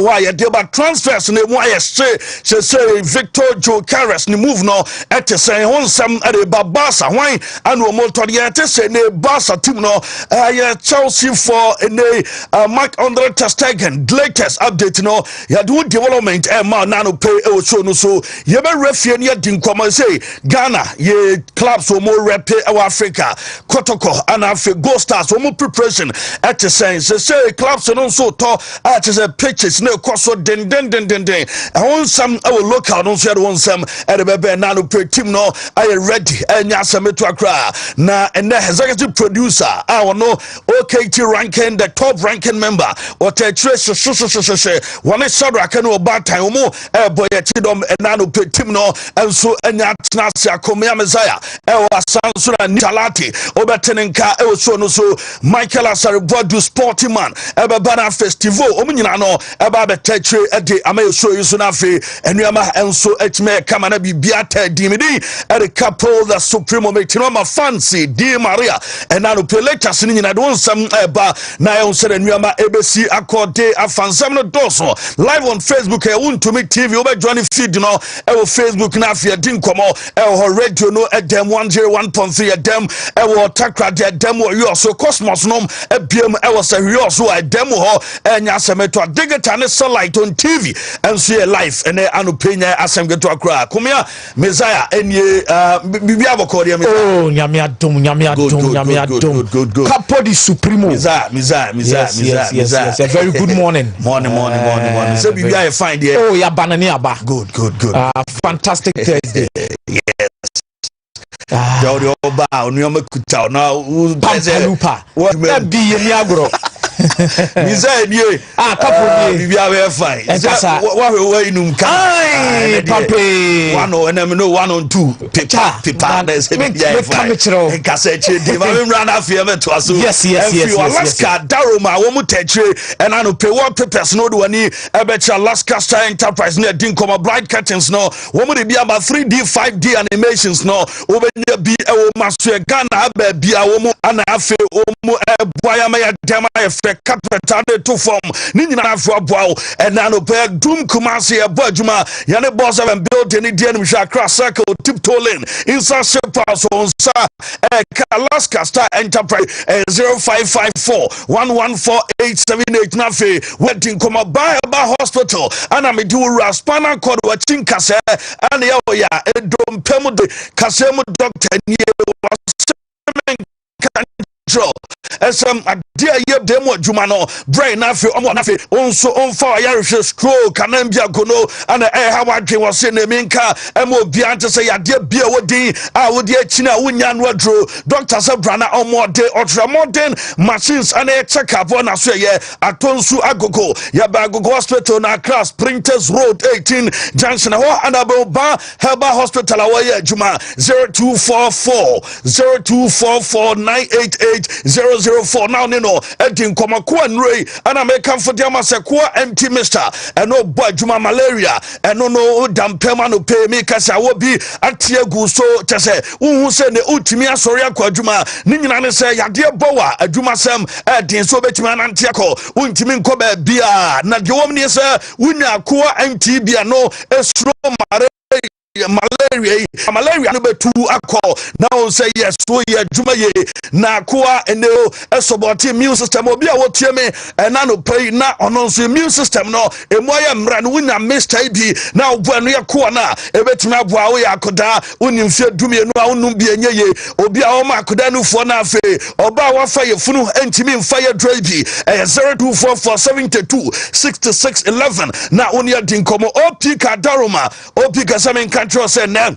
why deba transfers ne why say Victor Joe Carres ni move no at say onsam at Barca why and motor yet say ne Barca team no Chelsea for ne Mark Andre ter Stegen latest update no ya do development ma nano pay e so no so ye be refie ne din kwama say Ghana ye clubs so more rep our Africa Kotoko and Africa Go Stars so more preparation at say clubs no so to at say pitches no kwaso den some our local no share one some at the bebe nano pre team no I ready enya sameto akra na and the executive producer I no OKT ranking the top ranking member or treasure one Shadrack no bad time mo boy chidom nano pre team no and so enya tnasia komia Messiah Sansura Nitalati Obetenenka so no so Michael Asaribodu sporty man bana festival omunyina no eba betetre ede amayo show you so na fe enuama enso etime kama na bibia ta dimidi ede Capo the Supremo metino ma fancy Di Maria enano pelectors ni nyina don sam eba na yon se enuama ebesi akode afansam no doso live on Facebook Wontumi TV obe join feed no e Facebook na fe din komo e radio no edem 101.3 edem e takra de edem yo so Cosmos nom ebiem e was a yo so edem ho enya semeto digital ne satellite on TV and see live and anopenya asem geto akra komia Messiah enye bibia bokode me oh nyame adom Capo the Supremo Messiah yes a very good morning so bibia you find there oh ya banana aba good fantastic Thursday yes Jawdi oba onyoma kuta na pampalupa what be yemi agro Messiah nie Capo ni bibia we fine what we inum ka pape one and no 1 on 2 paper there's bibia fine nkasa che de ba run afia meto aso yes Alaska Daroma wo mu techre and I no pay what papers no do ani ebecha Alaska Star Enterprise na din come bright curtains no wo mu de bia ba 3D 5D animations no wo be bi e wo maso Ghana ba bia wo mu ana afi wo mu boya ma ya dema e carpenter de to form ni nyina afo aboa and I no pay doom Kumasi e bo adwuma ya ne boss of building ni dia no hwa cross circle tiptoe lane inside shape on sa Alaska Star Enterprise 0554 114878 nafe wedding come by hospital and me do raspana code wa chinkase and ya edom pemu de kasemu doctor ni control dear ye demo jumano brain nafe omo nafe onso onfa ya rehwe stroke kanambia gono and how adwen was say na minka emo bia ante say ya de bia wodi a wodi akina wonya no adro doctor say brana omo de ultra modern machines and check up on so ye atonsu agogo ya ba agogo hospital na class Printers Road 18 Junction ho anaboba Herbal Hospital awaya juma 0244 988 004 now no edin koma kwa nrei ana make for dem ase kwa empty mister no boy juma malaria no dampema no pay me kasa wo bi atiegu so tese unhu se ne utimi asori akwa juma ni nyina ne se yade bowa adwuma sem edin so betimi anante akọ untimi nko ba bia na de wom ne se wunya kwa empty bia no esro mare malaria no betu akọ now say yes so ye adwuma ye na kwa eneo esoboti immune system obi a wotie me na no pay na ono so immune system no emoya mra no wunya mr bi na obo no ye kwa na ebetumi aboa wo yakoda unimfie dumienu a unum bi enye ye obi a wo makoda no fo na afe oba wa fa ye funu entimi mfa ye dry bi 0244726611 na onia dinkomo opika daroma opika samen control say na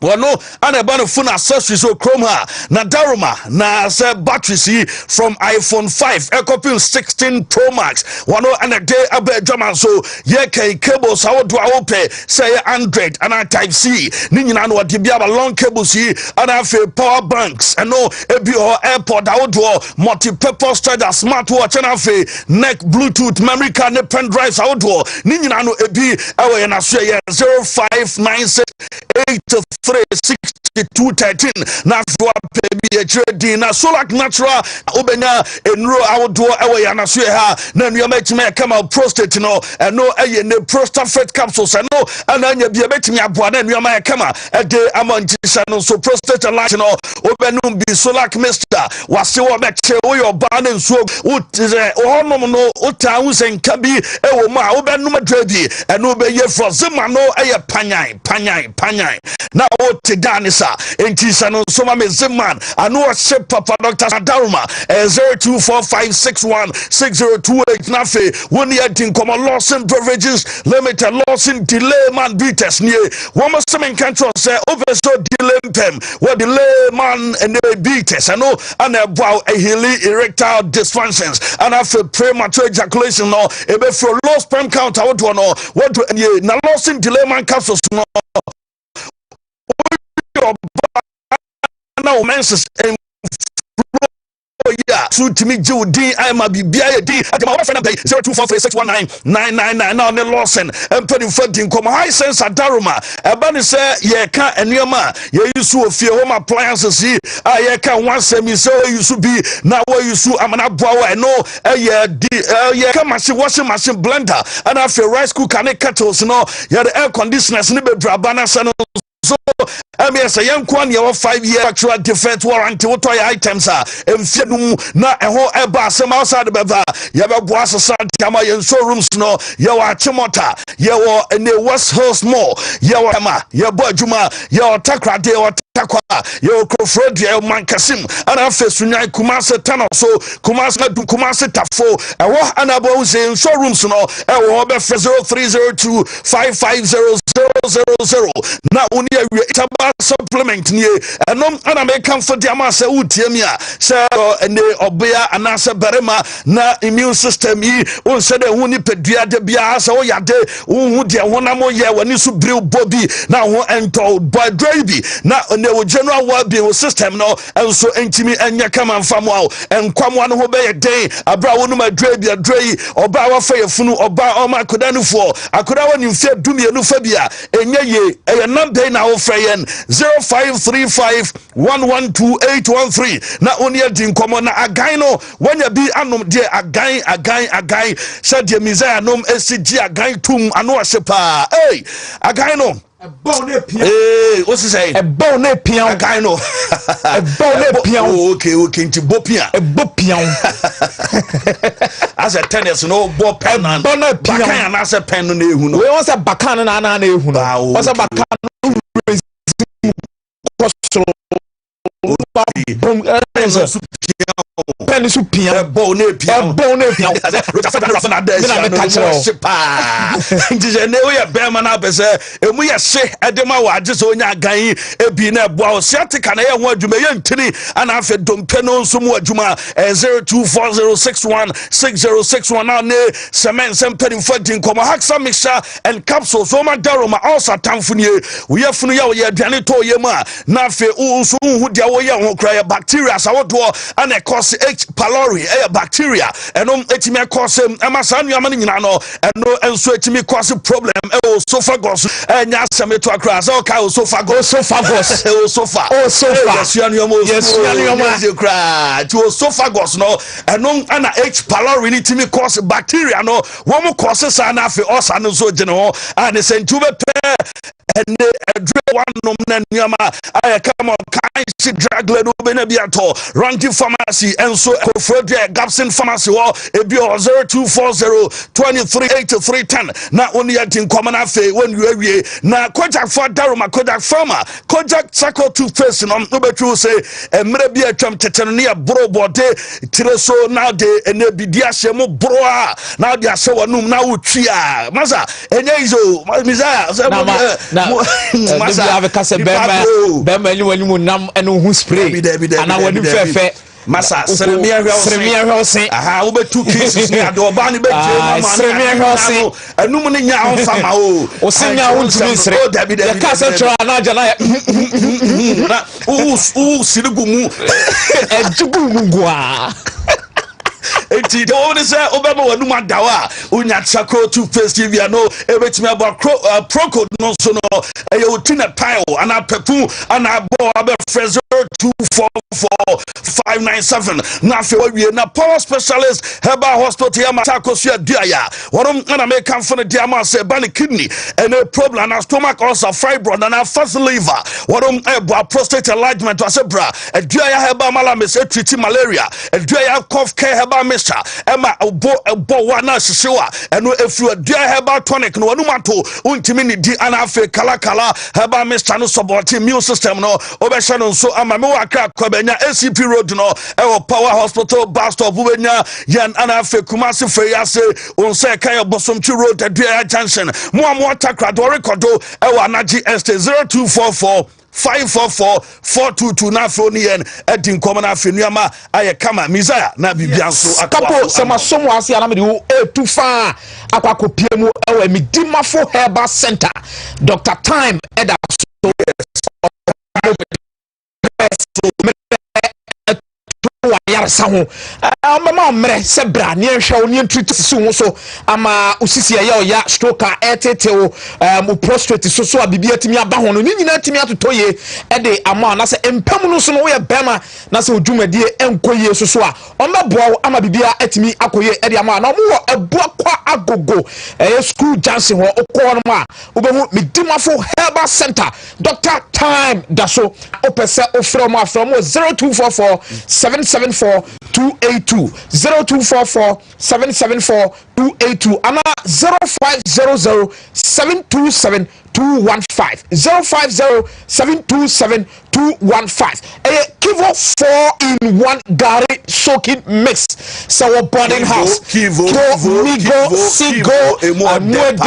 wano anebano phone accessories so chrome ha na daruma na say batteries from iPhone 5 copy 16 Pro Max wano anede abe German so ye kai cables how do I open say Android and type C ni nyina no de bia ba long cables and have power banks and no ebi or airpod how do multi-purpose charger smartwatch and have neck Bluetooth memory card and pen drives how do ni nyina no ebi awe na so ye 059683 213 na afwa pebi e trading na Solak natural obenya enro awodo ewe ya na so ha na nnuama etime kama prostate no eno eye ne prostate capsules eno ana anya bia betimi aboa na nnuama kama ede amantisha no so prostate light no obenum bi Solak mister wase wo beche wo yo ba na nsuo utize ohonom no uta usenka bi ewo ma obenum adrabi eno beye frozema no eye panyan na o tidanisa Enti no soma me Zimman anu ship papa Dr. Daruma 0245616028 nafe woni edin komo Lawson Beverages Limited Lawson delay man beaters nie womo semen control say over so delay pem what delay man and the beaters anu ana bow a healing erectile dysfunctions and after premature ejaculation no ebe for low sperm count what no what na Lawson delay man capsules no now menses and yeah, so to me, Joe D. I am a BBID at my friend 0243619999 now the Lawson and putting funding come high sense at Daruma. A bunny say, yeah, can't and your man, you used to fear home appliances. See, I can't once say me so you should be now where you sue. I'm an boy. I know yeah, come machine, washing machine, blender, and after rice cooker and kettles, you know, yeah, the air conditioners, nibble drabana. So I mean, say young Kwan, you have 5-year actual defense warranty. What are your items are? And Fianum, not a whole air some outside the Bava. You have a boss of Santama and showrooms. No, you are Chimota, you are in the West Hills Mall, you are Emma, you are Bojuma, you are Takra, you are Takwa, you are Crofred, you are Mankasim, and I face Sunai Kumasa Tano, so Kumasa Tafo, and what Anabo in showrooms. No, and what 0302 550 now only a supplement near and no and make comfort the amasa utimia so and the obea and answer berema na immune system yi on said the huni pedua de bia so ya de hu de honamo ye wani so brew bobby na ho ento boy draby na the general well-being system no and so entimi enya kama mfamo aw enkwamo no ho be den abra wonu ma draby adrai oba wa fa yefunu oba o ma kodanufo akoda woni mfe dumienu fa bia enye ye e number na wo fra yen 0535112813 na onia din komo na agan no wanya bi anom de agan said the Messiah nom SG agan tum ano asepa agan no what's he say? A bone pion. A guy no. A bone pion. Okay, into Bopian. A Bopian. As a tennis, no Bob pen and bonnet pion. And as a pen on the Huno. We was a bacan and an Huno. Was a bacan. Penny supia bone pion we Berman abese emu ye hye edema wa agese onya gan ebi na eboa o siatika na ye ho adwuma ye ntini ana afi dompe no nso mu adwuma 0240616061 na ne semen sempering fadin komo haksa mixture and capsules so ma daroma also tamfunie we yefunu ye aduane to ye ma na afi unso hu dia wo ye ho kra ye bacteria sawodo ana cause H pylori bacteria eno etime cause amasanu amani nyina no eno enso etime cause problem esophagus enya semeto akra so ka esophagus yes to esophagus no eno ana H pylori ni etime cause bacteria no wo mo cause sa na afi osa no so gene ho and sentu be pe and edre one nom na nyama come kind drug ledo be na biato ranking pharmacy and so Frederick Gabson pharmacy or ebi 0240238310 na only at in common afe when you awie na Kojak for Daruma Kojak farmer Kojak Sako toothpaste no betru say emre bi atwam teteneya bro bode tireso now de ene bidia hyemo bro a now dia se wonum na wotwi a masa enye izo Messiah masa have kase bema ni wanimu nam eno hu spray ana wani fefe masa seremia hwose aha wo betu cases ni ade oba ni beje mama seremia hwose enum ni nya onfama o osinya wontumi sere ya kase twa na jana ya sirigumu ejugumu gwa enti the one say obema waduma dawa unya chako to face TV no ebetimi aba proco no so no e otina tile ana pepu ana bo abe 0244 na fe we na power specialist herbal hospital ya matako so aduaya worom na make am for the diama say ban kidney and a problem na stomach ulcer fibroid na fast liver worom prostate enlargement was a bra aduaya herbal malamis treat malaria aduaya cough care herbal mixture ema obo wa na hyewa eno efru aduaya herbal tonic no wanu mato untimi ni di ana afe kala herbal mixture no support immune system no obehye no so ama me waka kwabenya ACP road no ewo power hospital bus stop ubenya yan ana afe kumasi freyase onse kaya bosomchi road aduaya junction mo atakra do record ewo anaji estate 0244 544-422 na phone yen edin common afenuama aye kama Mizaya na bibianso Capo sema somo ase ana me de tufa akwakopie mu ewe Midimafo Herbal Center Dr. Time Eda so yarsa ho mama mre se bra ne hwa oni treat so so ama osisi ya stroke etetewo prostate so a bibia timi aba ho no ni nyina timi atotoye de ama na se empam no so no ye bema na se odwumadie enkoye so a omeboa ama bibia atimi akoye de ama na mo eboa kwa agogo school junction ho okọ no ma obehu Midimafo Herbal Center Dr. Time daso opese ofremo afremo 0244 774 282 0244 774 282 ana 0500 727 215 050 727 215 Kivo 4-in-1 Gary soaking mix so boarding house Kivo Sigo amwede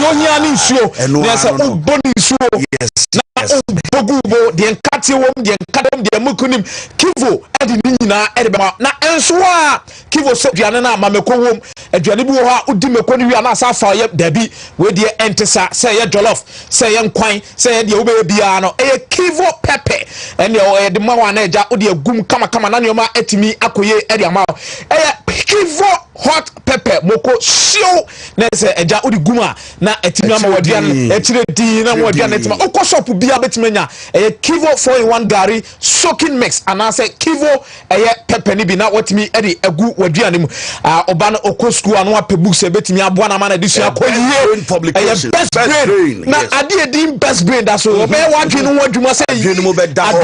yonya ni nsuo na se uboni nsuo yes bogubo de nkate wom de nkadom de mukunim Kivo ade ni nyina ede bema na enso a Kivo so duane na mameko wom aduane bi wo ha udi meko ni wi na sa fa ye dabi we de entesa say ye jollof say ye nkwan say ye de wo be bia no Kivo pepe ene o de mawa na eja odi agum kama na nyoma etimi akoye ede ama Kivo hot pepper moko sio na se eja odi guma na etimi ama waduane etire di na waduane etima okoshop bia betimenya Kivo 4-in-1 Gary soaking mix anase Kivo pepper ni bi na watimi ede agu waduane mu oba na okosku anu apebooks betimi aboa na ma na disu akoye best brain na ade edin best brain da so obe wadwe no wadwuma se adwene mo beda ho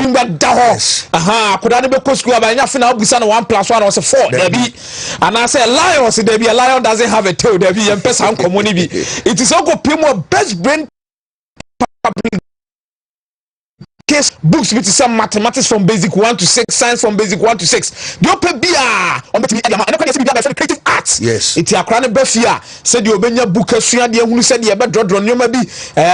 akoda ne be kosku abanya fe na obusa na 1+1 was 4 debi anase lion se debi a lion doesn't have a tail debi yempesa nkomo ni bi it is go pimo best brain case books with some mathematics from basic 1 to 6 science from basic 1 to 6 the open bia on betimi edama and can be very creative arts yes it akra ne bafia said the obenya book asua de ehunu said the be drodro nyoma bi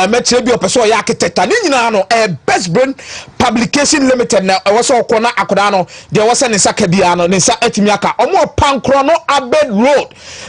metre bi opeso ya architect ni nyina no best brain publication limited na ewoso okona akoda no de wose ne saka bia no ne sa atimi aka omo pankro no Abed Road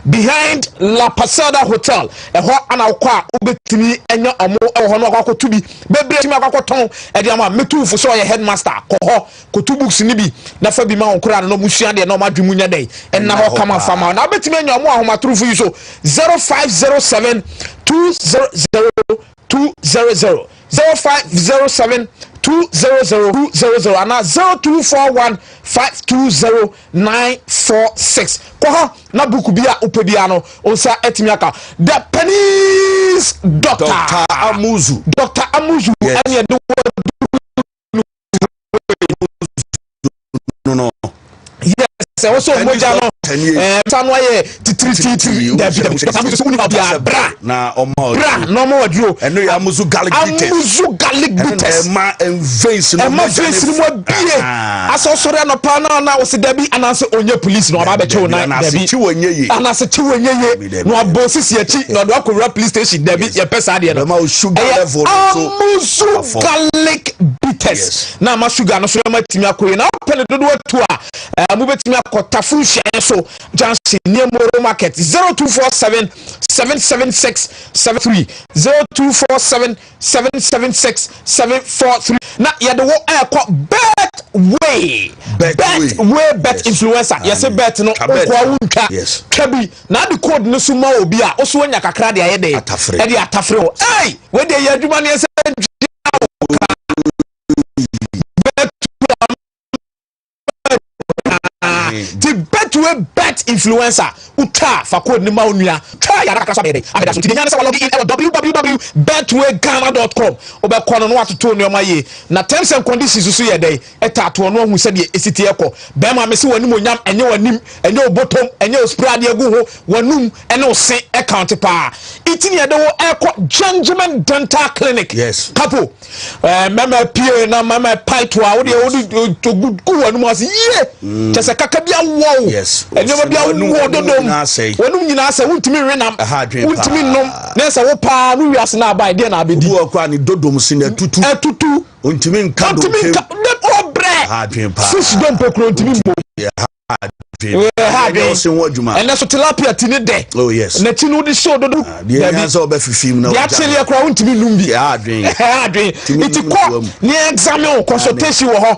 behind La Pasada Hotel eho ana okwa obetimi enya omo eho no akwakotu bi bebre timi akwakoton ama metu fu so ye headmaster ko ho ko tu books ni bi na fa bi ma onkura no musua de na madwemu nya dai enna ho kama fama na betime nya mo ahoma trufu yi so 0507 200 200 0507 200 and 0241 520 946 ko ho na buku bia opebia no onsa etimi aka the pennies Dr. Amuzu anya do no yes also moja no tanwa ye titiri da bra na omo no mo wadro eno ya Amuzu garlic bitters ma envase no mo bie asosore no pa na wo se dabi anase onye police no aba be chew na dabi anase chi wonyeye no abosisi achi no do akowura police station dabi ye pesa de no ma sugar level so Amuzu garlic bitters test na ma sugar no so ma timi akoye na open do do atu a mo betimi akota fu hye so Johnson near Moro Market 0247 776 73 0247 776 743 na ya de wo bet influencer yes bet no ko awunka kabi na de code no so ma obi a o so anya kakra de aye de atafre o hey we de ya adwuma ne se the bet influencer uta fa code ni ma onua try ya rakasa be abeda so tinya se log in www.betwayghana.com obe kono no atoto ne omaye na terms and conditions so ye dey etato no hu se de esiti ekọ be ma me se wanim onyam enye wanim enye obotom enye osprade agu ho wanum ene ose account pa itini ye de wo ekọ Gentleman Dental Clinic yes Capo mama pie na mama pite wa wo de to good ku wanum ase ye tese kaka bia wo yes enye bia wo dodom wanum nyina ase wuntimi renam wuntimi nom na ese wo pa no wiase na abai de na abedi wo kwa ni dodom si na tutu wuntimi nka do ke obre fish don pekro wuntimi mo and that's tilapia tini de oh yes na tinu di show do ya nso oba fifim na ya tele akwa wuntimi numbi iti ko ni examine consultation wo ho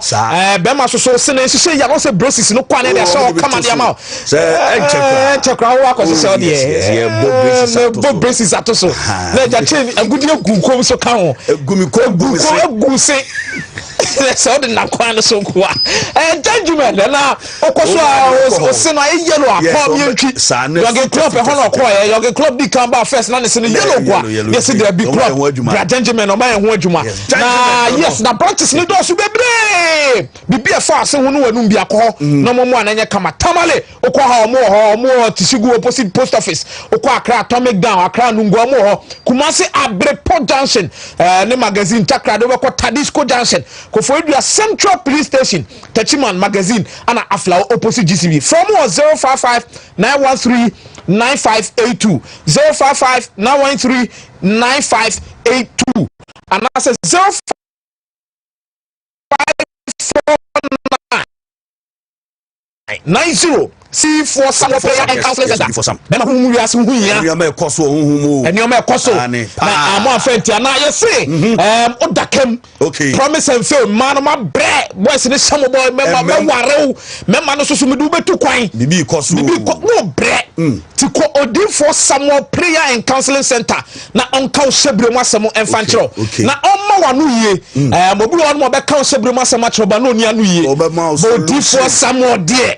be ma so se na hihye ya no se braces no kwa na de so kama de ma se enchekra wo akọ se de bob braces atoso na ja chen agudi agunkom so ka ho agumi se so de na kwa na so kwa Gentleman na okoso o se na yellow akọ mientwi yoge club e hono akọ yoge club di kamba first na ne se yellow kwa yes there be club Gentleman o ma ho adwuma na yes na practice ni do so bebre bibia fa ase ho no wanum bi akọ no momo ananye kama tamale okọ ha omo tisigu opposite post office okọ Accra Atomic Down Accra nungu omo ho Kumasi Abrepo Junction ne magazine takra do ko Tadisco Junction ko Foidua Central Police Station Tachiman magazine ana afla opposite GCB from 055 913 9582 055 913 9582 and I says 0549 90 see for some player and counselors for some them who we are some here you may cost and you may cost na am afenti na you say odakem okay promise and fail man my bre boys ni some boy me ware me man so so me do betu kwan bibi cost no bre ti ko odi for some prayer and counseling center na onka shebre mu asem enfantro na omma wanu ye obi won mo be ka shebre mu asem atroba na oni anu ye odi for some there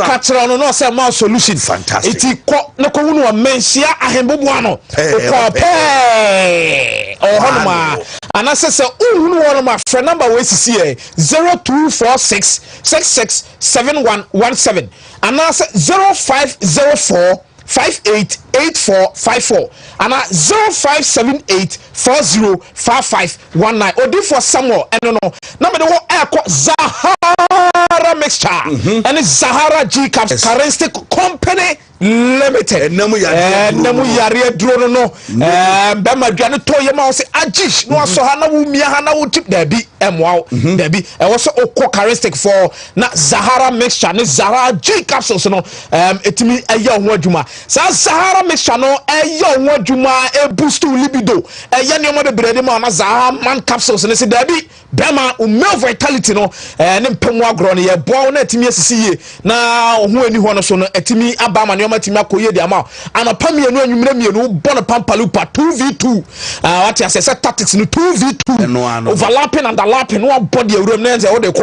catcher no say my solution fantastic iti ko ne ko wonu mensia ahembobu ano ko pe honoma anase se uhunu wonu ma frɛ number we sisi 0246 667117 anase 0504 588454 and 0578 405519 odi for Samuel eno no number the Zahara mixture and Zahara G Caps Currency Company Limited namu yare drone no be madwane to yema se agish no so ha na wo mia ha na wo tip da bi emwa da bi e wo so okọ characteristic for na Zahara mixture ne Zahara G capsules no etimi eye ho adwuma sa Zahara mixture no eye ho adwuma e boost libido eye ne mo bebre de ma na Zahara man capsules ne se da bi be ma o male vitality no ne mpemu agro ne ye boa na etimi asisi ye na ho ani ho no so no etimi aba ma ne matimi akoye de ama anapa mienu anwumre mienu bono pampalupa 2v2 what you say tactics no 2v2 overlapping and underlapping no body awuram na nze wo de ko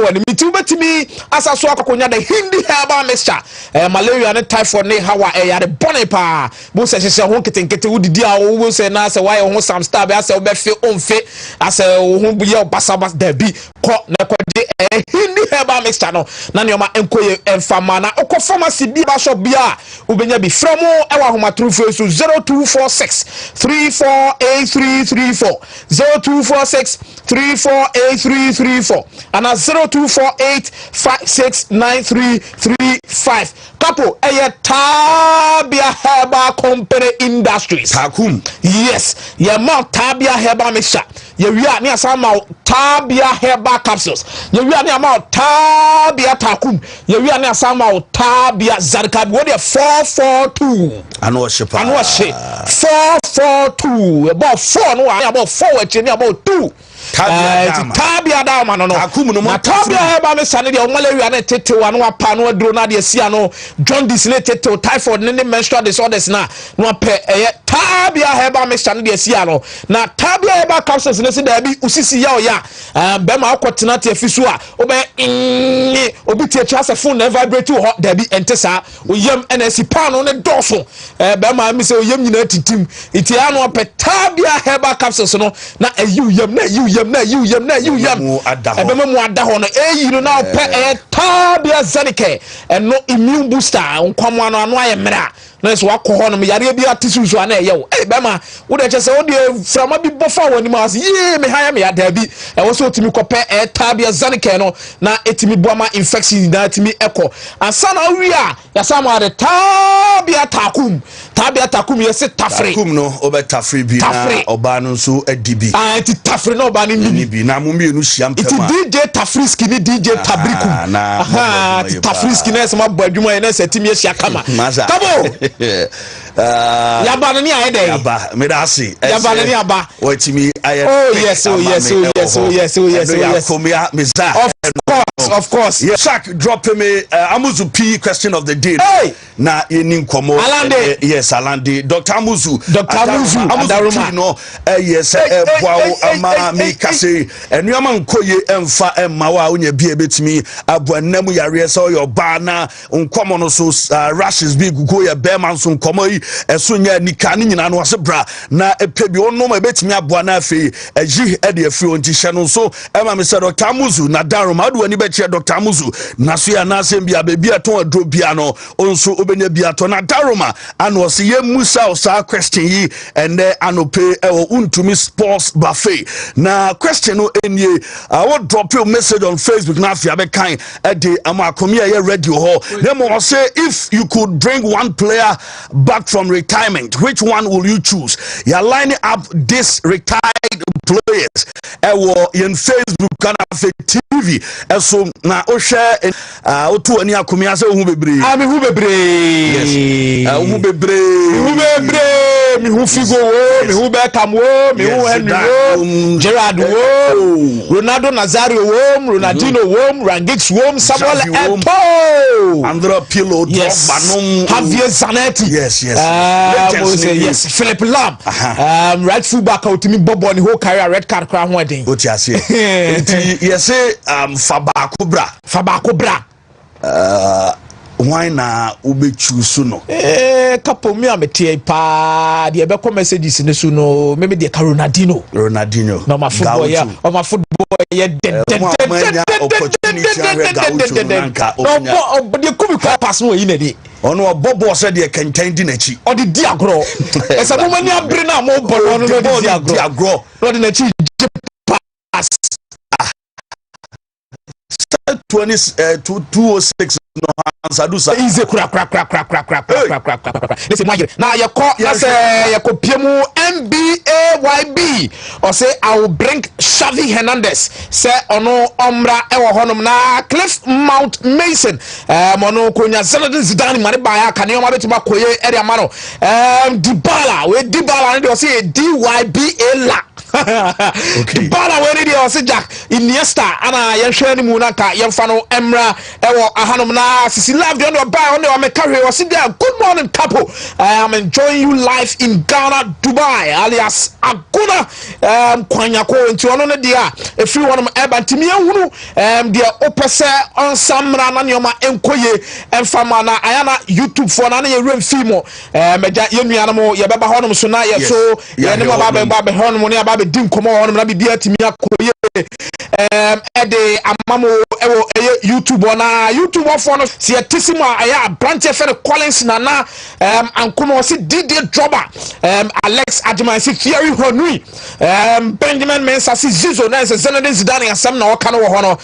wani miti betimi asaso akokonya de hindi herbal mixture malaria ne typhoid ne hawa yare bone pa bo se hye ho ketenkete wudidi a wo se na se why ho sam star be ase wo be fe onfe ase wo ho ye basabas da bi ko na ko de hindi herbal mixture no na ne ma enkoye enfama na okọ pharmacy bi ba shop bia ubenya bi fremo ewa homa true face 0246 348334 0246 348334 and 0248 569335 Capo Tabia Herbal Company Industries. Takum. Yes, ye mount Tabia Herbal mixture. Ye are near some Tabia Herbal capsules. Ye are near mount Tabia Takum. Ye are near some Tabia Zarkab. What 442. I know she 442. About 4 no about 4 about 2. Tabia dama no Tabia heba me sane de omalaria na tete wa no apa no aduro na de sia no jaundice ne tete typhoid ne menstrual disorders na no pe Tabia heba me sane de sia no na Tabia heba capsules ne se da bi usisi ya oya be ma akotena te afisu a obe obi tie cha se phone na vibrate ho da bi ente sa oyam NSC pano ne doso be ma mi se oyam nyina titim itia no pe Tabia heba capsules no na ayu yam na you yam ebema mu adaho no eyi no pe Tabia Zanike and no immune booster nkwamo ano ayemra na so akọ no yare bi atisusu ana eyewo bema wo de chese wo de frama bi bofa wani ma se ye me haya me ada bi wo so otimi kope Tabia Zanike no na etimi boama infection na etimi eko ansana wi a yasama de Tabia Takum yese tafre Takum no obe tafre bi na oba no so adibi enti tafre no oba ni bi na mo mienu hia mpema iti DJ Tafriski ni DJ Tabriku aha Tafriski na se mabọ adwuma ye na se timi hia kama Capo yaba ni ayede yaba me da se yaba ni aba wetimi aye oh yes of course yes Shaq drop me Amuzu P question of the day na yeni nkomo yes Alande Dr. Amuzu Adaruma no yes boawo ama me kase enuama nkoye emfa emma wa onya bia betimi aboanam yare se oyo ba na nkomo no so rashes bi gugo ye beman so nkomo yi eso nya nika ni nyina no ase bra na epebi onno ma betimi aboa na afi eji e de afi onti hye no so emma me se Dr. Amuzu na Daruma adu ani beche Dr. Amuzu na so ya na asem bia bebi aton adro bia no onso obenya bia to na Daruma ano se ye musa osa question yi ende anope ewo Wontumi sports buffet na question no enye I will drop you a message on Facebook na afia be kan e de amakomi ye radio ho dem will say if you could bring one player back from retirement, which one will you choose? You're lining up this retired players in Facebook and TV so na o share otu ani akomi ase hu bebre yes hu bebre mi hu figo wo mi hu Beckham wo mi hu Henry wo Gerrard wo Ronaldo Nazario wo Ronaldinho wo Rangix wo Samuel Eto'o Andrea Pirlo Drogba Javier Zanetti yes Philip Lam right full back outimi bobo ni whole career red card kra ho den o ti ase yes Fabako bra why na ube choose no Capo me amete pa de be come messages ne so no me de Ronaldinho no my football ya o my football ya opportunity no de kubi kwa pass no yi na de ono bobo se de kenkan di na chi o de di agro esa mo mani abre na mo bolo no de di agro no de na chi pass 206 no Sadusa easy crack listen my now you call say you piemu MBAYB or say I will bring Xavi Hernandez say ono omra e wo honom na Cliff Mount Mason mono konya Zinedine Zidane mari ba ya kan yo ma betima koye area mano Dybala they say DYBA la okay Dybala we dey o say Jack Iniesta ana ye hwe ni mu na ka ye mfa no emra e wo ahanom na sisi live dey on buy on the carry was there. Good morning Capo, I am enjoying you live in Ghana, Dubai alias Aguna kwanyako nti ono ne dia every one of eba ntimi ehunu dia opese on samra na nyoma enkoye emfama na ayana YouTube for na ye rem film meja ye nuana mo ye beba honom so na ye so ye ne ba be honom ne ba be din komo honom na bibia timi akoye ede amamo ewo YouTube na YouTube for no se yetisima aya branch fe Collins nana ankomo se DJ Drogba Alex Adjumansi Thierry Henry Benjamin Mensah si Zizo na se Zinedine Zidane asem na waka no ho no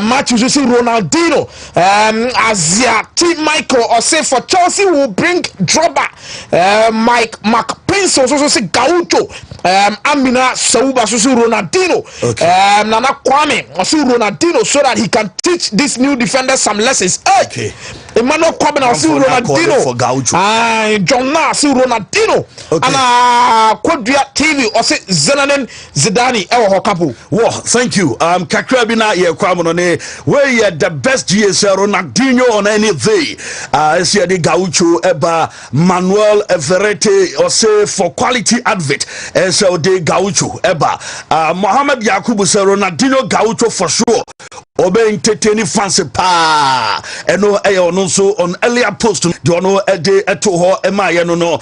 Matthew si Ronaldinho Azia T Michael or say for Chelsea will bring Drogba Mike Prince also say Gaucho Amina Sauba so Ronaldinho Nana Kwame also Ronaldinho so that he can teach this new defender some lessons. Okay. Emmanuel Kwame also Ronaldinho for Gaucho. John Na also Ronaldinho. And Quadria TV also Zinedine Zidane ewo Capo. Wow, thank you. Kakrabina ye Kwame ne where you the best GSL Ronaldinho on any day. See the Gaucho eba Manuel Verete or say for quality advert. So the Gaucho eba Mohamed Yakubu say Ronaldinho Gaucho for sure. Obe entertaining fancy pa eno no so on earlier post do no ede eto ho ema ye no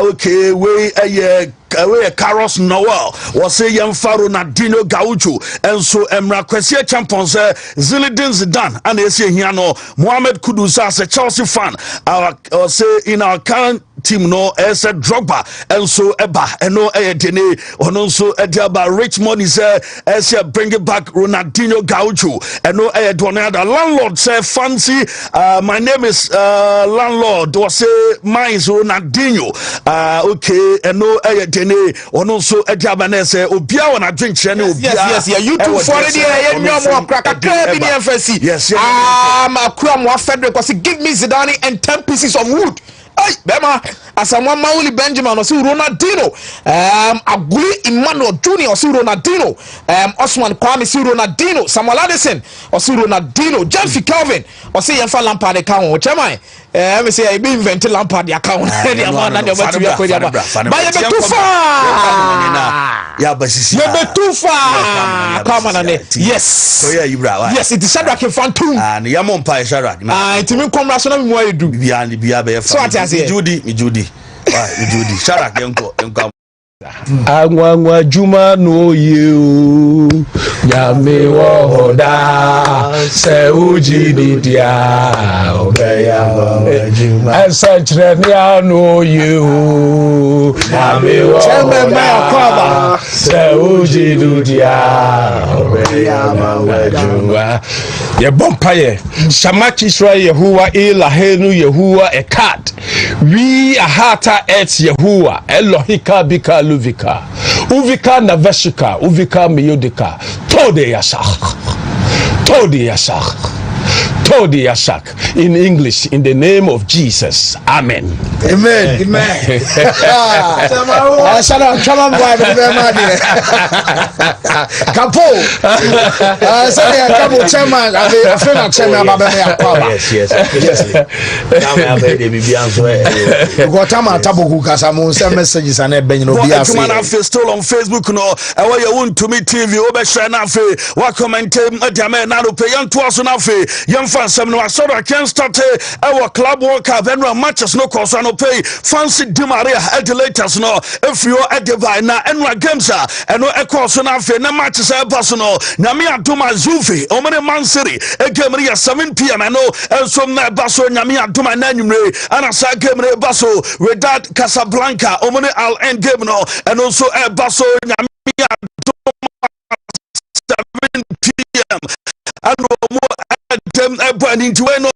okay we Carlos Noel was say yemfa Ronaldinho Gaucho enso emra kwese champions Zinedine Zidane and ese hia no Mohamed Kudus as a Chelsea fan or say in our current team no as a Drogba enso eba eno dene ono so ediaba Richmond is as bring it back Ronaldinho Gaucho eno donada landlord say fancy my name is landlord was say mine is Ronaldinho okay eno dene ono so ediaba na say obia wona dwenche ne obia yes YouTube for the nyom kraka bi ni emphasy akura mo Frederick was give me Zidane and 10 pieces of wood. Hey, Bema, as a one Mauli Benjamin or Ronaldinho, Aguli Emmanuel Jr. or Ronaldinho, Osman Kwame Ronaldinho, Samuel Addison or Ronaldinho, Jeffy Calvin or say Yanfa Lampard account, which am I? Me say I be invented Lampard account. But you too far. Yeah, but you too far. Come on, yes. So yeah, you bra. Yes, it is Shadrach Phantom. And Yamon Pai Shadrach. It me come rational me what you do. So what I say? Me Judy. Shadrach yanko. Angwa Juma no you Yame wohoda se uji didia obeya Juma Sanchre no you Yame wohoda se uji didia obeya Juma Ye bompaye Shamachi Israel Yehuwa Elahenu Yehuwa Ekat We ahata et Yehuwa Elohika bika Uvika, Uvika Naveshika, Uvika Miyodika, Tode Yashak, Tode Yashak, Tode Yashak. In English, in the name of Jesus. Amen. Amen. Amen. Capo. Capo chairman. Messages and still on Facebook no. I Wontumi TV. Obeshare na fe. Wa comment na no pay yan to aso na fe. Yan fan no asoro can start our club World Cup and matches no cause no pay fancy Di Maria latest no if you at the na enwa games and no cause no fe na matches personal nyame adoma Zufi o many Man City game re 7 p.m. and no and so na baso nyame adoma na nwumre and sa game re baso Wydad Casablanca o many Al end game no and also baso nyame adoma 7 p.m. and no them burning to no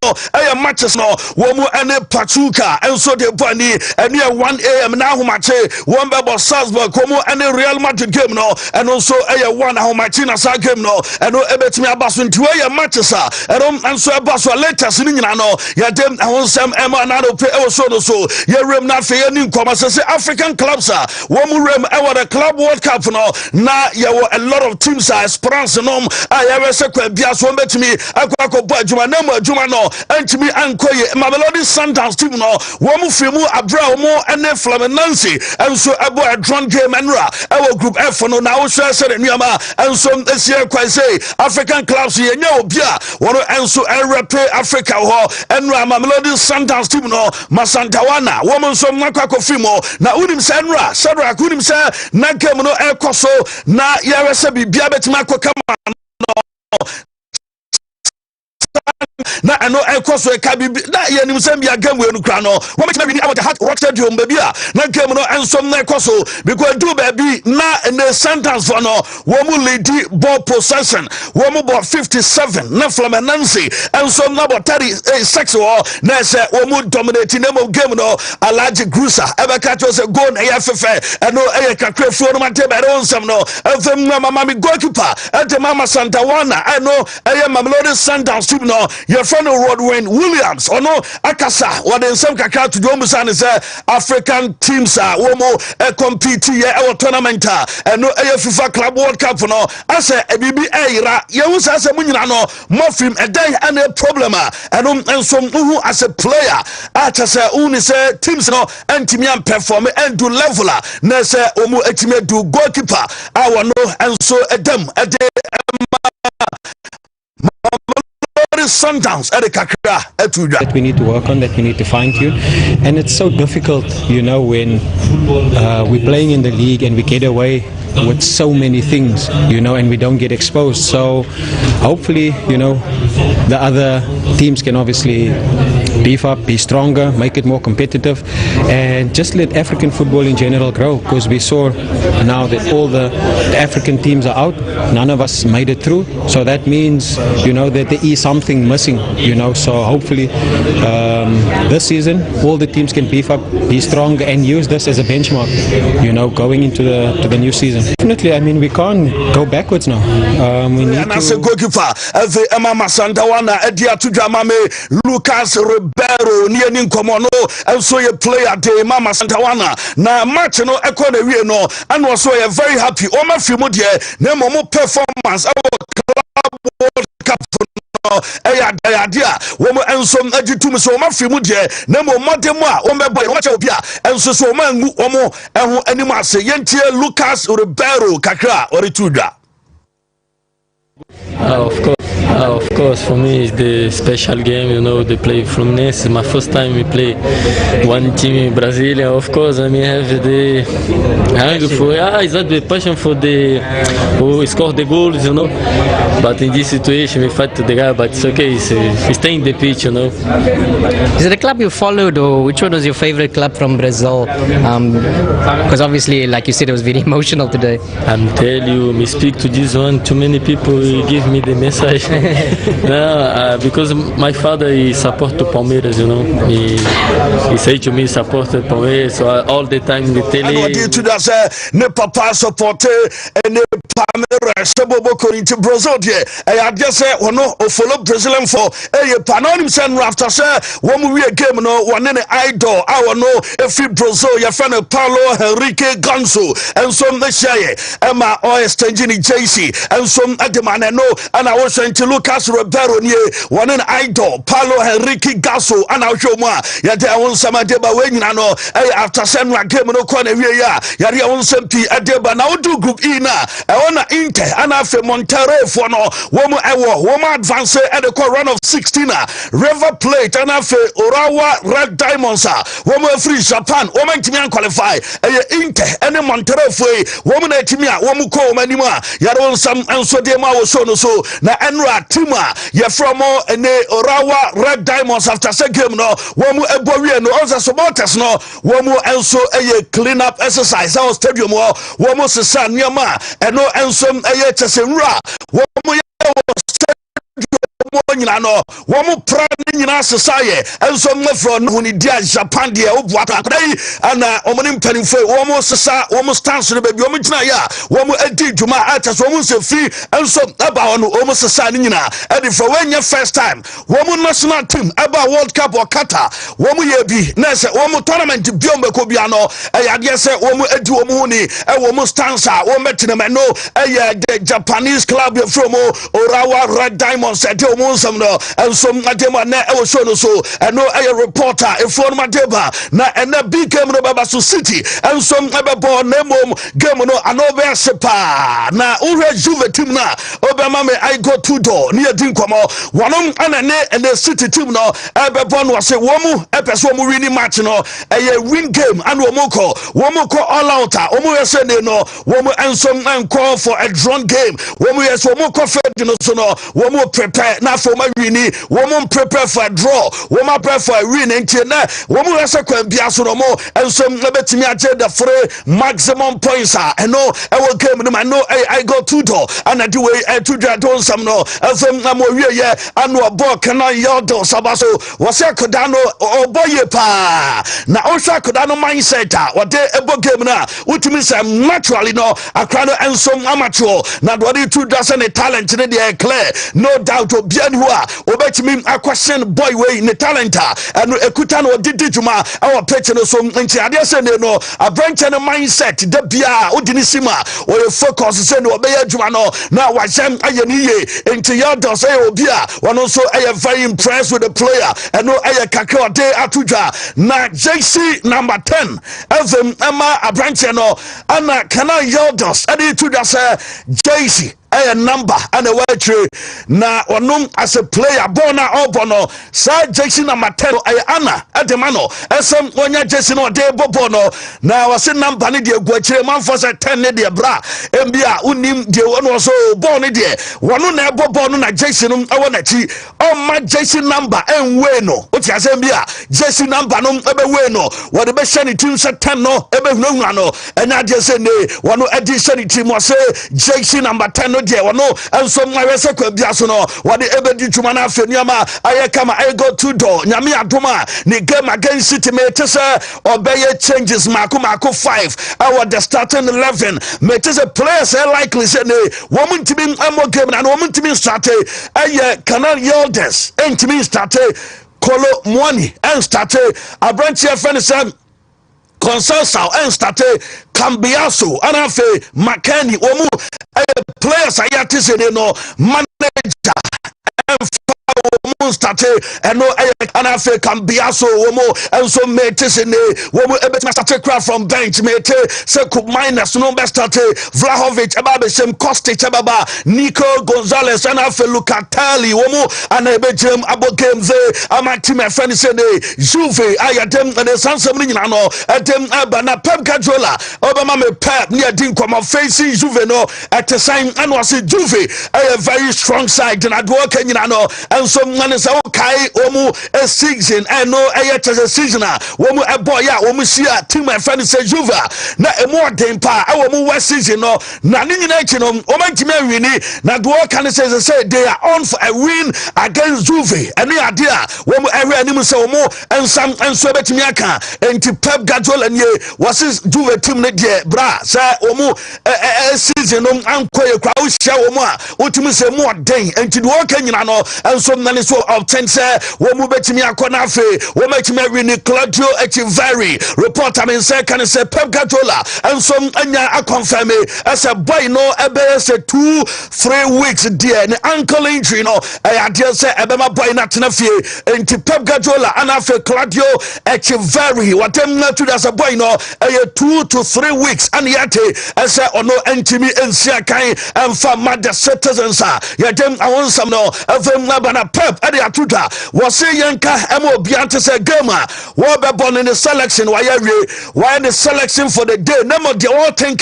matches no womu ene Pachuca and so the bunny and near 1 a.m. now match one by Salzburg komo ene Real Madrid game no and also 1 how much in a game no and no ebet me abaso into matches and so abaso latest ni nyina no ya dem ahon sam ema na no pay so no so ya rem na fe ni nkoma say African clubs womu rem the Club World Cup no na ya a lot of teams Esperance no ya se kwa bia so betimi akwa Juma no entimi ankoye Mamelodi Sundowns team no womu fimu abra womu ene Fluminense enso ebo a drone game enra ewo group F no na wo share say nneama enso esie kwai say African clubs ye nya obia wono enso Europe Africa ho enra Mamelodi Sundowns team no Masantawana womu nso nakwa kofimo na unim say enra Shadrach unim say na game no ekoso na yare say bibia betima akokama no na eno ekoso e ka bibi na ye nim sem bia game we nu kra no wo metima wini about the Hard Rock Stadium baby a na game no ensom na ekoso because do baby na the sentence for no wo mu lead ball possession wo mu ball 57 na Fluminense ensom na ball 36 wo na se wo mu dominating name of game no Alaji Grusa ebe ka cho se goal na ye fefe eno e kakra fu no mate be onsem no efem na mama mi goalkeeper ente mama Santawana eno e Mamelodi Sundowns team no your friend Rodwin Williams or no akasa what in some kakra to do musan is African teams are womo compete here our tournament and no FIFA Club World Cup no as a bibi era ye was as a munyina no mofim a day and a problem and some who as a player at as a uni say teams no antimian perform and do leveler na say omu etime do goalkeeper our no and so a them a day Sundowns at the Kakra that we need to work on, that we need to fine tune, and it's so difficult, you know, when we're playing in the league and we get away with so many things, you know, and we don't get exposed. So hopefully, you know, the other teams can obviously beef up, be stronger, make it more competitive, and just let African football in general grow, because we saw now that all the African teams are out, none of us made it through, so that means, you know, that there is something missing, you know. So hopefully this season all the teams can beef up, be strong, and use this as a benchmark, you know, going into the new season. Definitely, I mean, we can't go backwards now. We need to... goalkeeper Mama Santawana Edia Tujamame Lucas Ribeiro Nianin Komono and so a player de Mama Santawana na match no ekone wie no and also a very happy Oma Fimodie na mo performance our Club World Cup idea woman and some edutum so ma fi mu de na mo modem a wo me boy watch obi a enso so ma ngu omo eho anima se yentie Lucas Ribeiro kakra orituda. Of course, for me it's the special game, you know, they play Fluminense. It's my first time we play one team in Brazil. Of course, I mean, have the hunger for, is that the passion for the who score the goals, you know. But in this situation, we fight to the guy, but it's okay, we stay in the pitch, you know. Is it a club you followed, or which one was your favorite club from Brazil? Because obviously, like you said, it was very emotional today. I'm telling you, me speak to this one, too many people give me the message. No, because my father is support to Palmeiras, you know. He say to me support to Palmeiras, so all the time they tell me. And what to that say? Ne papa support and ne Palmeiras. Sebobo into Brazil there. I just say no follow Brazilian for a panonym send after say one we game no one any idol. I no if Brazil your friend Paulo Henrique Ganso and some Meshaye Emma or exchanging JC and some at the man I know and I was to Lucas Ribeiro nie one an idol Paulo Henrique Gasso and I'll show more ya there won some adeba when no after send game no corner we ya ya won some p adeba now do group E na I wanna Inter and after Montero for no woman advance at the run of 16 River Plate and after Urawa Red Diamonds woman free Japan woman team qualify Inter and Montero for woman team woman call manima ya won some and so they ma so no so na Enra Tima ye from ene Orawa Red Diamonds after second game no womu ebowie no also supporters no womu enso clean up exercise our stadium womu sesa niama eno enso chesenra womu nyina no womu pra nyina sesaye enso mfro no ni dia Japan dia obuata dai ana omoni mpanimfo womu sesa womu stance no baby womu gyina ya womu edi dwuma atas womu se free enso aba ono womu sesa nyina edi for when your first time womu national team aba World Cup or Qatar womu ye bi na se womu tournament biombe ko bia no ade se womu edi womu ni womu stance womu metinema no the Japanese club from Orawa Red Diamonds some no and some adema na e show no so and no a reporter e phone madeba na and na big game no baba so city and some ebe na mom game no anover sepa na ure Juve team na obema me I go to door near dinkomo wonom anane and the city team no ebe no say womu epeso womu win match no e win game and womu ko all out womu yese no womu and some call for a drawn game womu yes womu ko fed no so no womu prepare na for my winning woman prepare for a draw woman prepare for a win and woman has a so no more and some betimi agye the free maximum points and no I will game no man no I go to door and I do a to don some no from na mo wie ye anu ball can I yard sabaso was a kodano or boy pa na osha kodano mindset what they ebo game na utimi say naturally no akrano and some amateur na do two dozen talent in the clear no doubt obian who are obetimi a question boy way in the talent and ekuta no didi juma our pitch no so nti ade say no a branch and mindset de bia odini sima or you focus say no obey juma no na wa jam ayeniye nti yodo say obia one also I am very impressed with the player and no I kakra de atuja na JC number 10 FM Emma a branch no ana kana yodos ade to that say JC a number and a word tree na onum as a player born or bono sa JC number 10 I Anna at the mano SM onya JC no de bono na was number ni de gwachire man for say 10 ne de bra mbia unim de one was so born de one na bono na JC no e wona chi o ma JC number en we no o ti asem bia JC number no ebe we no what be shani team say 10 no ebe hunu no enya de say ne one edi shani team was say JC number 10 no de wono enso mwa se kwa bia so no wade ebedi twuma na afenuama ayekama I go to door nyame adoma ni game against City mate say obey changes mako 5 our the starting 11 mate say players likely say ne woman team amo game na woman team start canal yielders team start Kolo Mwani and start a branch friend say Consensus and started Cambiaso and Afe Makani Omu players I had to say no manager and started and no and Afe Cambiaso Omo and so mate in the woman started craft from bench mate Seku minus no best started Vlahovic Ababe Shem Kostic Ababa Nico Gonzalez and Afe Lucatelli Omo and Ebejem Abo game there amati my friend said Juve ayadem and the Sansamini no atem abana Pep Guardiola Obama me Pep near din come facing Juve no at the sign and was Juve a very strong side and Adwo Kenya no and so man is okay omu a season and no a season womu a boy ya womu see team my friend say Juve na e more den pa womu west season no na ni nyina chi no o man time wini na Adwo can say they are on for a win against Juve and we are there womu area ni say womu and some and so betimi aka enti Pep Guardiola nye was Juve team ne de bra say womu season no ankoye kwa wo hia womu a wotimi say more den enti Adwo kan nyina no and so nane so obtain say womu betimi akona afi womu betimi win Claudio Echeverri report am say can say Pep Guardiola and so anya a confirm as a boy no ebe say 2-3 weeks there the ankle injury no I dey say ebema boy na tena fie enti Pep Guardiola and afi Claudio Echeverri watem na to as a boy no 2 to 3 weeks and yet as ono entimi ensia kan and for mad citizens yadem awon some no evem na bana Pep ade atuta was say yanka emo biante say game wo be born in the selection why the selection for the day name of the all think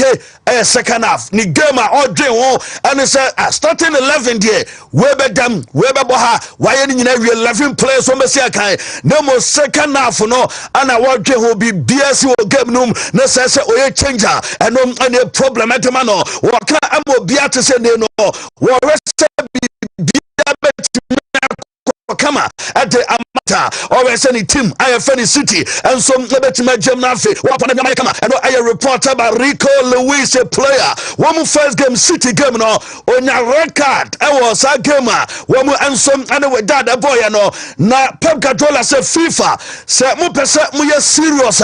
second half ni game all day won and say starting 11 there we be them we be boha why ni nyina 11 players so me say kan name of second half no and I day will be BS game num na say oye changer and no any problem etema no wo ka emo biate say no wo rest come at the amata or any team I have any city and some liberty Gemnafi what on the come and I report about Rico Luis a player one first game city game no on your red card I was a gamer one and some anyway dad a boy no na Pep Guardiola say FIFA say mo pese mo ye serious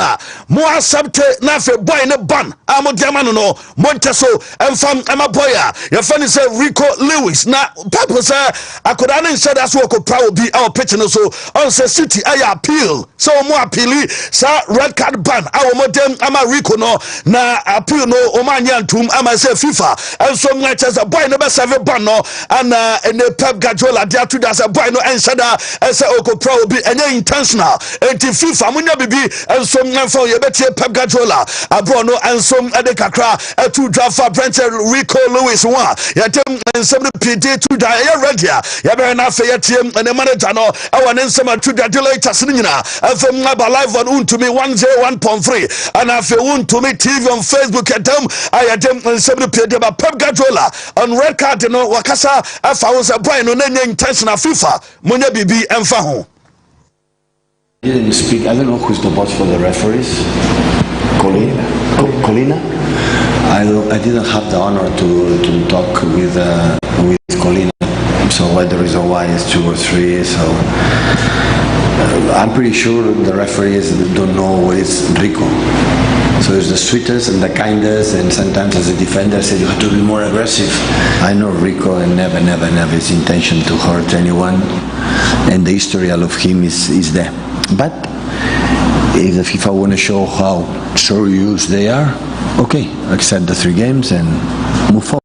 mo accept na fe boy ne ban amo diamano no monteso and from Emma boy your friend say Rico Lewis na Pep say I could not say that's what could probably be our pitch no so on say City I appeal so more appeal sa red card ban our modem ama Rico no na appeal no omanyantum ama say FIFA and so much as a boy never serve ban no and the Pep Guardiola there to as a boy no and sada as oko pro be any intentional and FIFA munya bibi and so for you better Pep Guardiola abro no and so ade kakra to draft for Brent Rico Lewis one yatem and some PD to die ready ya be na fe yatem and the manager no I want some to the latest nyina FM live on Wontumi 101.3 and I feel Wontumi TV on Facebook at them I dem and some PD about Pep Guardiola on red card no wakasa afa was a boy no intentional FIFA munya bibi emfa ho. Didn't speak. I don't know who's the boss for the referees. Colina. I didn't have the honor to talk with Colina. So what the reason why is 2 or 3. So I'm pretty sure the referees don't know what is Rico. So it's the sweetest and the kindest, and sometimes as a defender said you have to be more aggressive. I know Rico and never his intention to hurt anyone, and the history of him is there. But if the FIFA want to show how serious they are, okay, accept the 3 games and move forward.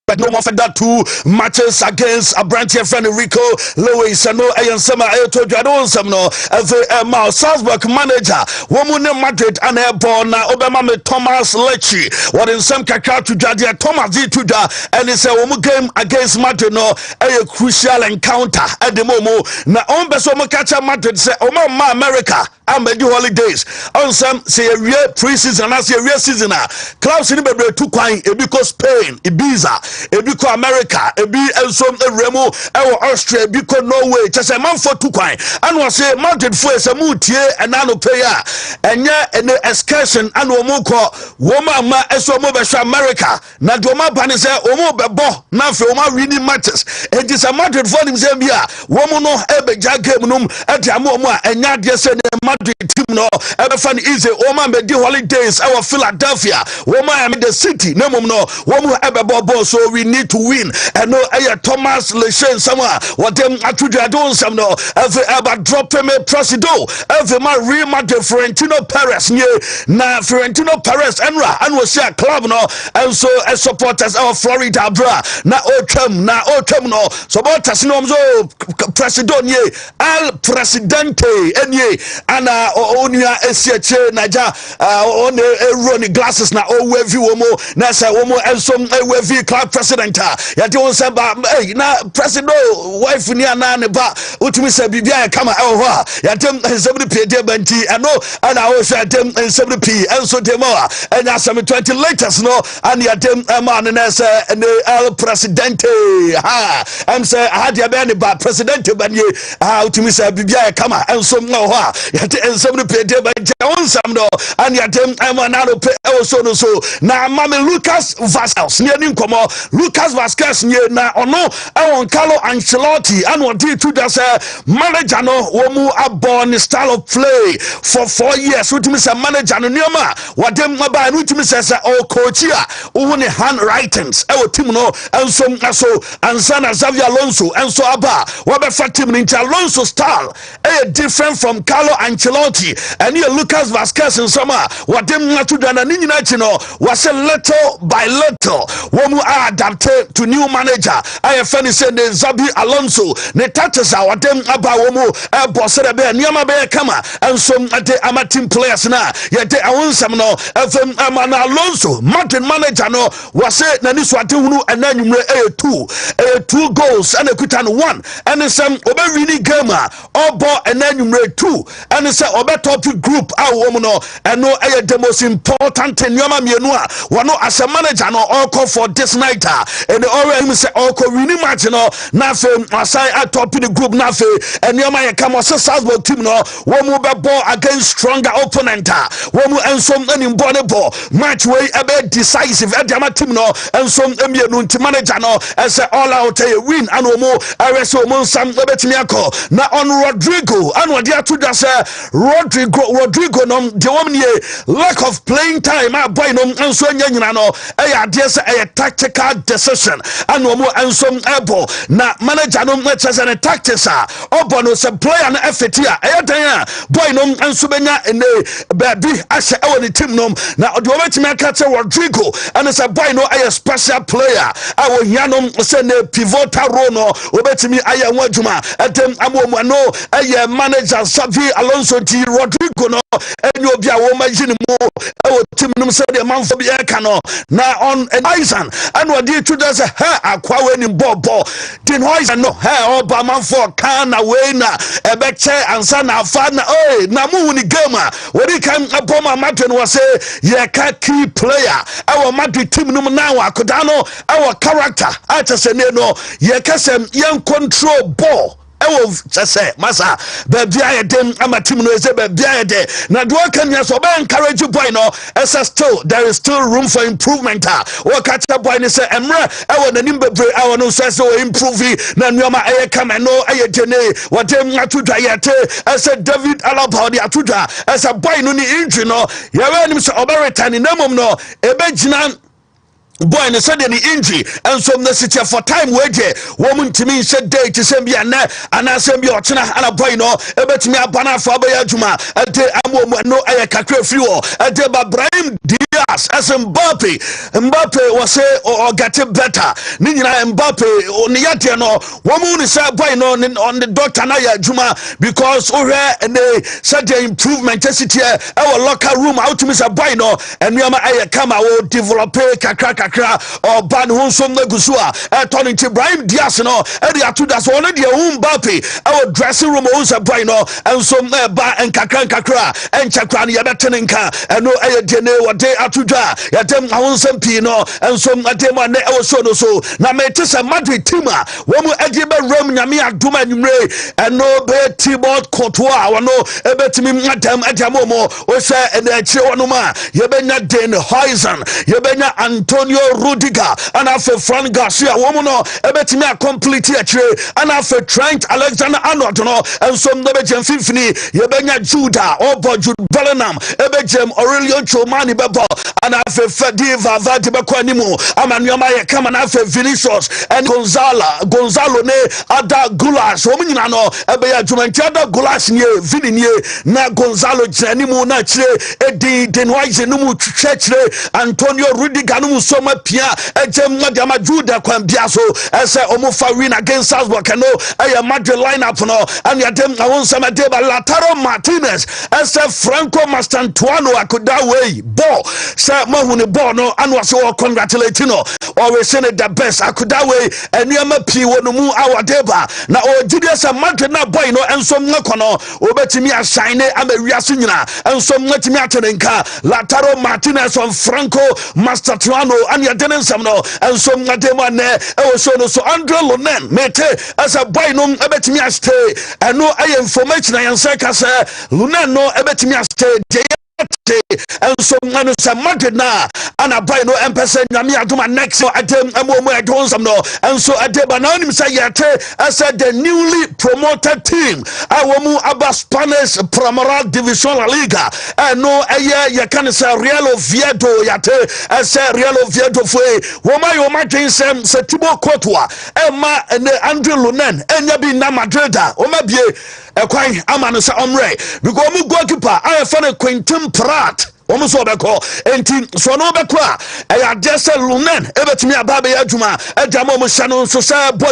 But no more for that 2 matches against a branch of friend Rico Lewis and no Ayan Sama Ayo I don't some no Salzburg manager woman Madrid and airborne Obama Thomas Lecce what in some kakra to Jadia Thomas Tuda and it's a woman game against Madrid no a crucial encounter at the momo na on beso mo catch Madrid say Oma America and the holidays on some say a real pre-season as a real season clubs in the 2 kwan because Spain Ibiza ebiko America ebi ensom Remo ewo Austria ebiko Norway chese man for 2 kwan and was say Madrid for esamutie enano player enye ene excursion and omo ko woma ma esomo be America na do ma ban say omo bebo na fe omo winning matches it is a Madrid for him say bia womo no ebe ja game num ade omo a enya de say the Madrid team no ebe fan easy omo be di holidays our Philadelphia womo am the city no mum no womo ebe bobo so we need to win and no Thomas Lecce somewhere what them atuja don some no about drop me presido every man Real Madrid Florentino Perez na Florentino Perez enra and was a club no and so as supporters of Florida bra na otem no supporters no so presido nye el presidente enye ana onia esieche naja on run glasses na o wevi womo na say womo ensom wevi club president ya de won say ba na president wife ni ana ne ba utumi say bibia kama ho ya dem 70p de banti ano ana o say dem 70p enso dem anya some 20 latest no and ya dem man na say el presidente am say had ya be ne ba president banye utumi say bibia kama enso ho ya de 70p de banti won sam no and ya dem na no pe so no so na mama Lucas Vasquez ni ani nkomo Lucas Vasquez nye na ono ewon Carlo Ancelotti and what did to that manager no womu abon style of play for 4 years with me say manager no nioma what them ba no with me say o coach ya who ne handwritings e team no enso aso ansana Xavi Alonso enso aba we be fa team ni Alonso style different from Carlo Ancelotti and you Lucas Vasquez in summer what them to do na ni nyina chi no was a little by little womu adapted to new manager I funny say the Xabi Alonso ne touches our them about womu boss be niama be kama and some at team players na yet I want some no FM Alonso Martin manager no was say na ni swate hunu ananwumre 2 goals and a kutan 1 and some obe winning game obo ananwumre 2 and say obe top group womu no and no the most important thing niama mienu a wano as a manager no all call for this night opponenta and the already say oko winning match no na fe aside at top the group na fe enioma ye come Salzburg team no wo mu be ball against stronger opponenta wo mu ensom anim ball ne ball match wey ebe decisive e dia team no ensom emienu nti manager no e say all out win and wo mu arese wo mu sam ebetimi akọ na on Rodrigo and what dia to da say Rodrigo no de wo nie lack of playing time a boy no enso anya nyina no e ya de say e tactical decision and wo mu ensom ebo na manager no na chese ne tactics a obo no say player na efetia e dan a boy no enso benya ene baby ahye e woni team no na de wo betimi aka che Rodrigo and say boy no a special player I wo hia no say ne pivotal role no obetimi aye ho adwuma etem amomu no aye manager Xavi Alonso ti Rodrigo no enyo bia wo magine mu e wo team no say de manfo bia ka no na on Horizon and what dey to say ha akwa we ni bobo din Horizon no ha oba manfo kana we na ebeche ansa na afa na na mu ni game a we dey kan aboma Madrid no say ye ka key player our Madrid team no na akoda no our character atese ne no ye kasem yen control ball ewo say masa baby aye dem ama team no say baby aye de na do kan ya so be encourage boy no still there is still room for improvement o catch boy ni say emre ewo nanim bebre ewo no say improve na nyoma aye come no aye jene what dem atudwa yete say David Alaba de atudwa say boy no ni injury no ye we nim say oberetan na mom no ebe gina boy ne said the injury and so the city for time waje woman to me said day to send bia na ana send bia otena ana boy no ebetimi abana fa ba ya adwuma ade amomu no aye kakra free o ade ba Brahim Diaz as Mbappe was say or get it better ni nyina Mbappe oni yade no woman ni say boy no on the doctor na ya adwuma because ohwe and said the improvement city e locker room out to me say boy no enuama aye kama o develop kakra or ban hunsom na gusua turning to Brahim Diaz no e dey atu das one dey Mbappe our dressing room o say boy no and so ba kakra and chakra na yabetenenka no e dey ne wo dey atu dwa yadem hunsom pi no and so adem na e wo so no so na me te say Madrid team a wo mu agi be ram nyame adom anwumre no be Thibaut Courtois wono e betimi adem mo o say e na chi wono ma ye benya Den Horizon ye benya Antonio Rudiger and after Fran Garcia woman no ebetimi a complete akire and after Trent Alexander-Arnold no and some no be gem fifini ye benya Judah or Jude Bellingham ebegem Aurelien Tchouameni bebo and after Fediva Vadi bekwanimu amanuama ye come and after Vinicius and Gonzalo ne Ada Gulas woman nyina no ebeya Jumanti Ada Gulas nie Vini nie na Gonzalo janimu na chire edi denwise no mu chire Antonio Rudiger no mu soma pia ejem madama Juda kwan bia so ese omofa win against Salzburg no eye Madrid lineup no and yadem awon sama deba Lautaro Martinez ese Franco Mastantuano akoda way ball say mahuni ball no and was all congratulating no always saying the best akoda way eniama pi wonu mu awadeba na o jidesa Madrid na boy no enso mkono obetimi ashine amawiase nyina enso mwetimi atenenka Lautaro Martinez on Franco Mastantuano and your denim no and so ngadema ne e so no so Andre Lonen mete as a boy no ebetimi stay and no information I answer ka say Lonen no ebetimi stay and so manu Madrid na and a boy no empese nyame adoma next atem amomu adonsam no and so adeba na onim say yete as the newly promoted team awomu aba Spanish Primera Division La Liga and no ye can say Real Oviedo yete as Real Oviedo foi woma yo madwen sem se Thibaut Courtois ema ne Andre Lonen enya bi na Madrid o mabie ekwan ama no say omre because mu goalkeeper I fan Quentin Prat omuso beko enti so no beko a ya jesse Lunen ebetimi ababe adwuma adamo mo hano so say boy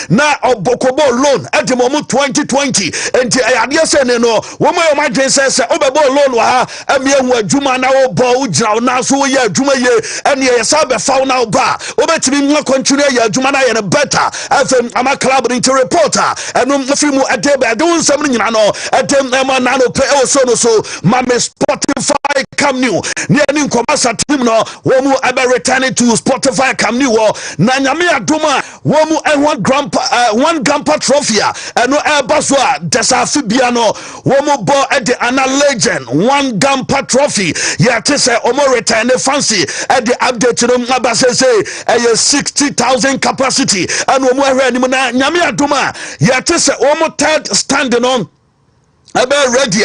na obokobo loan adamo mo 2020 enti ya jesse ne no wo mo madwen say obebo loan wa ha ame ehu adwuma na wo bo ujira na so ye adwuma ye ene ye sa be fa na ba obetimi nwa continue ye adwuma na ye ne better afem ama club into reporter eno mfi mu adebe adon nsam nyina no adem ema na no pe e so no so ma me Spotify Camp Nou near Ninkomasa team no womu ebe returning to Spotify Camp Nou na nyame adoma womu one grandpa trophy and no Baswa Desafibia no womu bo at the Anna Legend one grandpa trophy ya tese omo return fancy at the update no abase say 60,000 capacity and womu ahwe ni na nyame adoma ya tese omo third standing on ebe ready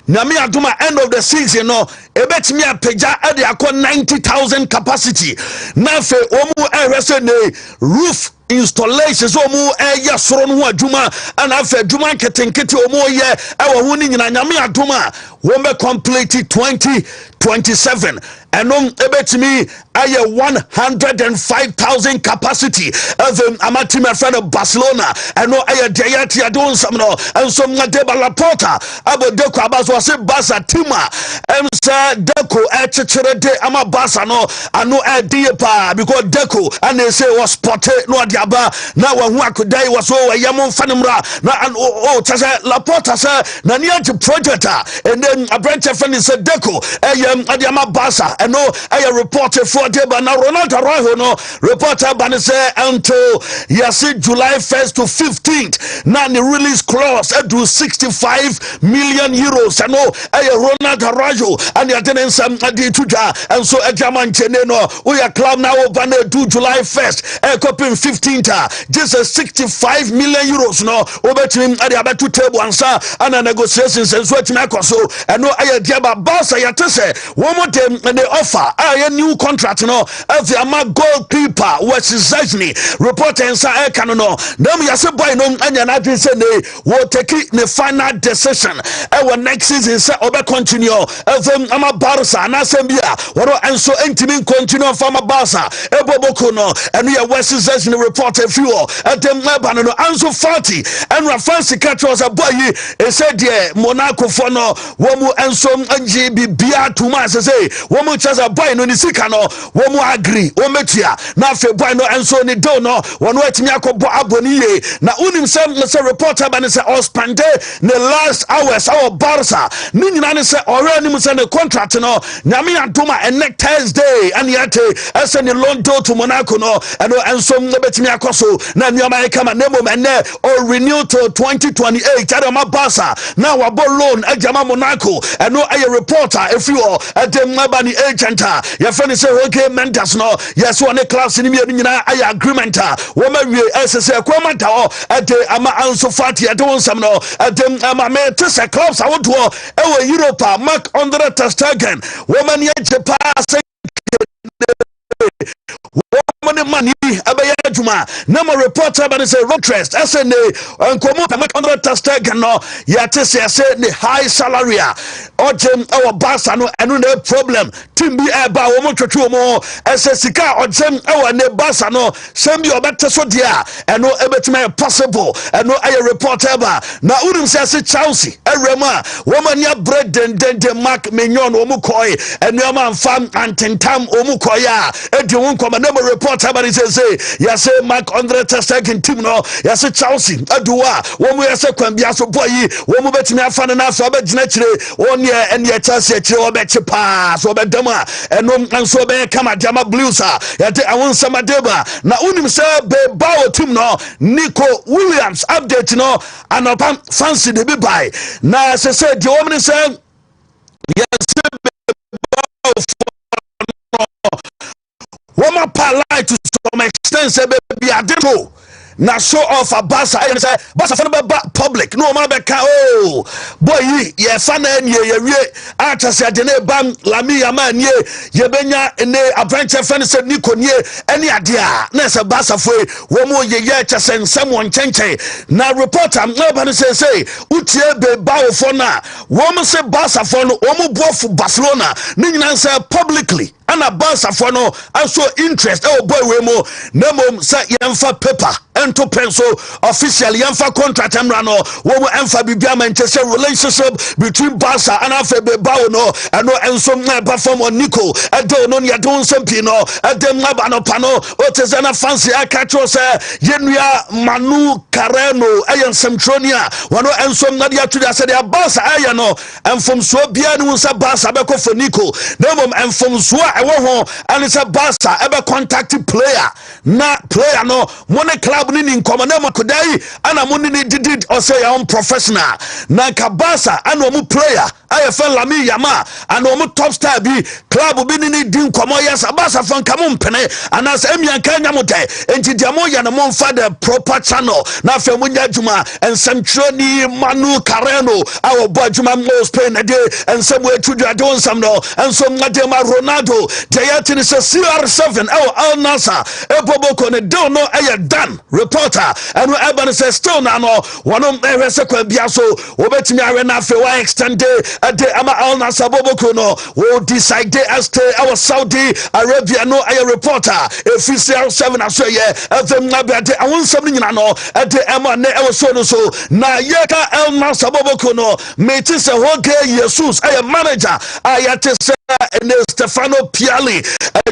Nyame aduma end of the season no ebetimi apeja ade akọ 90,000 capacity na fe omu ehwese ne roof installations omu eya soro no adwuma ana fe adwuma nketenkete omu ye ewo hu ni nyina nyame aduma wo me complete 2027 enom ebetimi aye 105,000 capacity of amateam friend of Barcelona eno aye deyati adon samno enso made Laporta abodeko abazo se Barca tima emsa Deco echechere de ama Barca no anu edie pa because Deco and say was spot no adiaba na wa hu akodai was so yam fanimra na tase Laporta say na near project and then a branch friend is Deco adiama Barca eno aye report for deba na Ronaldo Araujo no reporter ban say until yasi July 1st to 15th na the release clause do 65 million euros and no Ronaldo Araujo and the attendance some adi tuja and so a German chene no we are club now open do July 1st coping 15th just 65 million euros no over to him at the about table and sa and negotiations and so so and no aye diaba Barca yatese one more them and they offer a new contract no of the ama goalkeeper West Zajni report and sa no them yase boy no anya na dey say ne wo take the final decision our next season say obe continue of them ama Barca na sembia woro enso entimi continue for ama Barca eboboko no and we West Zajni report a few at them ban no anso 40 and Rafansi catch was a boy e said there Monaco for no wo mu enso anji bibia tuma say wo mu chasa boy no ni sika no wo mu agree wo metua na fe boy no enso ni do no wono atimi akobo aboni ye na unim say reporter ban say all spend the last hours our Barca ni nyina ne say already mu say the contract no nyame adoma and next Thursday and yate ese ni London to Monaco no and enso betimi akoso na nyama e kama nemo ene or renew to 2028 adama Barca na wabo loan ajama Monaco and no a reporter if you at the mabani agent your friend say okay Mendes no yes one class ni nyina ay agreement wo ma wie ss kwamata at the ama anso fati at one some no at the ama me tese clubs I want to Europe mark under the Testagen woman ye pass money abaya juma na reporter ban say interest SNA and come up make 100 no ya tese say the high salary ojem our Barca no eno no problem team bi eba wo mo twetwe mo sika ojem our ne Barca no sem bi obete so dia eno ebetime possible eno aye reporter ba na urim say Chelsea ewrema wo mania bread den mark menyon wo mu koi eno ma fam antentam wo mu koi a edi won koma na reporter ba say yes mark Andre ter Stegen team no yes Chelsea aduwa wo mu yes kwambia so boy wo mu betimi afa na so obegina kire won ye ene Chelsea kire obechi pa so obedama enom anso be kama jama blues yate awon samadeba na unim say be bawo team no Nico Williams update no anopam fancy de be buy na say the woman say yes woman polite to some extent say baby adeto na show off a Barca and say Barca fan be public no man be ka oh boy ye fan na ye wie ata say de na bam lami ya man ye ye benya ne adventure fan say Nico nie ene ade a na say Barca foi wo mo ye cha sensem won chenchen na reporter no ban say utie be bawo for na wo mo say Barca for no wo mo bofu Barcelona ni nyina say publicly ana Barca for no also interest boy we mo na mom say yemfa paper ento pencil officially yemfa contract emrano wo mo emfa bibia Manchester relationship between Barca and Afebe Bao no eno enso na perform on Nico edo no ya don sempi no edem na ba no pano otezana fancy akacho say yenua Manu Careno ayen semtronia wono enso na dia to say dia Barca aye no enfom so bia no say Barca be ko for Nico na mom enfom so ewo ho and say Barca ebe contact player na player no money club ni nkoma na makodai ana money ni did or say your own professional na Barca ana mu player aye fan Lami Yama ana mu top star bi club bi ni di nkoma yes Barca fan kam mpene ana say emian kan nyamote enti diamo ya na mo fa the proper channel na fa mu nya djuma ensemtroni Manu Careno our boy djuma mo Spain na de ensemu etudu adon sam no enso ngade ma Ronaldo Jayatini says CR7 Al Nassr Eboboko ne do no done reporter and Eban says still now no one of the second biaso obetimi arena fe wa extend a day ama Al Nassr Boboko no will decide as to our Saudi Arabia no reporter if CR7 aso ye FM na be I want something no at the Emma ne so no so na yeka Al Nassr Boboko no meti se hoge Jesus manager ayate and Stefano Piali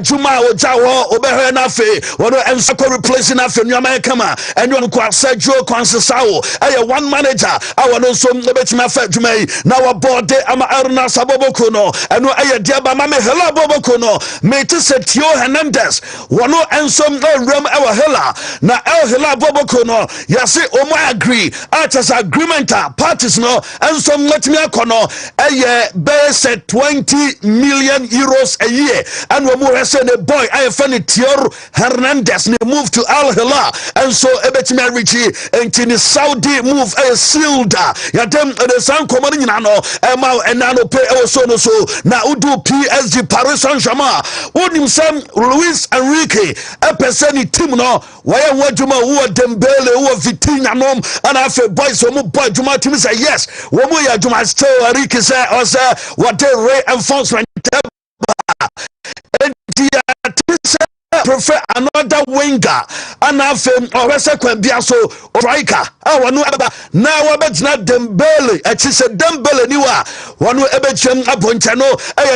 Juma Ojawa Obehe Nafe Wono Ensako replacing Nafe Nyama Kama and you kwa Sergio Conceição one manager I no so betima fa Juma now board ama Arna Saboboko no and no diaba mame hela Boboko no meti se Tio Hernandez wono ensom rem ewa hela na El Hela Boboko no yase omo agree as agreement parties no ensom let me akono base 20 million euros a year and we more say the boy I find Tio Hernandez ne move to Al Hilal and so ebetime Richie and Saudi move sealed ya dem the san komani nyina no ema enano pay so no so na udu PSG Paris Saint-Germain wonim sam Luis Enrique person team no why wadjuma wo Dembele wo Vitinha nom and afa boys so mo boy juma team say yes wo mo ya juma still Enrique say or say what they reinforcement prefer another winger and have or second biaso striker wanu eba na wabetna Dembele echi se Dembele niwa wanu ebetchem abonchano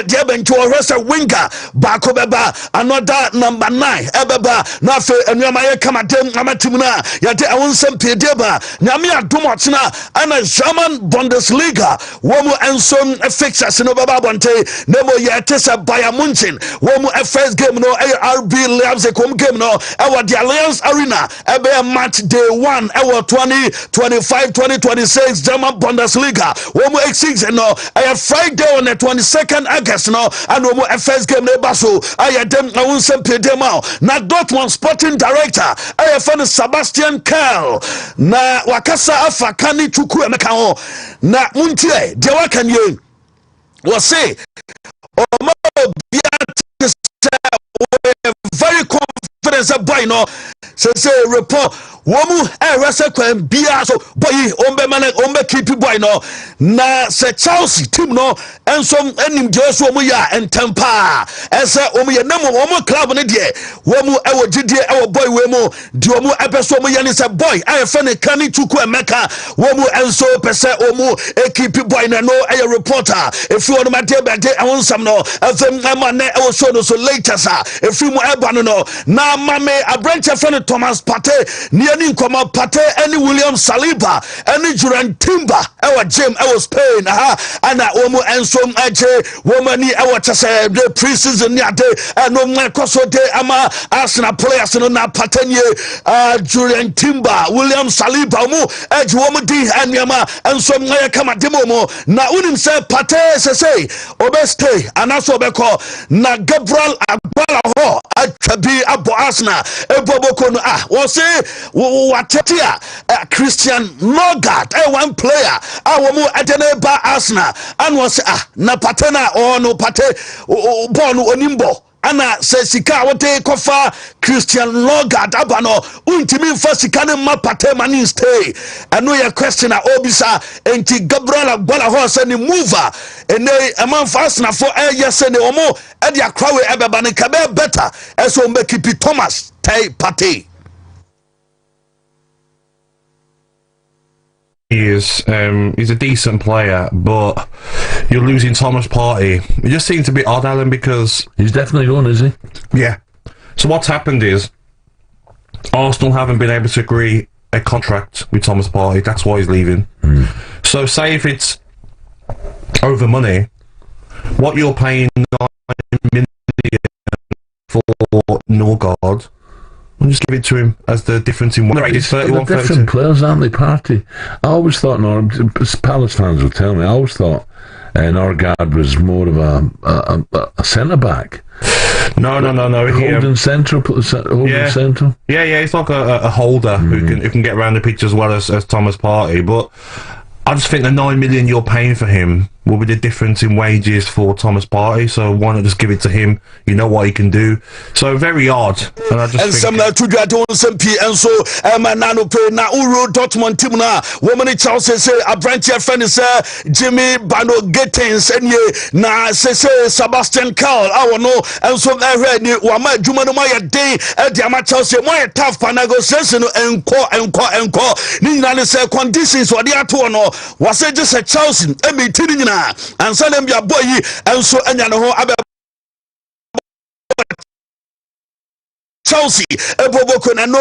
dia bencho or winger bako beba another number 9 ebeba na fe enuama ye kamadem amatimuna yade awonsem pedeba nyame adomotena ana German Bundesliga womu ensom fixtures no baba bonte nemo yete se Bayern Munchen womu first game no RB Leipzig home game no our the Alliance Arena ebe match day 1 our 2025-2026 German Bundesliga womu x6 no Friday on the 22nd August no and womu first game ne baso dem awonsem pedema na Dortmund sporting director fan Sebastian Kehl na wakasa afakani chuku emeka ho na muntie de wakanye we say omo biat very confident boy no say report womu rasa kwan bia so boy ombe keep boy no na se Chelsea team no ensom enim je so omu ya entempa ese omu ye nam omu club ne de womu ewo gidie ewo boy wemu de omu epeso omu ye ne se boy ayefa ne kani chuku emeka womu enso pese omu keep boy na no reporter if you want my day bede awonsam no efem ama ne ewo so no so later sa if you mo eba no na mame abranche friend Thomas Partey ni nkoma Partey any William Saliba any Juran Timber our Jim our Spain ana omo ensom aje womani our chase the pre-season ni ade no mkoso de ama Arsenal players no na Partey Juran Timber William Saliba mu aje womo di anyama ensom ya kama demo mo na unim say Partey say obestay anaso obeko na Gabriel Agbala ho atwabi abo Arsenal eboboko no wo say watetia Christian Nogard one player awomu adeneba Arsenal and was na patena no pate ball onimbo ana se sika wote kofa Christian Logard abano untimi mfa sika ne ma patema stay eno ye question a obisa enti Gabriel Agbala ho se ni mover ene amanfa asna for yese ne omo e dia krawe ebeba ne kabe better eso mbekipi Thomas tai party. He's a decent player, but you're losing Thomas Partey. It just seems a bit odd, Alan, because he's definitely gone, is he? Yeah. So what's happened is Arsenal haven't been able to agree a contract with Thomas Partey. That's why he's leaving. So say if it's over money, what you're paying 9 million for Norgard, and just give it to him as the difference in one. They're different players, aren't they, Partey? I always thought, Palace fans will tell me, I always thought Norgard was more of a centre-back. No. Holding central. Central. Yeah. He's like a holder who can get around the pitch as well as Thomas Partey. But I just think the 9 million you're paying for him will be the difference in wages for Thomas Partey. So why not just give it to him? You know what he can do. So very odd. And I just and some to do some P and so Nano pay na Uro Dortmund team na woman Chelsea say a branch friend is Jimmy Bano Gettins and ye na say Sebastian Carl I will know and so I read you wama juma no my day at the Chelsea my tough negotiation encore ni na say conditions for the ato no was it just a Chelsea meeting and send them your boy and so anya no ho Chelsea Eboboko na no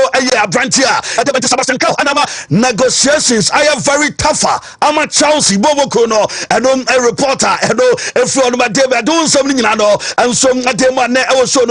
branchia at Sebastian Carl anama negotiations I am very tougher I'm a Chelsea Boboko no and a reporter and if you on my day doing something no and so adema ne I was so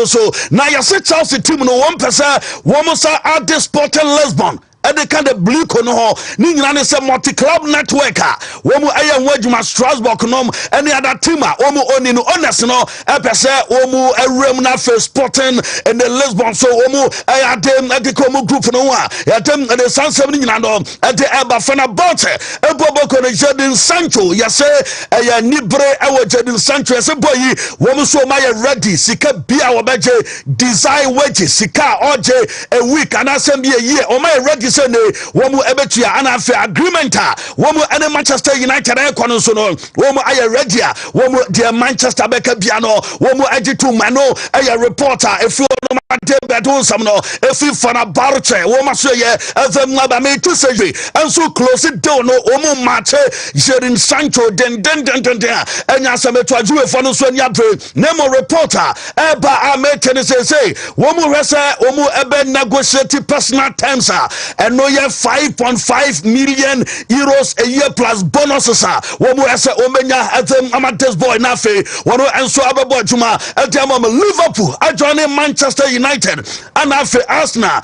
now you say Chelsea team no 1% woman at this Sporting Lisbon and the kind of blue kono ni nyina se multi club network womu aya wadwuma Strasbourg nom any other team womu oni no honest no epese womu awrem na first Sporting in the Lisbon so womu aya dem adikomu group no ya dem the Sansem ni nyina no at the Eba Fenerbahce eboboko no Jadon Sancho ya se aya nibre ewo Jadon Sancho ya se boy womu so ma ya ready sika bia wo beje design wages sika oje a week and asem be a year o ma ready womu ebetua anafe agreement womu ene Manchester United ekono so no womu aye ready womu de Manchester beka bia no womu agitu mano aye reporter efi no madebe don sam no efi Fenerbahce womu so ye efem aba me to say enso close it down no womu match Jadon Sancho den enya sameto ajuwe fo no so nya bre nemo reporter eba amete say womu rese womu ebe negotiate personal terms and no year 5.5 million euros a year plus bonuses womu ese omenya atem amates boy na fe wono enso ababo juma atem Liverpool adjoining Manchester United and afe Arsenal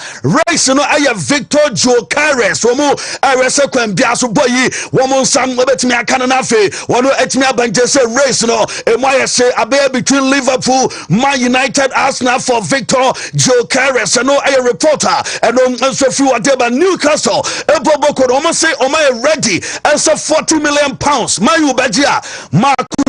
race no aye Victor Gyökeres womu arese kwambia so boy womu sam obetimi aka na fe wono etimi abanje say race no emoye say abe between Liverpool Man United Arsenal for Victor Gyökeres no aye reporter and enso fi whatever Newcastle Eboboko almost say Oma ready and so 40 million pounds Mayu Bajia Marcus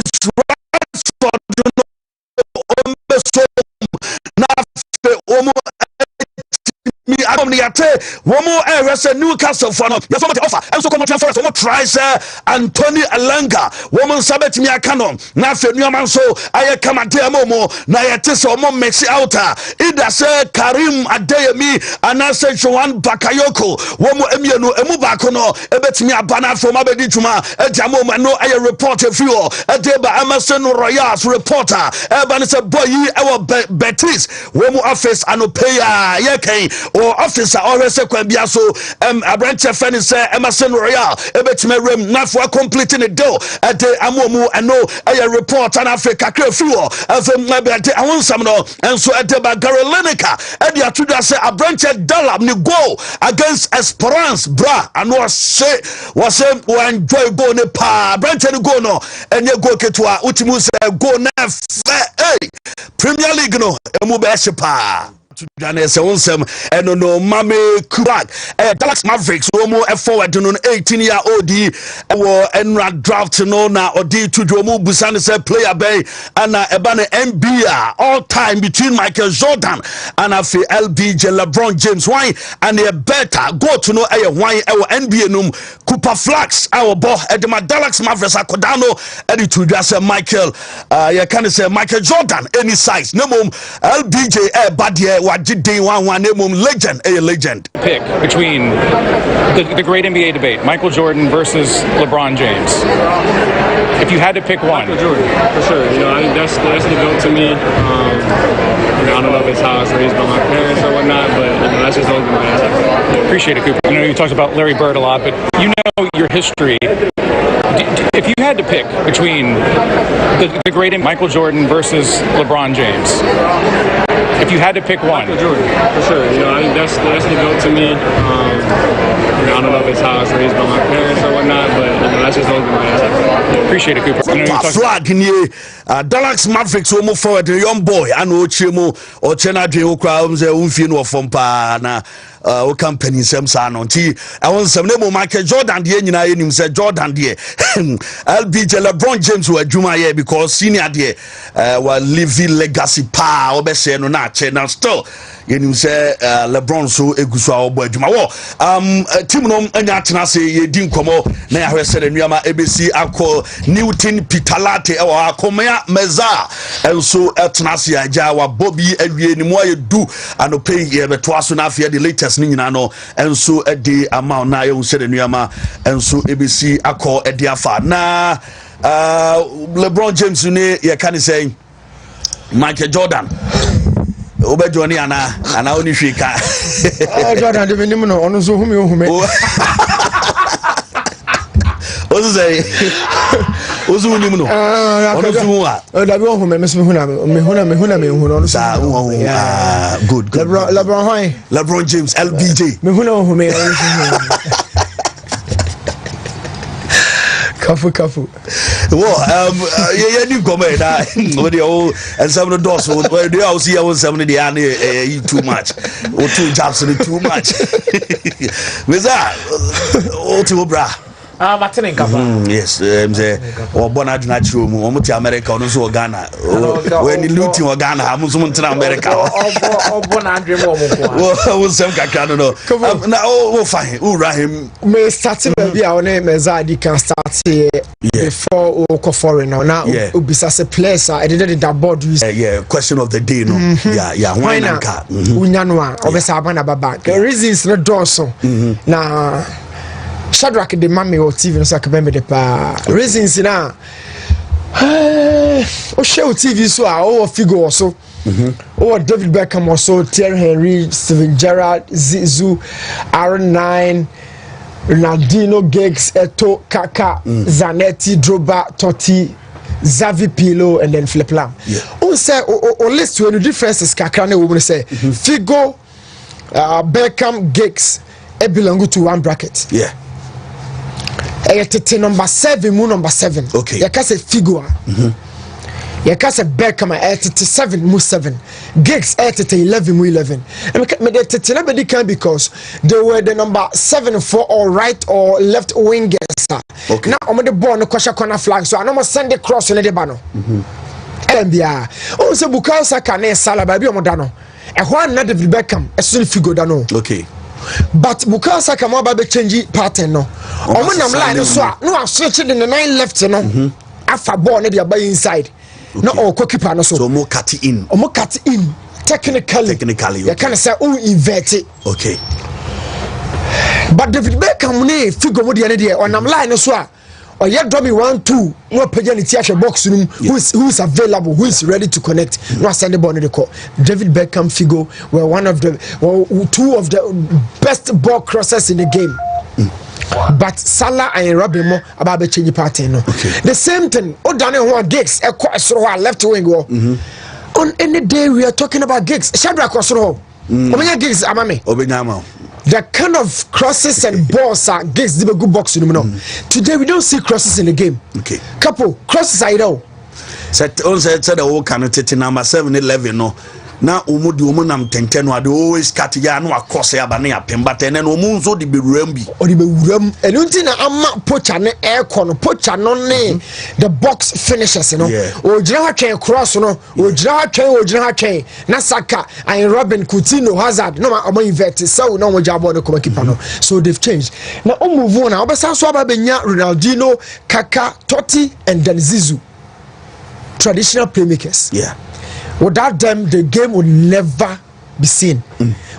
me I me ate one more area Newcastle for no you former offer and so come transfer one try say Anthony Elanga woman sabet me akanon na fe nuaman so aye kama de momo na yete so mo mexi outa either say Karim Adeyemi and say Joan Bakayoko womo emienu emu ba ko no ebetimi abana from abedi tuma ejamo no aye report free o edeba Emerson Royals reporter ebani say boy yi ewo Betis womo office anopeya ye kan or officer or se kwabia so abranche fan say Emerson Royal ebetime rem na for completing the deal at the amomu eno a report on Africa crefuo afem na be I want some no and so at the Gary Lineker e dia to say abranche dollar ni goal against Esperance bra and was enjoy go ne pa abranche ni go no enye go ketua utimu say go na Premier League no emu be pa Dane se onsem eno no mame kubak Dallas Mavericks omo forward no 18-year-old wo enra draft no na odi to dwomu busane se player bay ana eba na NBA all time between Michael Jordan and afi LBJ LeBron James why and a better go to know why NBA num Cooper Flax our bo edema Dallas Mavericks akodano edi to just Michael you can say Michael Jordan any size no mum LBJ badie legend, a legend. Pick between the great NBA debate, Michael Jordan versus LeBron James. If you had to pick one, Michael Jordan, for sure. You know, I mean, that's the goat to me. You know, I don't know if it's how I was raised by my parents or whatnot, but you know, that's just always been my answer. Appreciate it, Cooper. You know, you talked about Larry Bird a lot, but you know your history. If you had to pick between the great Michael Jordan versus LeBron James, if you had to pick one, Michael Jordan, for sure. You know, I mean, that's the goat to me. You know, I don't know if it's how I was raised by my parents or whatnot, but you know, that's just always been my answer. Appreciate it, Cooper. You know, flag in here, Dallas Mavericks omo forward the young boy and ochemo ochena dwe okra umze umfie no fompa na o company sem sa no nti awon sem ne mo Michael Jordan de nyina yenim se Jordan de LBJ LeBron James wa adwuma ye because senior de wa living legacy pa obese no na che na still yenim se LeBron so eguso a obo adwuma wo team no anya atena se ye di nkomo na ya hwese de nuama ebesi akọ Newton Pitalate e wa akoma meza enso atena se agya wa Bobby awie ni mo ayedu anope ye beto aso na afia the latest ni nyina no enso edi amount na ye unse de nuama enso ebesi akọ edi afa na LeBron James ne ye kan say Michael Jordan Obejoni ana oni hweka Jordan de menim no ono so hume Ozu say Ozu nim no ono so hu a da bi hume me huna ono sa good LeBron James LBJ me huna hume Capo. Well, yeah, you come in. With your and some of the doors, where they all see our 70 eat too much or 2 jobs too much. With that, all to bra. Martin Capo. Yes, or Bonad Natural, Momuti America, or so Ghana. When you loot in Ghana, I'm to America. Or Bonadre. Well, was some Canada. Now, fine. Who Rahim may start maybe our name as I can start here before Oko foreign now. Yeah, Ubisas a place. I did that board. Yeah, question of the day. No, yeah. Why not? Unyanwa, Obesabana Baba. The reasons not dorsal. Now. Shadrack de mami o TV so akabembe de pa reasons na o show TV so o figure so o David Beckham also Thierry Henry Steven Gerrard Zizou R9 Ronaldinho Giggs Eto'o Kaka Zanetti Drogba Totti Xavi Pirlo and then Philippe Lam o say o list when the differences kakra na we say Figo Beckham Giggs e belong to one bracket number 7 number 7 okay you can say figure you can say Beckham 7 7 Giggs 11 11 and me can because they were the number 7 for or right or left wingers okay now I'm the ball no question corner flag so I no send the cross in the bano NBA o se Bukayo Saka na Salah ba bi o da no e ho na David Beckham e so figure da no okay but Bukayo Saka mo ba be change pattern no omo nam line so no switch the 9 left no afa ball na dia by inside no o keeper no so mo cut in technically you can say o invert it okay but David Beckham ne figure mo dia ne dia on nam line so or yet drop me 1-2 no pajanity at box room who is available, who is ready to connect. No send the ball in the court. David Beckham Figo were two of the best ball crossers in the game. But Salah and Robin about the change pattern. No. Okay. The same thing. Oh, Daniel Juan Giggs, left wing. On any day we are talking about Giggs. Shadrack was Giggs, Amame. The kind of crosses and balls are Giggs the good box in the Today we don't see crosses in the game. Okay. Couple crosses I know. Said the whole kind of number 7-11 no. na omo di omo nam tenten no they always cut ya no akose aba na yapem but ene no omo nso de bewuram bi o de bewuram enu nti na ama pocha ne aircon no pocha no ne the box finishes no o gira ha twen cross no o gira ha twen na Saka and Robin Coutinho Hazard no ma invert so no mo jabo no kuma keeper no so they've changed na o move on na obesa so aba benya Ronaldinho, Kaka, Totti and then Zizou, traditional playmakers. Without them the game would never be seen.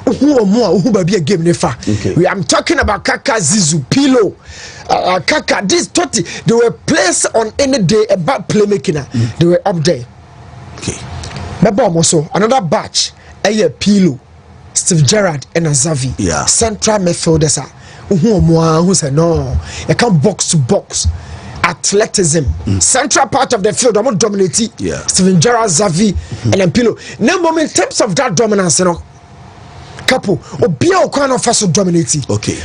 Be a game never. I'm talking about Kaka, Zizou, Pilo, Kaka, this Totti. They were placed on any day about playmaking. They were up there. Maybe also another batch. Pilo, Steve Gerrard and Xavi. Central midfielders. Who said no? You can't box to box. Athleticism, central part of the field, I'm not dominating. Steven Gerrard, Xavi, and then Pilo. No moment in terms of that dominance, you know. Capo, Obia Okano Faso dominating.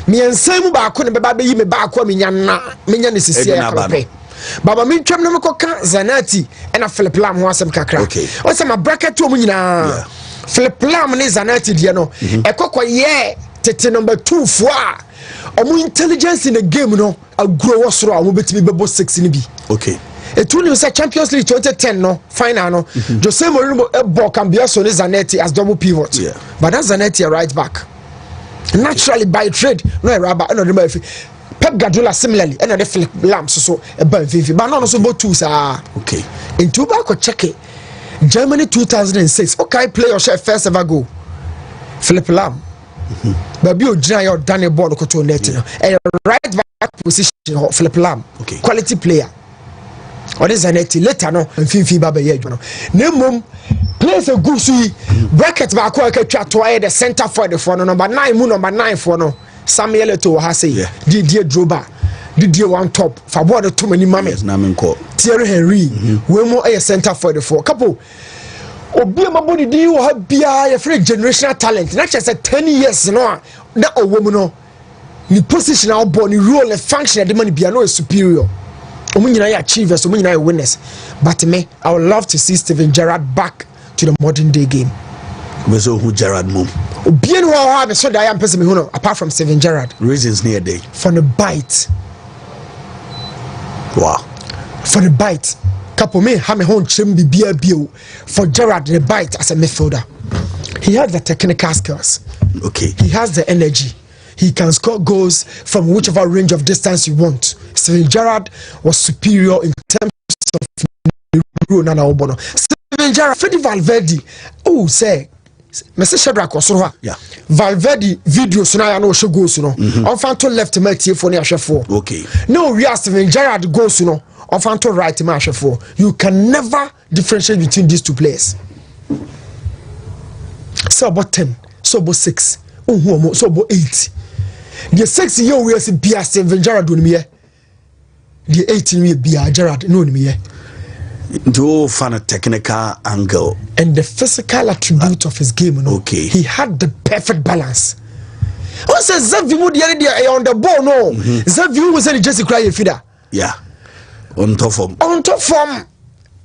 Me and Samu Bakuna Baby, me Bakwa Minya Nissi. Baba me twam no mekoka Zanetti and a Philip Lam ho asem kakra. What's my bracket to munyina? Philip Lam ne Zanetti dia no. Ekokwa ye tete number 2 fois. Omo intelligence in the game no agro wosoro a mo betimi bebo 6 ni bi. Etu ni say Champions League 2010 no final no. Jose Mourinho ball can be also Zanetti as double pivot. But that Zanetti a right back. Naturally by trade no a rubber no the Pep Guardiola similarly and the Philip Lam so a ban fifi but no so both two sir. In two back check it. Germany 2006 play or first ever goal. Philip Lam. Baby o gina your Daniel Ball ko to net no. A right back position Philip Lam. Quality player. Or is Zanetti later no mfimfi baba ye adwo no. Nemom place a good sui bracket back ko akatwa to the center forward for no number 9 for no. Samuel Eto'o ha say Didier Drogba Didier one top for board too many mame Thierry Henry we mo a center forward for couple obi mabodi di wo ha bia ye free generational talent na just 10 years no na owo no ni positional ball ni role and function the man bia no is superior omunyina ya achievers omunyina ya winners but me I would love to see Steven Gerrard back to the modern day game. Where's who Gerrard move? Bien who have so that I am person me apart from Steven Gerrard. Reasons near day. For the bite. Wow. For the bite. Capo me ha me hon chem bibia bio for Gerrard the bite as a midfielder. He has the technical skills. He has the energy. He can score goals from whichever range of distance you want. Steven Gerrard was superior in terms of Nana Obono. Steven Gerrard, Freddy Valverde. Oh, say Mr. Shadrack was so Valverde video so now I know she goes no. On fanto left me tie for near for. No, we are Steven Gerrard goes no. On fanto right me for. You can never differentiate between these two players. So about 10, so about 6, so about 8. The 6 year we see Bia Steven Gerrard do me. The 18 year Bia Gerrard no me. Do find a technical angle and the physical attribute of his game. He had the perfect balance. Who says Xavi would on the ball? No, Xavi was any just cry feeder. On top form,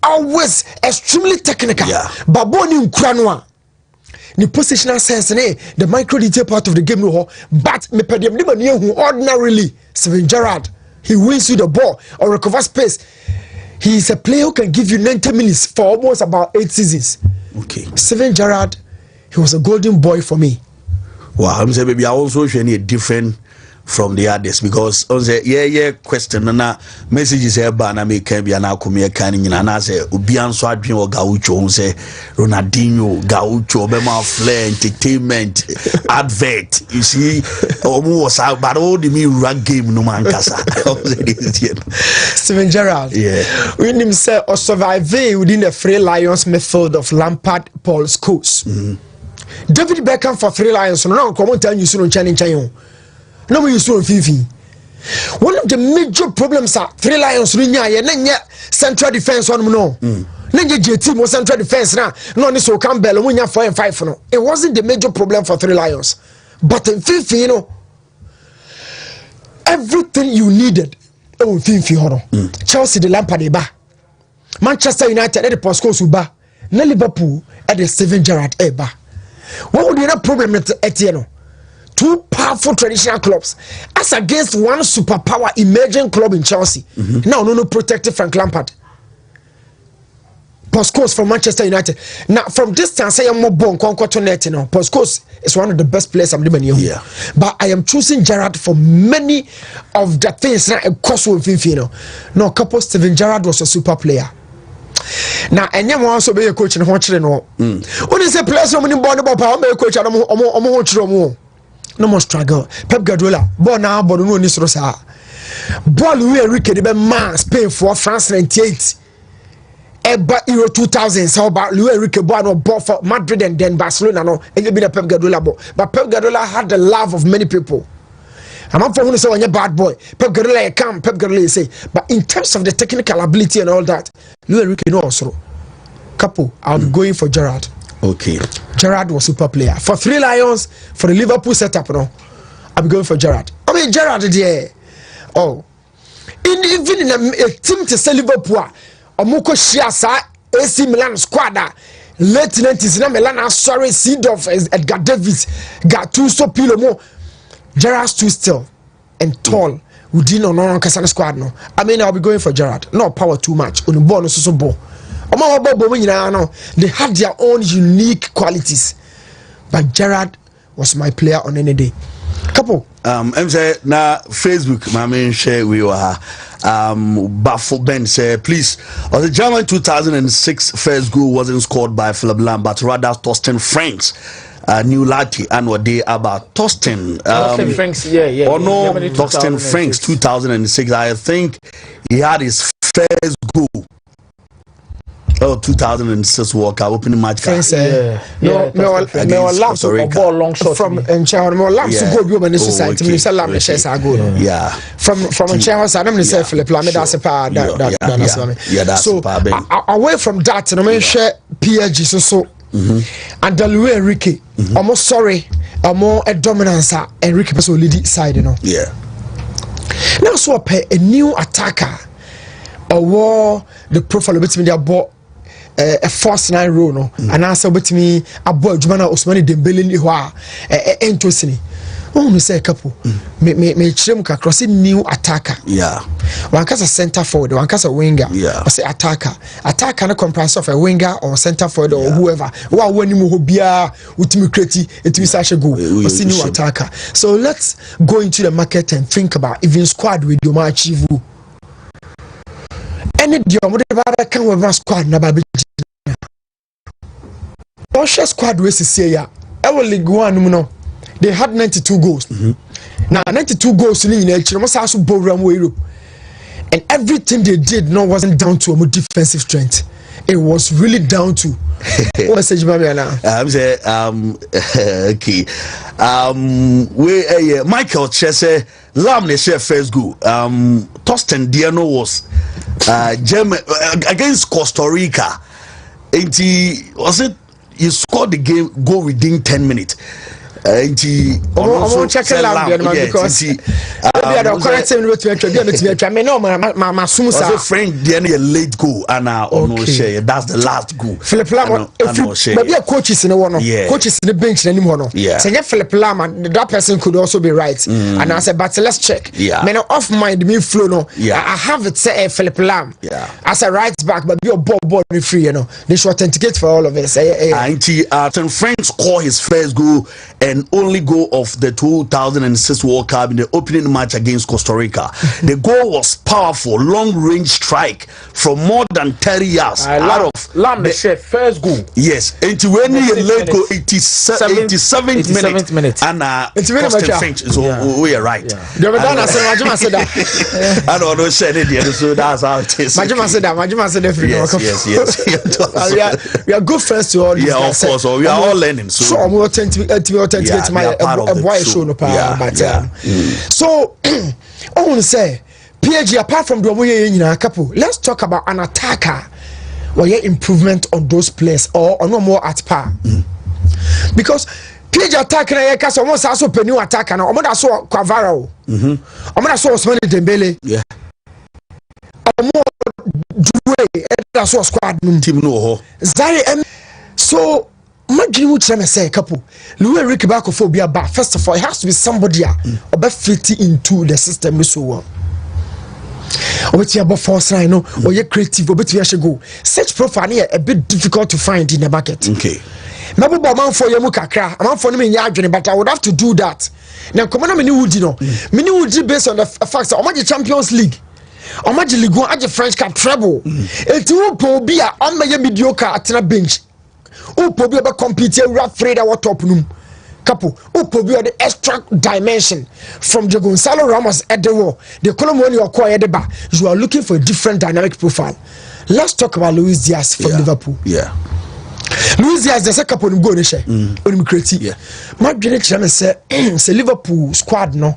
always extremely technical. Baboni Nkranwa. The positional sense, the micro detail part of the game, but me pedium who ordinarily Steven Gerrard, he wins you the ball or recover space. He is a player who can give you 90 minutes for almost about 8 seasons. Steven Gerrard, he was a golden boy for me. Wow, I'm saying maybe I also should need different from the others because on the question na messages here ba na me can be na akome kan nyina na say obi anso adwen o Gaucho say Ronaldinho Gaucho be ma flair entertainment advert you see omo was out but all the me run game no man kasa Steven Gerrard when him say or survive within the Free Lions midfield of Lampard Paul Scholes David Beckham for Free Lions no come on tell you so no chan no we use fifi. One of the major problems are Free Lions central defense one no. JT mo central defense na no ni so Campbell mo nya 4 and 5 no. It wasn't the major problem for Free Lions. But in fifi you know everything you needed fifi hono. Chelsea the Lampard ba. Manchester United the Postcoast ba. na Liverpool at the Steven Gerrard eba. What would be the problem at Etienne? Two powerful traditional clubs as against one superpower emerging club in Chelsea. Now no protected Frank Lampard. Postcoast from Manchester United. Now from distance I am more born to net. Postcoast is one of the best players I'm doing here. Yeah. But I am choosing Gerrard for many of the things that cost with him. No, Capo Steven Gerrard was a super player. Now, and you also be a coach and watch no. When you say players so many born about power, a coach and no more struggle. Pep Guardiola, born now, but no need to say. Ball Louis Enrique, the man Spain for France 98. Eba Euro 2000, so about Louis Enrique Bono bought for Madrid and then Barcelona, no, and you been a Pep Guardiola ball. But Pep Guardiola had the love of many people. I'm not for who say when you're bad boy. Pep Guardiola come, Pep Guardiola say. But in terms of the technical ability and all that, Louis Enrique no also. Capo, I'll be going for Gerrard. Okay. Gerrard was super player. For 3 Lions, for the Liverpool setup, no, I'll be going for Gerrard. I mean Gerrard there. Oh. Even in a team to say Liverpool. Omoko Shiasa AC Milan squad late 90s na Milan sorry seed of Edgar Davids Gattuso Pilomo Gerrard's too still and tall within on Kasana squad no. I mean I'll be going for Gerrard. No power too much on the ball no so ball. They have their own unique qualities. But Gerrard was my player on any day. Couple I'm say na Facebook my main share we were Baffle Ben say please the German 2006 first goal wasn't scored by Philip Lahm but rather Torsten Franks new latte and what they about Torsten Franks or no Torsten Franks 2006 I think he had his first goal. 2006 World Cup opening match. Laps ball long shot from Enchano laps to go and society minister Lam shares are good. Yeah. From Enchano side I'm say Philip Lahm that's a part that's so away from that and I share PSG so and the Louis Enrique almost sorry more a dominance Enrique was lead side yeah. Now so a new attacker or the profile between their ball a first 9 row no and answer between a boy Jumana Osmani Dembele ni ho a entosini me say Capo me chirem ka crossing new attacker yeah one case a center forward one case a winger yeah I say attacker no comprise of a winger or center forward or whoever wa wani mu ho bia utimi kreti etimi sa she go I new attacker. So let's go into the market and think about even squad with you ma achieve any deal can we squad na baby Russia squad we see ya League 1 no they had 92 goals now 92 goals in the almost also program Europe and everything they did no wasn't down to a defensive strength, it was really down to what message I'm say okay we Michael Chese Lam ne share first goal Torsten Diano was German against Costa Rica and he was it you scored the game goal within 10 minutes and he also check it out because my friend the late goal and no share that's the last goal Philip Lahm maybe a coaches in the one coaches in the bench anymore say Philip Lahm that person could also be right and I said but let's check man off mind me flow no I have it say Philip Lahm as a right back but be a ball free they should authenticate for all of us and he Frank scored his first goal and only goal of the 2006 World Cup in the opening match against Costa Rica. The goal was powerful, long range strike from more than 30 yards. Out of Lam the chef first goal. Yes, and when he late goal 87th minute and Torsten Franks is we are right. Majima said that. I don't know said it yet, so that's how it is. Majima said that. Yes. We are good friends to all these guys. Yeah, of course. We are all learning. So I'm authenticate my boy show no but so I want to say PSG apart from the way you Capo, let's talk about an attacker or your improvement on those players or no more at par because PSG attack na yeka so almost also new attacker na omoda so Kvara omoda so Ousmane Dembele so squad team no ho Zari so imagine what you say couple Louis Enrique Bakophobia but first of all it has to be somebody obe fit into the system so well obeti about force line no or you creative obeti you go such profile here a bit difficult to find in the market. Okay, maybe man for you kakra man for me nyadwene but I would have to do that now come on me would no me would based on the fact that the Champions League Omaji Ligue 1 aje French Cup treble eti wo po bi a on me mediocre atena bench wo po bi be compete referee that top num Capo wo po bi the extra dimension from the Gonzalo Ramos edewo the Colomoni okoye de ba you are looking for a different dynamic profile. Let's talk about Luis Diaz from Liverpool. Luis Diaz the second Capo go ni she onim create ma dwene kire me say Liverpool squad no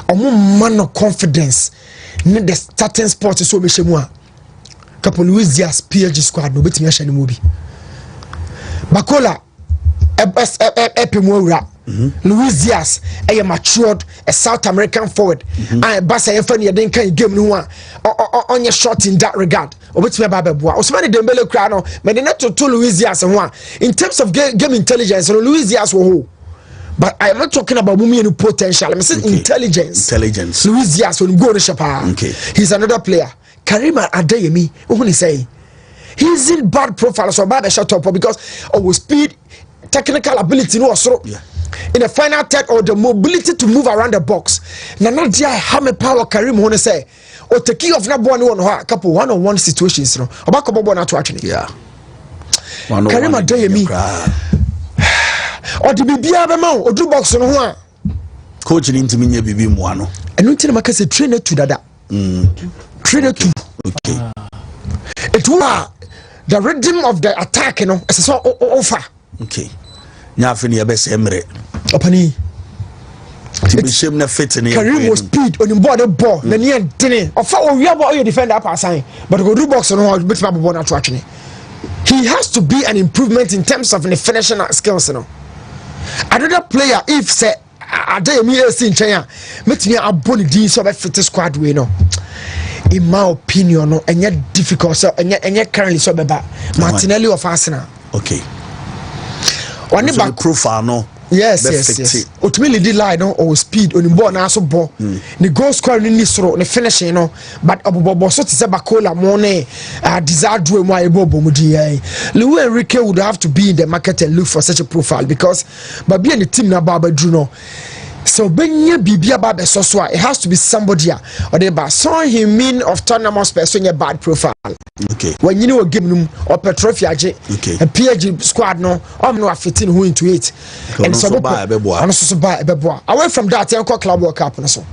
omo man no confidence need the starting spot so me shemu a Capo Luis Diaz PSG squad no betimi ahye ne mo bi Bakola epimura Luis Diaz a matured a South American forward and Barca efani den kan game no on your shot in that regard obetimi babeboa Ousmane Dembele kra no me dey to Luis Diaz ho in terms of game intelligence no Luis Diaz wo. But I am not talking about Mumi potential. I'm saying intelligence. Luis Diaz will go to Shapa. He's another player. Karima Adeyemi, what he say? He's in bad profile, so bad a shot up because our speed, technical ability, no so. In the final third or the mobility to move around the box. Nanadia Hame power Karim wanna say. Or the key of number one a couple one-on-one situations. No, about Kobo not watching it. Karima Adeyemi. Or the bibia be ma o do box no ho a coach ni ntimi nya bibi mu ano enu ntini maka se trainer to dada trainer to okay it was the rhythm of the attack no so offer okay nya afi ne be se mre opani ti shem na fit ne Karim was speed on board the ball na ne dene ofa o wi abo o defender pass sign but go do box no ho bit ma ball na to atwene. He has to be an improvement in terms of the finishing skills, you know. Another player, if say Adeyemi esi nchen metimi aboni din so be fit squad we no. In my opinion, no, and yet difficult so and yet currently so be ba Martinelli of Arsenal. Okay. One so back profile no. Yes. Ultimately the line no or speed on the ball na so ball. The goal scoring ni soro the finishing no but obobo so to say Bakola money desired way mo ebobo mu di Luis Enrique would have to be in the market and look for such a profile because but be in the team na ba Drew no. So benye bibia ba be so it has to be somebody or they ba so him mean of tournament person a bad profile. Okay. When you know a game or Petrofia a PSG squad no no fitting who into it. And so buy away from that I call Club World Cup so.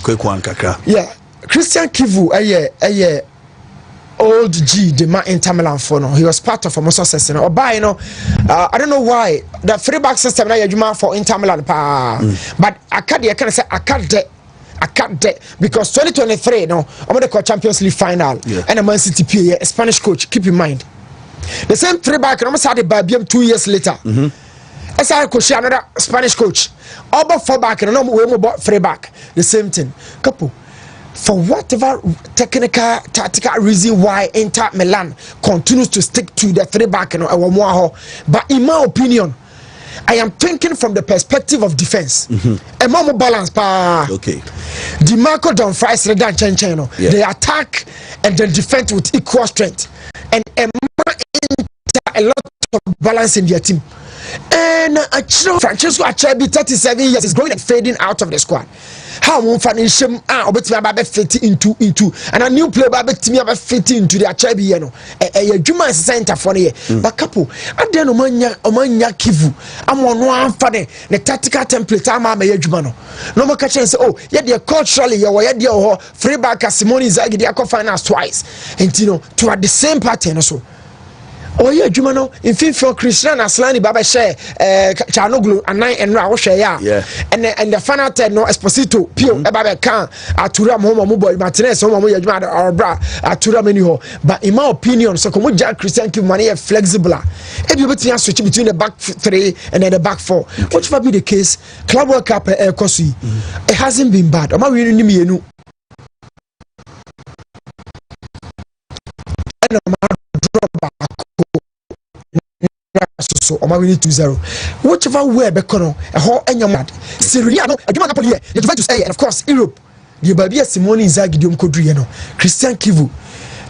Quick one kakra. Yeah. Christian Kivu a old G the man Inter Milan for no. He was part of a success or buy I don't know why the free back system na yadwuma for Inter Milan but I can't because 2023 no I'm going to call Champions League final and a Man City PA a Spanish coach keep in mind the same three back and almost had a BM 2 years later as I coach another Spanish coach over 4 back and no more about 3 back the same thing couple for whatever technical tactical reason why Inter Milan continues to stick to the 3 back and but in my opinion I am thinking from the perspective of defense. A more balance okay. The Marco Dumfries they attack and then defend with equal strength. And a lot of balance in their team. And Francesco Acerbi 37 years is going and fading out of the squad. How won't finish him fit into and a new player fit into the Acerbi a Juma center for the but couple I don't know Omanya Kivu I'm on one for the tactical template I'm a Jumano no more catch and say oh yeah they culturally you free back as Simone Inzaghi they are finals twice and you know to at the same pattern so. Oh yeah, Jumano. In film, Christian Aslani Baba share Chanoglu and 9 and Ra share yeah. And the final third no Esposito Pio Baba can Atura Momo Mubo Martinez Homo Yajma or Bra Atura Meniho. But in my opinion, so come Jack Christian keep money flexible. If you between switch between the back 3 and then the back 4, which will be the case. Club World Cup Kosi, it hasn't been bad. I'm really me so o ma win 2-0 whichever way be kono e ho enyam Serie A no adwuma Napoli here the Juventus and of course Europe the Babia Simone Inzaghi diom kodru no Christian Kivu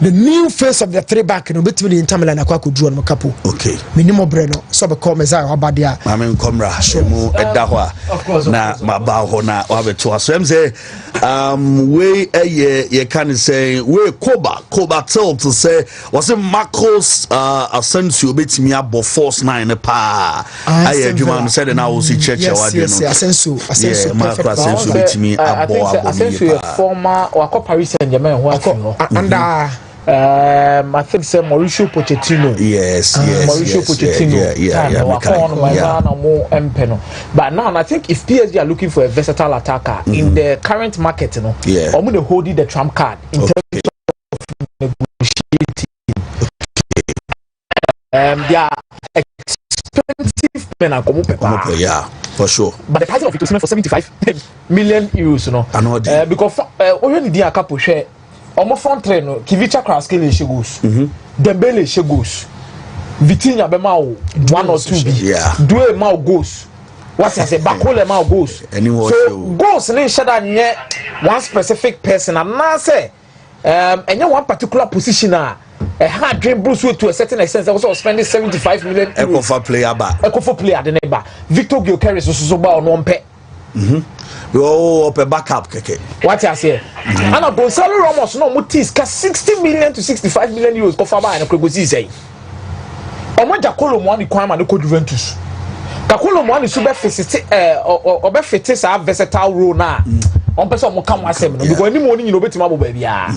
the new face of the three back no betimi Inter Milan akwa kodru no Capo okay minimum breno so be call Messiah obadia I mean komra emu eda ho na maba ho na wa beto so em say we ye can say we Koba tell to say was it Marcos Asensio betimi abo force 9 pa aye adwuma no said na wo si cheche wa de no Asensio Marcos Asensio betimi abo Asensio former wa Paris Saint-Germain ho afi and I think say Mauricio Pochettino. Yes. Mauricio Pochettino. But now I think if PSG are looking for a versatile attacker in the current market, I'm going to hold the trump card in terms of negotiating. They are expensive men. Yeah, for sure. But the price of it is for 75 million euros, you know. Because already the Capo share. Omo front train no Kivicha Kraskele shegos Dembele shegos Vitinha be ma 1 or 2 bi Due ma goes what I say Bakole ma goes so goes ne shada nye one specific person and na say enye one particular position a hard dream Bruce to a certain extent also spending 75 million Ekofa player the neighbor Victor Gyökeres so ba on one pe oh up a backup keke what I say and Gonzalo Ramos no mutis ka 60 million to 65 million euros ko fa ba na Kregosi say omo Jakolo mo ani kwan ma no ko Juventus Kakolo mo ani so be fit obe fit sa versatile role na on person mo come asem no because any money you know betima bo ba bia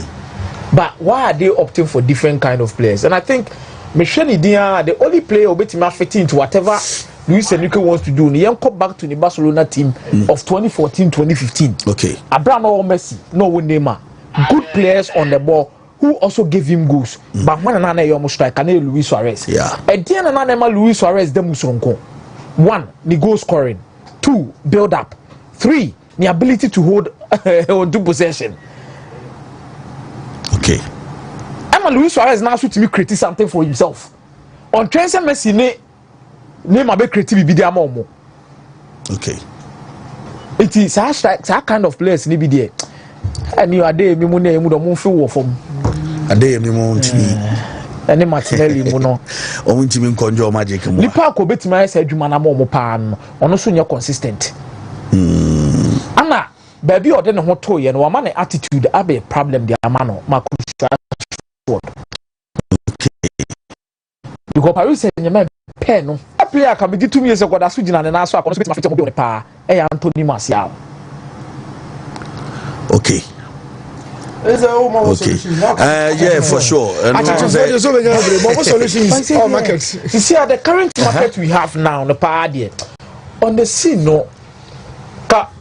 but why are they opting for different kind of players? And I think Michel Dia the only player obetima fit into whatever Luis Enrique wants to do. He come back to the Barcelona team of 2014-2015. Okay. Abraham or Messi, no one Neymar. Good players on the ball who also gave him goals. But one and another almost strike Luis Suarez. Yeah. At the end of the Luis Suarez demusronko. 1, the goal scoring. 2, build up. 3, the ability to hold on to possession. Okay. Luis Suarez now to me create something for himself. On transfer Messi name abe creative bi dia mo. Okay. It is that kind of players ni bi there. And you are there me mu na emu do mo feel wo fom. Ade me mo ntimi. Ene Martinelli mu no. O ntimi nkonjo magic mu. Nipa ko betima esa adwuma na mo pa no. Ono so nya consistent. Ana baby ode ne ho to ye no ma na attitude abe problem dia ama no Marcus Rashford. Okay. Because Paris Saint-Germain pen no player can be 2 years ago that switch na na so akon so betima fit mo be on pa Anthony Martial. Okay. Okay. Yeah, for sure. Solutions all markets. You see, at the current market we have now, the party on the scene, no.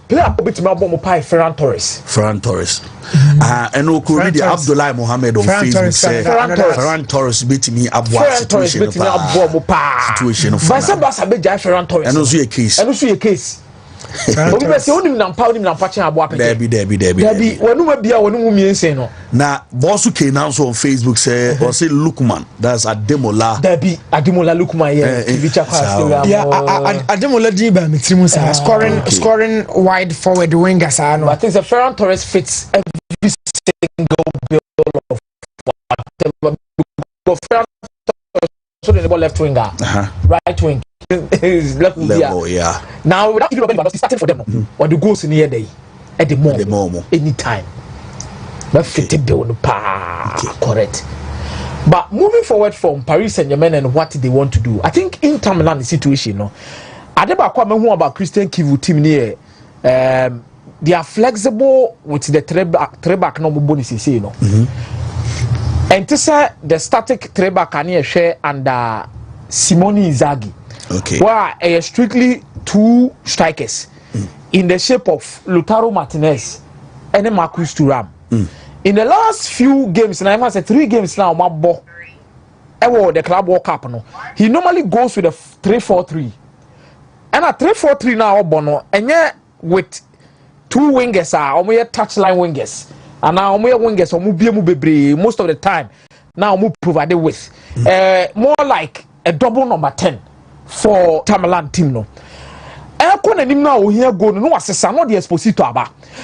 Player bit me abo mo pay Ferran Torres. And we could read Abdullah Mohamed on Facebook say Ferran Torres beat me abwa situation of situation of Basa be jai Ferran Torres. And also a case. Obi be say onim na mpa abo apete. Debi. Wonu mi ense no. Na boss ke now on Facebook say or say Lukman, that's Ademola. Debi Ademola Lukman here. Yeah, Ademola di ba metrimu sa scoring wide forward wingers no. But I think the Ferran Torres fits every single bill of whatever. Ferran Torres so the ball left winger, right wing. Is level, yeah. Now without even about starting for them or the goals in the day at the moment anytime. But fit build correct. But moving forward from Paris Saint-Germain and what they want to do, I think Inter Milan the situation no. Adeba kwa me hu about Christian Kivu team near they are flexible with the three back no bonus say no. And to say the static three back can share under Simone Inzaghi. Okay. Where strictly 2 strikers in the shape of Lautaro Martinez and Marcus Thuram. In the last few games, and I must say 3 games now, my boy, the Club World Cup, no, he normally goes with a 3-4-3. And a 3-4-3 now, Bono, and yet with 2 wingers are touchline wingers, and now wingers or most of the time now provided with more like a double number 10. for Tamalan team no.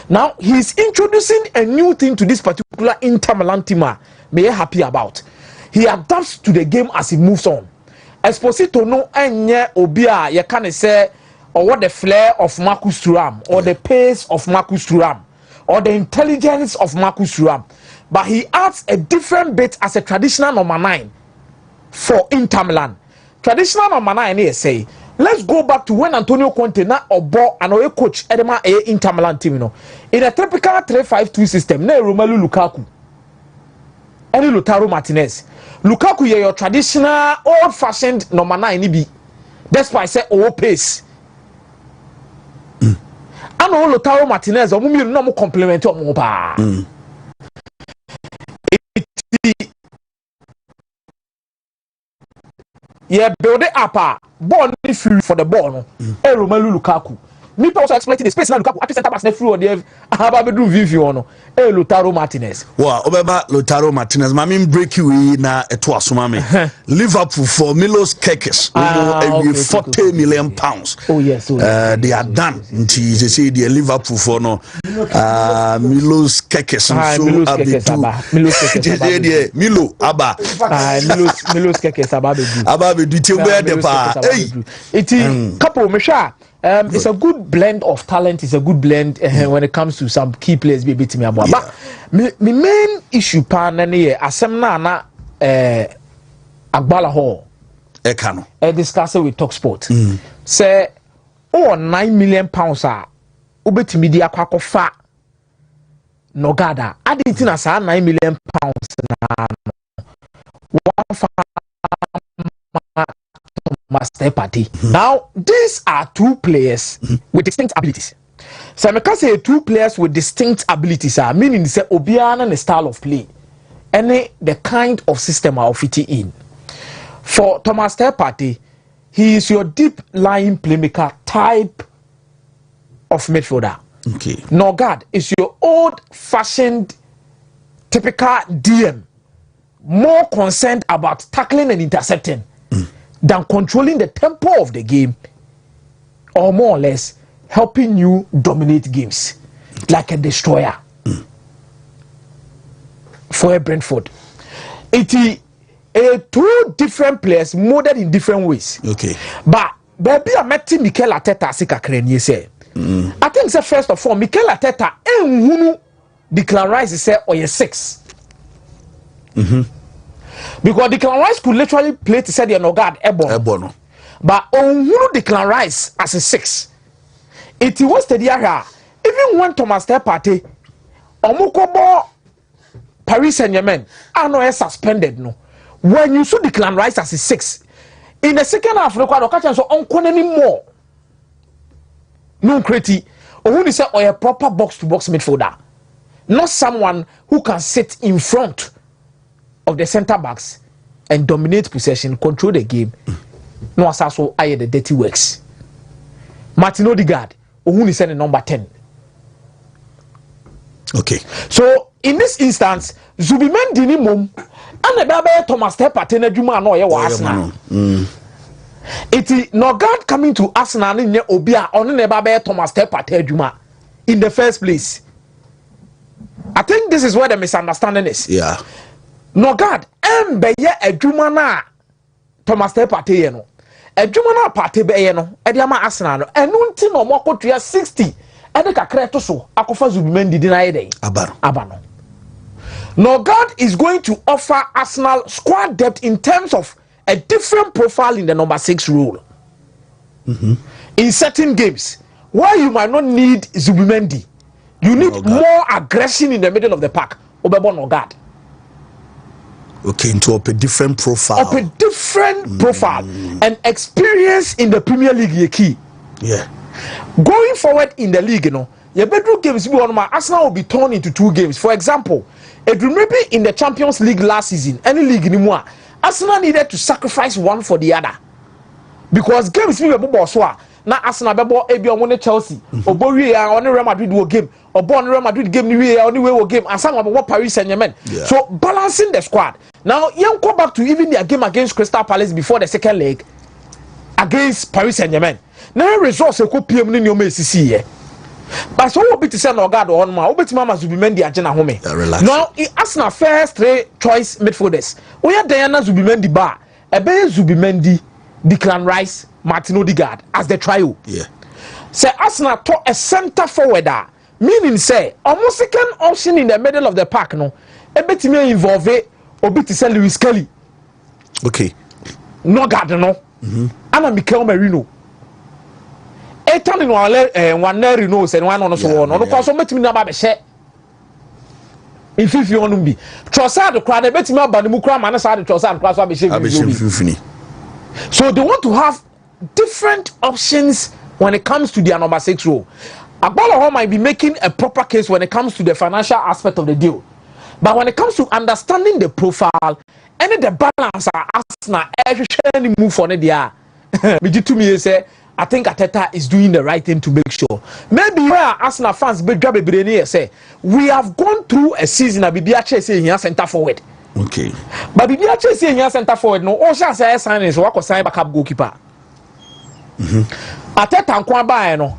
Now he's introducing a new thing to this particular Intermalan team. May I happy about. He adapts to the game as he moves on. Esposito no enye obia you can say or what the flair of Marcus Thuram or the pace of Marcus Thuram or the intelligence of Marcus Thuram, but he adds a different bit as a traditional number 9 for Inter Milan. Traditional number 9 is say. Let's go back to when Antonio Conte na obo and oye coach Edema Inter Milan team no. In a typical 3-5-2 system, na Romelu Lukaku. Any Lautaro Martinez. Lukaku ye your traditional old-fashioned number 9 ni bi. That's why I say oh pace. And Lautaro Martinez omo mi no mo complement omo pa. Yeah, build it up. Ball free for the ball. No, Romelu Lukaku. Me also exploiting the space now. Lukaku actually center pass ne free or there. About do VV no. Lautaro Martinez. Wow, obeba Lautaro Martinez. Mami break you na eto asoma me. Liverpool for Milos Kekes. 40 million pounds. Oh yes. They are done. Nti they say the Liverpool for no. Milos Kekes so Milos Kekes. Milo Aba. Milos Kekes Ababedu. Ababedu timbe de pa. Hey. Iti Capo mesha. It's a good blend of talent. It's a good blend when it comes to some key players. Be bit me about. But my main issue pan na asem na Agbala Hall. Ekano. Discuss it with TalkSport. Say, 9 million pounds are ubetimi di akwa fa Nogada. Aditina sa 9 million pounds na Master Party. Now, these are two players with distinct abilities. So I can say two players with distinct abilities are meaning say Obiana and the style of play. And the kind of system are fitting in. For Thomas Partey, he is your deep lying playmaker type of midfielder. Okay. Nogard is your old fashioned typical DM, more concerned about tackling and intercepting than controlling the tempo of the game, or more or less helping you dominate games like a destroyer. For a Brentford, it is two different players molded in different ways. Okay, but baby, I met Mikel Arteta sika krenye say. I think say first of all, Mikel Arteta enhunu Declan Rice say or 6. Because Declan Rice could literally play to say the Nogard Ebon. But onhunu Declan Rice as a 6. It was the area. Even when Thomas Partey omukobo Paris Saint-Germain are not suspended no. When you saw Declan Rice as a 6, in the second half, no quite catch so on anymore. No criti. Or who say or a proper box-to-box midfielder, not someone who can sit in front of the centre backs and dominate possession, control the game. No assassin, I the dirty works. Martin Odegaard, or who is the number 10. Okay. So in this instance, Zubimendi ni mum, and the baby Thomas Partey na juma no ye wa Arsenal. It Nogard coming to Arsenal ni obia on the baby Thomas Partey juma in the first place. I think this is where the misunderstanding is. Yeah. Nogard embeye adwuma na Thomas Partey ye no. Adwuma na Partey be ye no, e dia ma Arsenal no. Enu nti no mo akotua 60. Ede kakra to so akofa Zubimendi di na ye den. Abano. Nogard is going to offer Arsenal squad depth in terms of a different profile in the number 6 role. In certain games where you might not need Zubimendi, you need more aggression in the middle of the park. Obebo Nogard. Okay, into a different profile. Of a different profile and experience in the Premier League ye key. Yeah. Going forward in the league, you know, your bedroom games be on my Arsenal will be torn into 2 games. For example, it will maybe in the Champions League last season, any league anymore, Arsenal needed to sacrifice one for the other. Because games we were bosswa. Now Arsenal bebo ebi on Chelsea. Obo we are on Real Madrid wo game. Obo on Real Madrid game we are only way game and some of Paris Saint-Germain. So balancing the squad. Now you go back to even their game against Crystal Palace before the second leg. against Paris Saint-Germain. Now results ko PM ni nyoma esisi ye. But so obi to say no God on ma, obi to mama Zubimendi agena home. Now Arsenal first 3 choice midfielders. We are Diana Zubimendi bar. Ebe Zubimendi, Declan Rice, Martin Odegaard as the trio. Yeah. Say Arsenal to a center forwarder, meaning say almost second option in the middle of the park no. Ebe timi involve obi to say Lewis Kelly. Okay. No God no. Ana Mikel Merino. Etan no one no say one no so no because so metimi na ba be hye. If you want to be Trossard crowd e betimi aba ne mu kra ma na sa de Trossard crowd so be hye. So they want to have different options when it comes to their number 6 role. Agbalo might be making a proper case when it comes to the financial aspect of the deal. But when it comes to understanding the profile and the balance Arsenal every move for there. Me say I think Ateta is doing the right thing to make sure. Maybe where Arsenal fans say we have gone through a season of Bibiache saying he has center forward. Okay. But Bibiache saying he has center forward no all shall say sign is what sign backup goalkeeper. Ateta nkwa ba no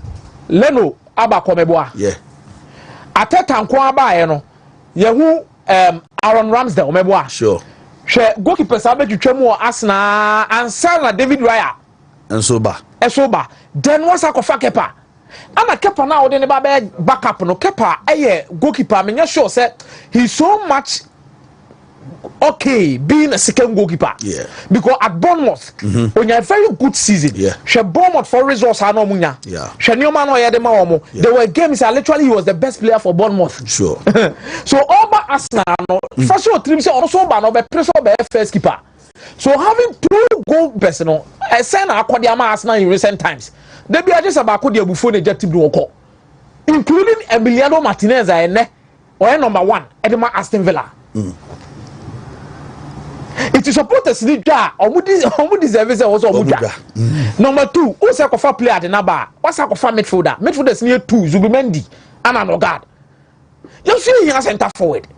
Leno abakomeboa. Yeah. Ateta nkwa ba no yehu Aaron Ramsdale omeboa. Sure. Hwe goalkeeper sabe twetwam Arsenal ansana David Raya. Ensoba. Then once I kofa Kepa. Ana Kepa na ode ne ba backup no Kepa eye goalkeeper me sure say he's so much okay being a second goalkeeper. Yeah. Because at Bournemouth, when you have a very good season, she Bournemouth for results are no munya. Yeah. She there were games that literally he was the best player for Bournemouth. Sure. So over Arsenal, first of all, teams also ban over pressure by first keeper. So having 2 goal personal, I send Aquadiama Arsenal in recent times. They be just about Kodia before they get to including Emiliano Martinez or number 1 Edema Aston Villa. It is supporters need that or deserve it also number 2 who's a cover player at the number what's a cover midfielders near 2 Zubimendi and Odegaard. You see he has center forward.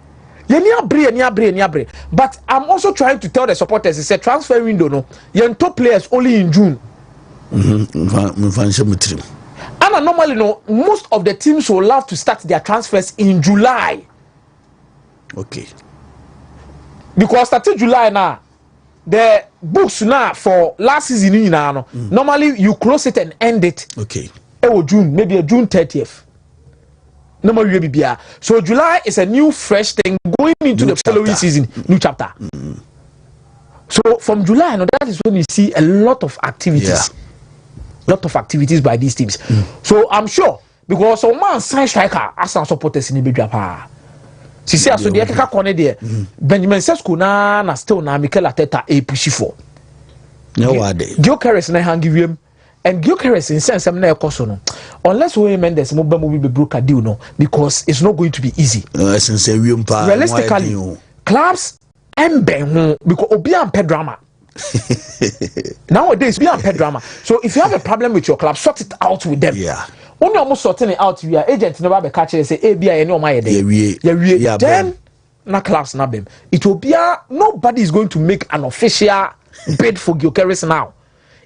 But I'm also trying to tell the supporters it's a transfer window no you top players only in June. And normally no most of the teams will love to start their transfers in July. Okay. Because starting July now, the books now for last season now, normally you close it and end it. Okay. June, maybe a June 30th. Normally be so July is a new fresh thing going into the following season, new chapter. So from July, that is when you see a lot of activities. Yeah. Lot of activities by these teams. So I'm sure because some man sign striker as some supporters in the Japan. Si so the keka kone there Benjamin Sesko na still na Mikel Arteta push for no wade Gyökeres na hang give him and Gyökeres in sense am na ekoso no unless we Mendes mo be broker deal no because it's not going to be easy realistically clubs and ben because obi am pay drama nowadays we am pay drama so if you have a problem with your club sort it out with them. Yeah. When you're almost sorting it out, your agent never be catching say ABI and my day. Yeah, then na class na bem. It will be nobody is going to make an official bid for Gyökeres now.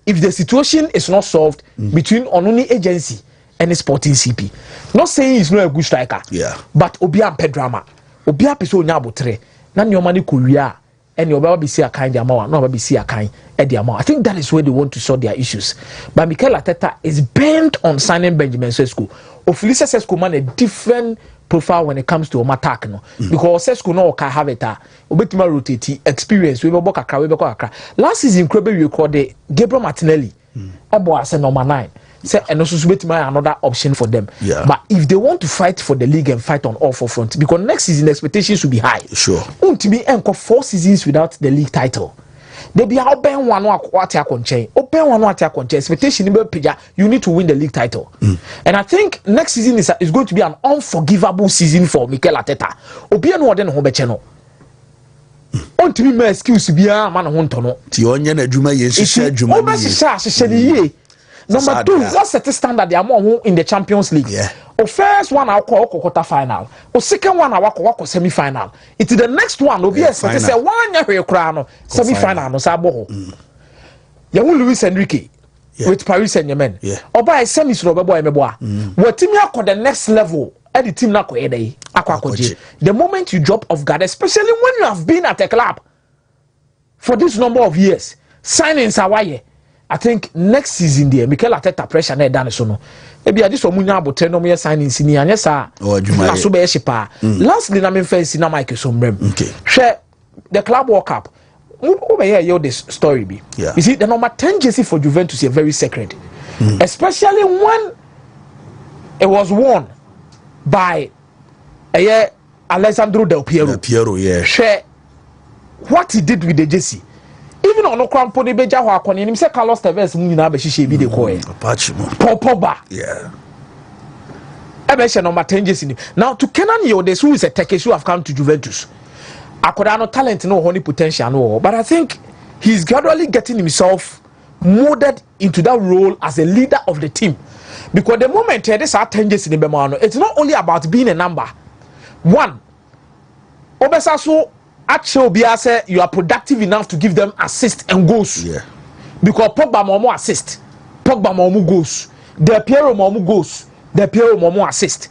If the situation is not solved between Onuni agency and the Sporting CP. Not saying he's not a good striker. Yeah. But Obia Pedrama. Obia Peso Nyabotre. Nan your money Korea. And your baby see a kind amount, no baby see a kind at the amount. I think that is where they want to sort their issues. But Mikel Arteta is bent on signing Benjamin Sesko. Ofilisa Sesko man a different profile when it comes to attack no. Because Sesko no can have it obetima rotate experience we boka kakra. Last season Krebe recorded Gabriel Martinelli. Obo as number 9. Say and also betima another option for them. Yeah. But if they want to fight for the league and fight on all four fronts, because next season expectations will be high. Sure. Untimi enko 4 seasons without the league title. They be open one expectation you need to win the league title. And I think next season is going to be an unforgivable season for Mikel Arteta. Obi no den ho be che no. Untimi ma excuse bia ma no ho ntono. Ti onye na adwuma ye hihye adwuma ye. Number 2, what's the standard they are more in the Champions League? Yeah. O first one I call quarter final. O second one I call semi final. It is the next one. Obi say one year crown semi final no sabo. Yawu Luis Enrique. with Paris Saint-Germain. Yeah. Oba semis no bebo emeboa. What team ya the next level at the team na ko yedai akwakoje. The moment you drop off guard, especially when you have been at a club for this number of years, signings are why I think next season there Mikel Arteta pressure na dane so no. Ebi ade so munya abotre no me signings ni anya sa. Na so be shipa. Lastly na me fancy na Mike Sombrem. Okay. Share the Club World Cup. Over here, this story be. Yeah. You see, the number 10 jersey for Juventus is very sacred, especially when it was won by Alessandro Del Piero. Del Piero, yeah. Share what he did with the jersey. Even on the Crampo, the Beja Wakon, and himself Carlos Tevez, Munina Beshishi be the coin. Pogba. Yeah. I number 10 jersey. Now to Kenan Yodes, who is a Turkish who have come to Juventus. Akoda no talent no honey potential no, but I think he's gradually getting himself molded into that role as a leader of the team. Because the moment this are 10 years in the Bemano, it's not only about being a number. One, Obesa so actually say you are productive enough to give them assists and goals. Yeah. Because Pogba Momo assist, Pogba Momo goals, Del Piero Momo goals, Del Piero Momo assist.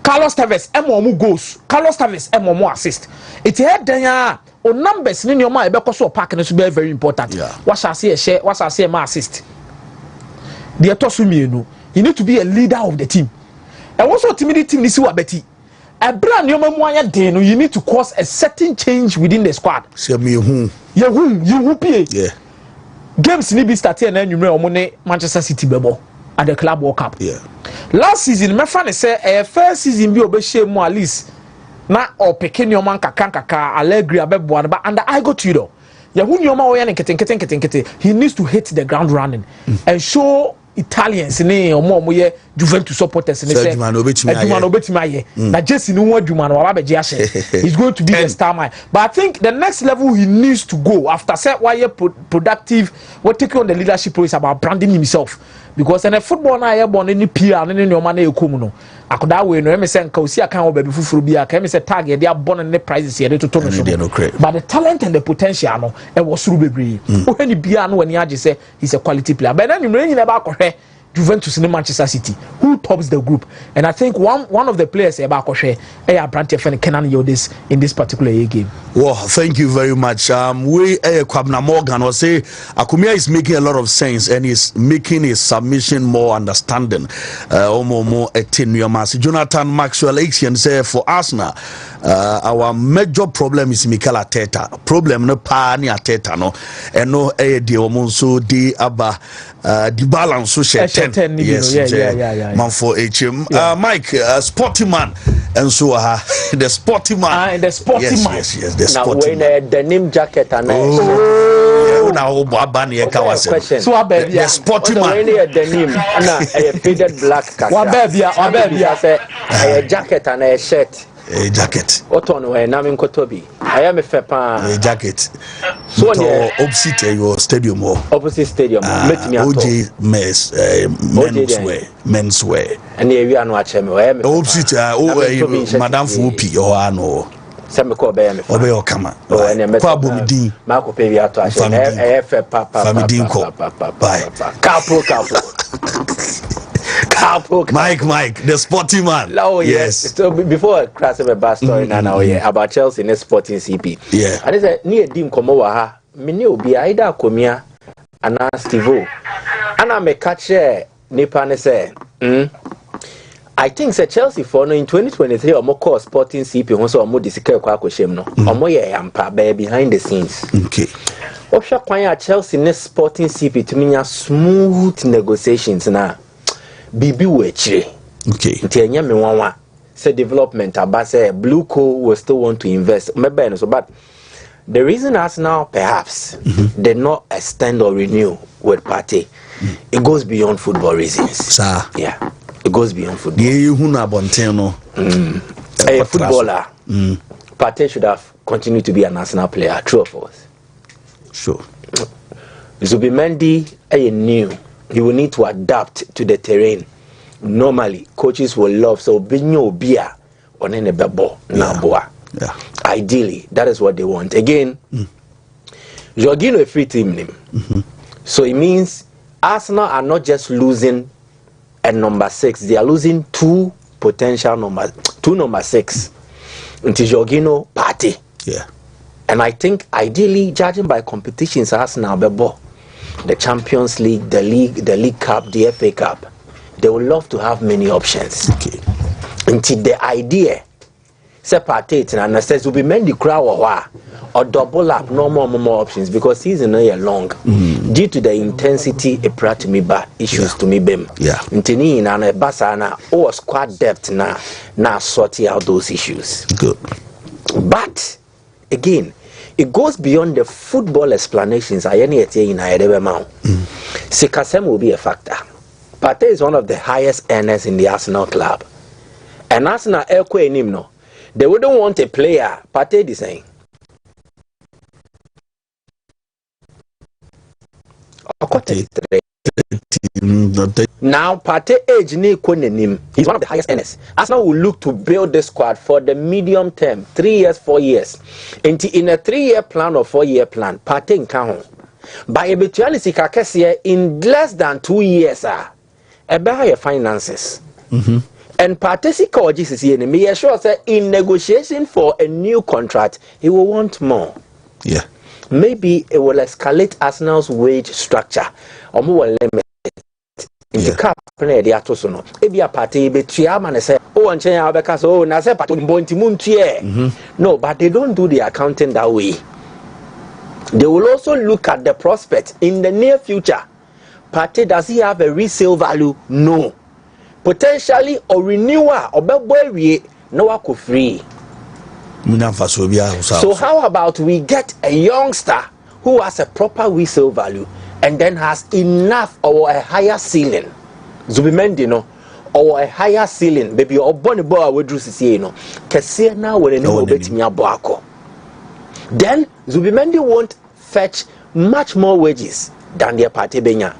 Carlos Tevez M1 goals. Carlos Tevez M1 assist. It's here then o numbers in your mind because so pack and be very important. Yeah. What shall I say share? What shall I say my assist? The Atosumi you need to be a leader of the team. And also timidity team this wa beti. A brand new memoir day you need to cause a certain change within the squad. Say me who? You pay. Yeah. Games need be starting and you know Manchester City bebo at the Club World Cup. Yeah. Last season, my friend say first season be obeshe mo at least na or peke your man kaka Allegri abebo but and I go to you though. Ya hu nyoma wo ya nkete he needs to hit the ground running and show Italians ne omo ye Juventus supporters ne say Edumano obetimi aye na Jesse no aduma no wa beje ahye he's going to be the star man. But I think the next level he needs to go after say why productive what taking on the leadership role is about branding himself. Because in a football na ye born any PR ne no man na ekom no akoda we no me say nka osi akan wo baby fufuru bia ka me say tag ye dey born ne prizes ye dey to no so but the talent and the potential no e was suru bebre o hani bia no wani age say he's a quality player but then you nyina ba kohwe Juventus in Manchester City who tops the group and I think one of the players about kohwe Brandt Fan Kenan Yodes in this particular game. Well, thank you very much. We Kwabna Morgan will say Akumia is making a lot of sense and is making his submission more understanding. More Jonathan Maxwell Action say for Arsenal, our major problem is Mikel Arteta. Problem no pa ni Arteta no and no de omonso de aba the balance so share 10. Yes, yeah. Man for HM. Mike, sporty man and so the sporty man. The sporty man. Yes, the now sporty when man. denim jacket and Now the sporty man. When a denim and a faded black a jacket and a shirt. A jacket. Oton we na min kotobi. I am a fepa. A jacket. So opposite your stadium or opposite stadium. Let me OJ menswear. And we are no acheme. Opposite Madame Fupi or ano. Some call by me. Obey or come. Kwabumidi. Marco Pevia to a papa. Capo. Mike, the sporty man. Oh yes. So before I crash a bad story now, about Chelsea in the sporting CP. Yeah. And it's a near dim komowa. Mini will be either Comia and Stivo. And I may catch Nipan say, I think say Chelsea for no in 2023 or more call sporting CP also more disike kwako shem no. Omo ye yampa behind the scenes. Okay. Opsha kwanya Chelsea in sporting CP to mean smooth negotiations na. Bibi wechi. Okay. Ntienya me wanwa say development about say Blue Co will still want to invest. Maybe so but the reason Arsenal perhaps did not extend or renew with Partey, it goes beyond football reasons. Sir. Yeah. It goes beyond football. A footballer. Partey should have continued to be an Arsenal player. True or false? Sure. Zubimendi new. He will need to adapt to the terrain. Normally, coaches will love so binyo beer on any bebo naboa. Yeah. Ideally, that is what they want. Again, Jorginho a free team name. So it means Arsenal are not just losing a number 6, they are losing two number 6. Into Jorginho, Partey. Yeah. And I think ideally, judging by competitions, Arsenal bebo, the Champions League, the League Cup, the FA Cup, they would love to have many options. Okay. Until the idea, separate and says will be many crowd or double up, no more options because season is long. Due to the intensity, it brought to me bad issues to me bem. Yeah. Until and a basana or squad depth now sorting out those issues. Good. But again, it goes beyond the football explanations. I any in Ayedebemau. Sikasem will be a factor. Partey is one of the highest earners in the Arsenal club. And Arsenal Elko no. They wouldn't want a player. Partey the same. Now Partey age ni kwenenim. He's one of the highest earners. Arsenal will look to build the squad for the medium term, 3 years, 4 years. And in a 3-year plan or 4-year plan, Partey in Kahon. By eventuality, in less than 2 years, about your finances. And Partey is here. Me sure say in negotiation for a new contract, he will want more. Yeah. Maybe it will escalate Arsenal's wage structure. Or more limit. In the cap, the atosono. Maybe a party be triaman say, oh, and China because oh, na say party muntie. No, but they don't do the accounting that way. They will also look at the prospect in the near future. Partey, does he have a resale value? No. Potentially or renewal or boy no could free. So how about we get a youngster who has a proper resale value and then has enough or a higher ceiling? Zubimendi no or a higher ceiling, baby or bonny boy we do see no. Kese now when no bet me aboako. Then Zubimendi won't fetch much more wages than their Partey benya.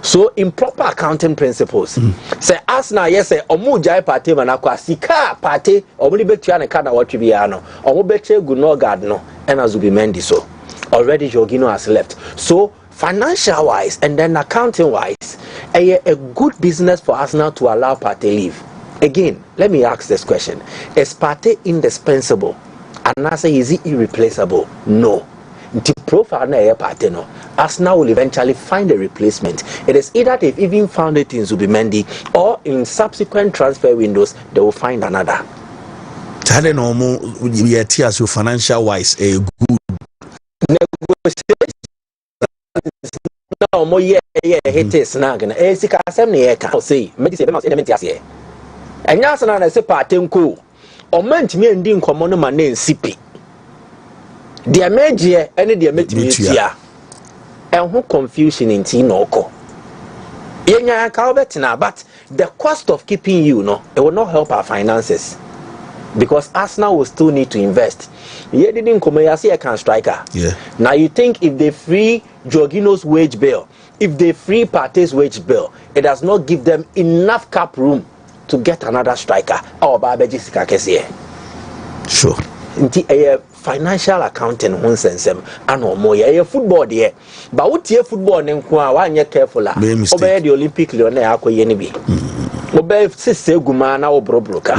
So in proper accounting principles, say Arsenal yes say omu jai Partey manakwa sika Partey omu betua ne kada watwe bia no omu beche Gunogard no and Zubimendi so already Jorginho has left. So financial wise and then accounting wise, a good business for Arsenal to allow Partey leave. Again, let me ask this question: is Partey indispensable? And I say, is he irreplaceable? No. The profile na Partey no. Arsenal will eventually find a replacement. It is either they've even found it in Zubimendi or in subsequent transfer windows they will find another. Tell no more so financial wise a good negotiation. No more it is snag and a sick assembly can say medicine here. And Arsenal say Partey nko or meant me and din common man name CP. The major any the metia. And who confusion in Tinoko. But the cost of keeping you, no, it will not help our finances. Because Arsenal will still need to invest. You didn't come here, see a can striker. Yeah. Now you think if they free Jorginho's wage bill, if they free Partey's wage bill, it does not give them enough cap room to get another striker. Or Babejisika Kessie. Sure. Financial accounting nonsense and no more football there. But what your football and one year careful obey the Olympic Leone Akoyenibi. Obey Sisse Gumana or Brobroka.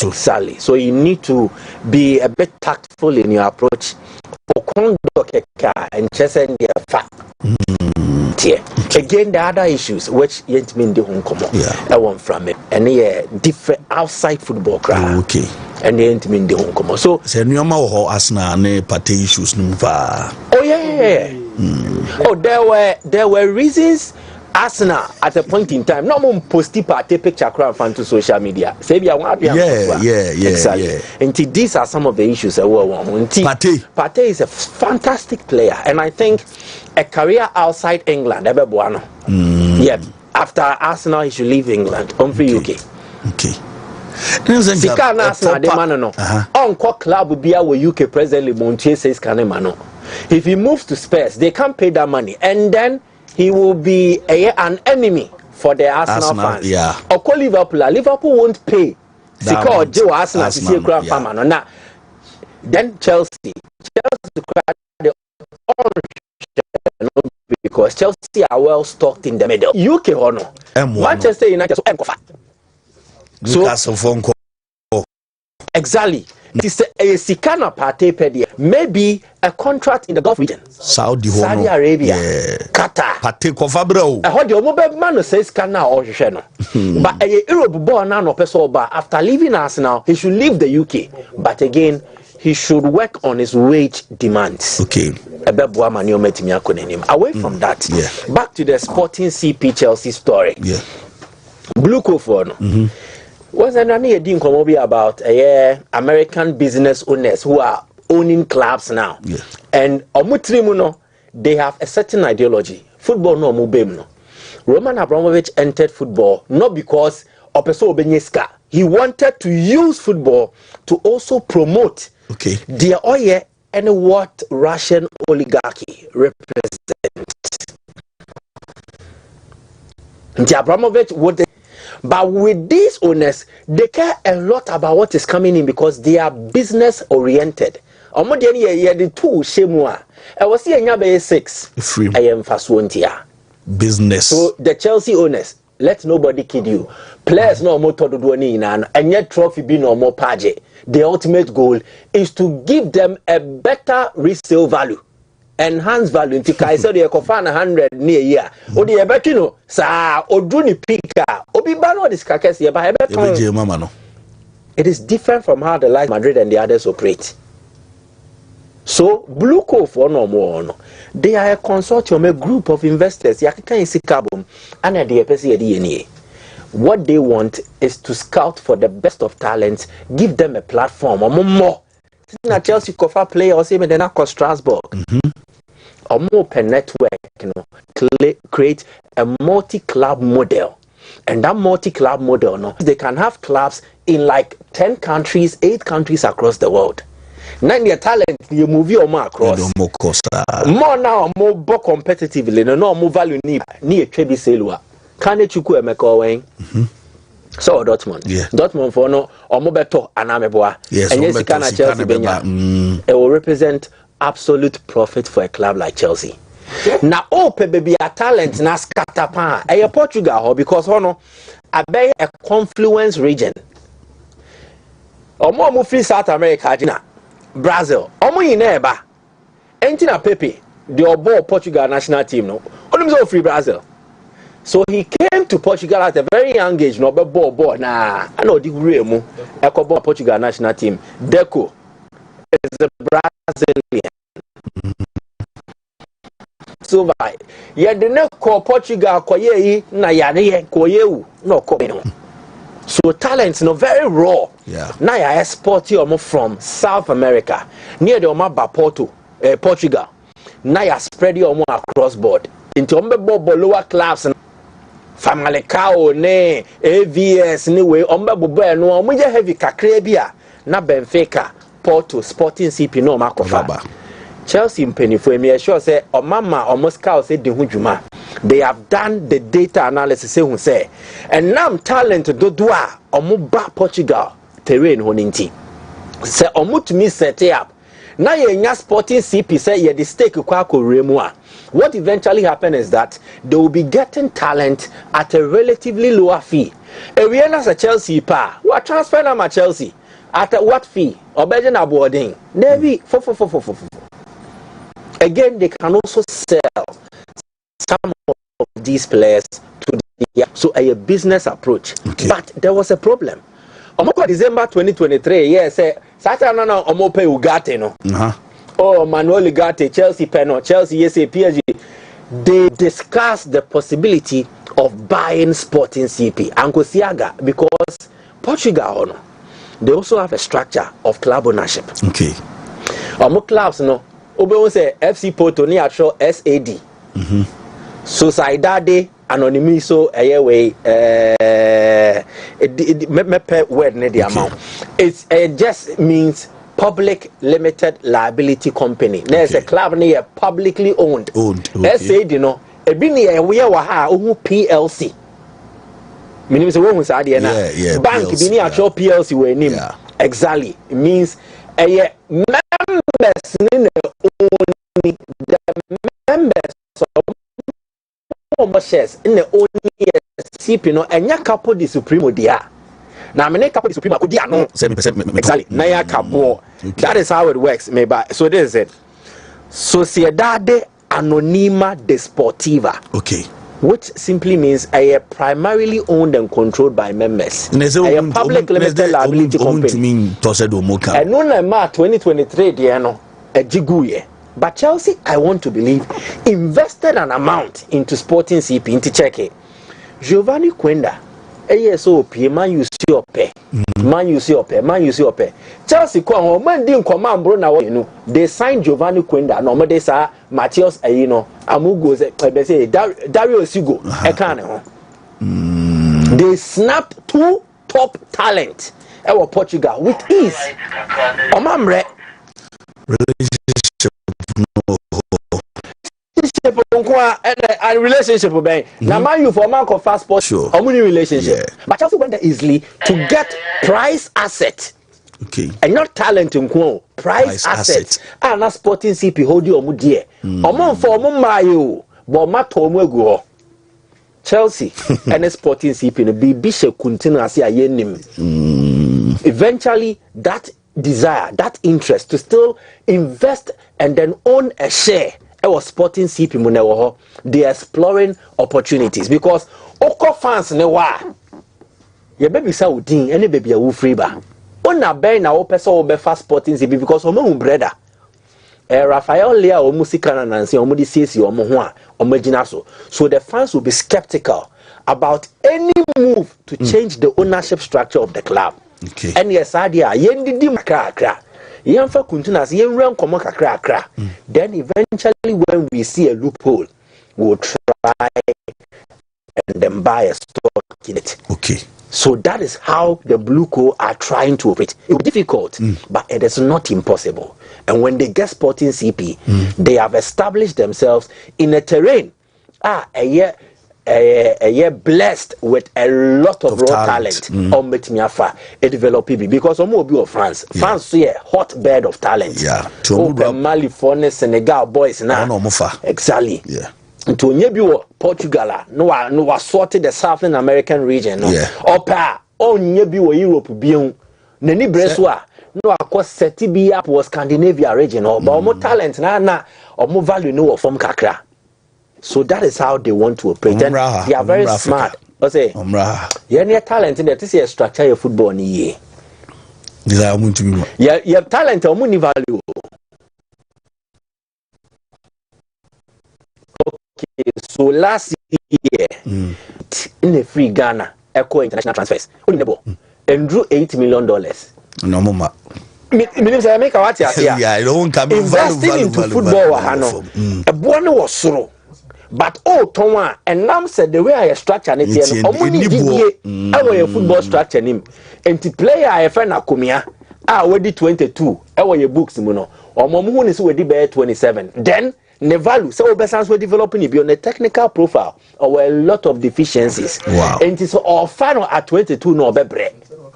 Exactly. So you need to be a bit tactful in your approach. And just send their fact. Again, the other issues which yet mean the home come I want from it. And different outside football crowd. Okay. And they ain't mean the home come. So say Nyoma ho Arsenal ne Partey issues numva. Oh yeah. Oh there were reasons Arsenal at a point in time not more posting Partey picture crowd fan to social media. Say be exactly. And these are some of the issues that were Partey is a fantastic player, and I think a career outside England yeah, after Arsenal he should leave England UK. Okay. Sika na Arsenal de man no. On club be UK presently Montier says Kanemano. If he moves to Spurs, they can't pay that money, and then he will be an enemy for the Arsenal fans. Yeah. Or call Liverpool won't pay. Sika or Joe Arsenal to see a grand farmer. Now, then Chelsea the because because Chelsea are well stocked in the middle. UK or no? Manchester United so Newcastle Fonko. Exactly. It is a Sikana party pedia. Maybe a contract in the Gulf region. Saudi Arabia. Qatar. Party Kofabro. I heard your mobile man says Kana or Sheno. But a Europe born now no person after leaving us now, he should leave the UK. But again, he should work on his wage demands. Okay. Away from that, back to the Sporting CP Chelsea story. Yeah. Blue Coat was an idea about American business owners who are owning clubs now. Yeah. And they have a certain ideology. Football no mubem no. Roman Abramovich entered football not because he wanted to use football to also promote the oil and what Russian oligarchy represents. The Abramovich would, but with these owners, they care a lot about what is coming in because they are business oriented. The two shemua. I was here 6. I am fast business. So the Chelsea owners, let nobody kid you. Players no more to do and yet trophy be no more page. The ultimate goal is to give them a better resale value, enhanced value. Nti kai say they cofa 100 near year. O the ebeki no sa odru ni pika. Obi ba no diskakes ye ba ebe. It is different from how the like Madrid and the others operate. So Blue Cove for no more no. They are a consortium, a group of investors. What they want is to scout for the best of talents, give them a platform or more. Now Chelsea cover player or say then across Strasbourg. Or more per network, create a multi-club model. And that multi-club model, they can have clubs in like 10 countries, 8 countries across the world. Now their talent, you move your more across. More now, more competitively, no more value near Trebi Selua. Can it chuku emeka so Dortmund. Dortmund for no or more better anameboa. Yes, and yes, can Chelsea benya. It will represent absolute profit for a club like Chelsea. Now, baby, a talent na scatapa. A Portugal because hono a confluence region. Or more free South America, Brazil. Omo ineba. Entina Pepe, the Obo Portugal national team no. Only so free Brazil. So he came to Portugal at a very young age. No ball nah. I know the real Ecobo Portugal national team. Deco is a Brazilian. So by yeah, the next call Portugal koye na yare koye no ko. So talents no very raw. Yeah. Now I export you from South America near the Omaba Porto, Portugal. Now I spread you across board into lower class. Famalicao ne AVS ni we ombe no omo heavy kakra bia na Benfica Porto Sporting CP no makofa Chelsea mpenifo emi sure say omama almost cow say de hudwuma. They have done the data analysis say and now talent dodo a omo ba Portugal terrain honinti say omo to me set up na ye Sporting CP say ye the stake kwa koremu a. What eventually happens is that they will be getting talent at a relatively lower fee. If we as a Chelsea pa, what transfer na ma Chelsea at what fee? Obedient aboarding. Maybe 4. Again, they can also sell some of these players to the so a business approach. Okay. But there was a problem. Omoko December 2023, yes, Saturday no omope Ugarte no. Oh, Manuel Ugarte, Chelsea Peno, Chelsea, yes, PSG. They discussed the possibility of buying Sporting CP and Kosiaga because Portugal, they also have a structure of club ownership. Okay. Clubs, no. Obe say FC Porto ni actual SAD. Sociedade Anonimiso away me word ne the amount. It just means public limited liability company. There's a club near publicly owned. Okay. SAD no ebi ne we wa ha ohu PLC. Meaning say won say na bank bi ni actual PLC we name. Exactly. It means members in the only the members more shares in the only CP no enya Capo di Supremo dia. Now me Capo di Supremo ko dia no. 7%. Exactly. Na ya Capo. That is how it works. Me ba. So this is it. Sociedade Anonima Desportiva. Okay. Which simply means a primarily owned and controlled by members. A public limited liability company. And no ma 2023 diano a jiguye. But Chelsea, I want to believe, invested an amount into Sporting CP into check it. Giovanni Quenda, ASOP, man you see up pay. Man you see up pay. Man you see up pay. Chelsea ko man didn't command bro now you know. They signed Giovanni Quenda. No they say Matthias Ayino. Amugo they say Dario Sigo. They snapped 2 top talent. Our Portugal with ease. Omamre and relationship with now man you for man of fast sport sure relationship but Chelsea went there easily to get price asset and not talent in price asset and not Sporting CP hold you omu dear omo for omo mayo but matter omu egu Chelsea and Sporting CP no be bishop continue as yenim eventually that desire, that interest to still invest and then own a share. I was Sporting CP Munewo. They are exploring opportunities because Oko fans ne wa. Your baby Saudi, any baby a free ba. Ona bay na opesa obefa Sporting CP because omo brother. Rafael Lea omusikana nansi omudi CC omo ho a omagina so. So the fans will be skeptical about any move to change the ownership structure of the club. Okay. And yes, idea yendidi makrakra. Yemfa kuntunas yemran komo kakrakra. Then eventually when we see a loophole, we'll try and then buy a stock in it. Okay. So that is how the Blue Co are trying to operate. It will be difficult, but it is not impossible. And when they get Sporting CP, they have established themselves in a terrain. A year blessed with a lot of raw talent on Metmiafa, a develop PB because I'm be of France. France see a hotbed of talent. Yeah. Mali, Fornes, Senegal boys now. Exactly. Yeah. To Nebu Portugal, no sorted the Southern American region. No. Yeah. Opa, oh Nebu Europe being Neni Breswa. No, of course, Seti up was Scandinavia region, but more talent na or more value no from Kakra. So that is how they want to operate. And they are very smart. I say, you have talent in there. This is structure your football ni ye. You have talent or money value. Okay, so last year in the free Ghana Echo international transfers, and drew $8 million. No mama. Investing into football, a boy was so. But Tonwa and Nam said the way I structure it, our football structure him. And to play I friend Akumia, already 22, our books muno, or Momun is already bear 27. Then Nevalu, so Bessans were developing it beyond a technical profile or a lot of deficiencies. Wow. And it's all final at 22 no bebre.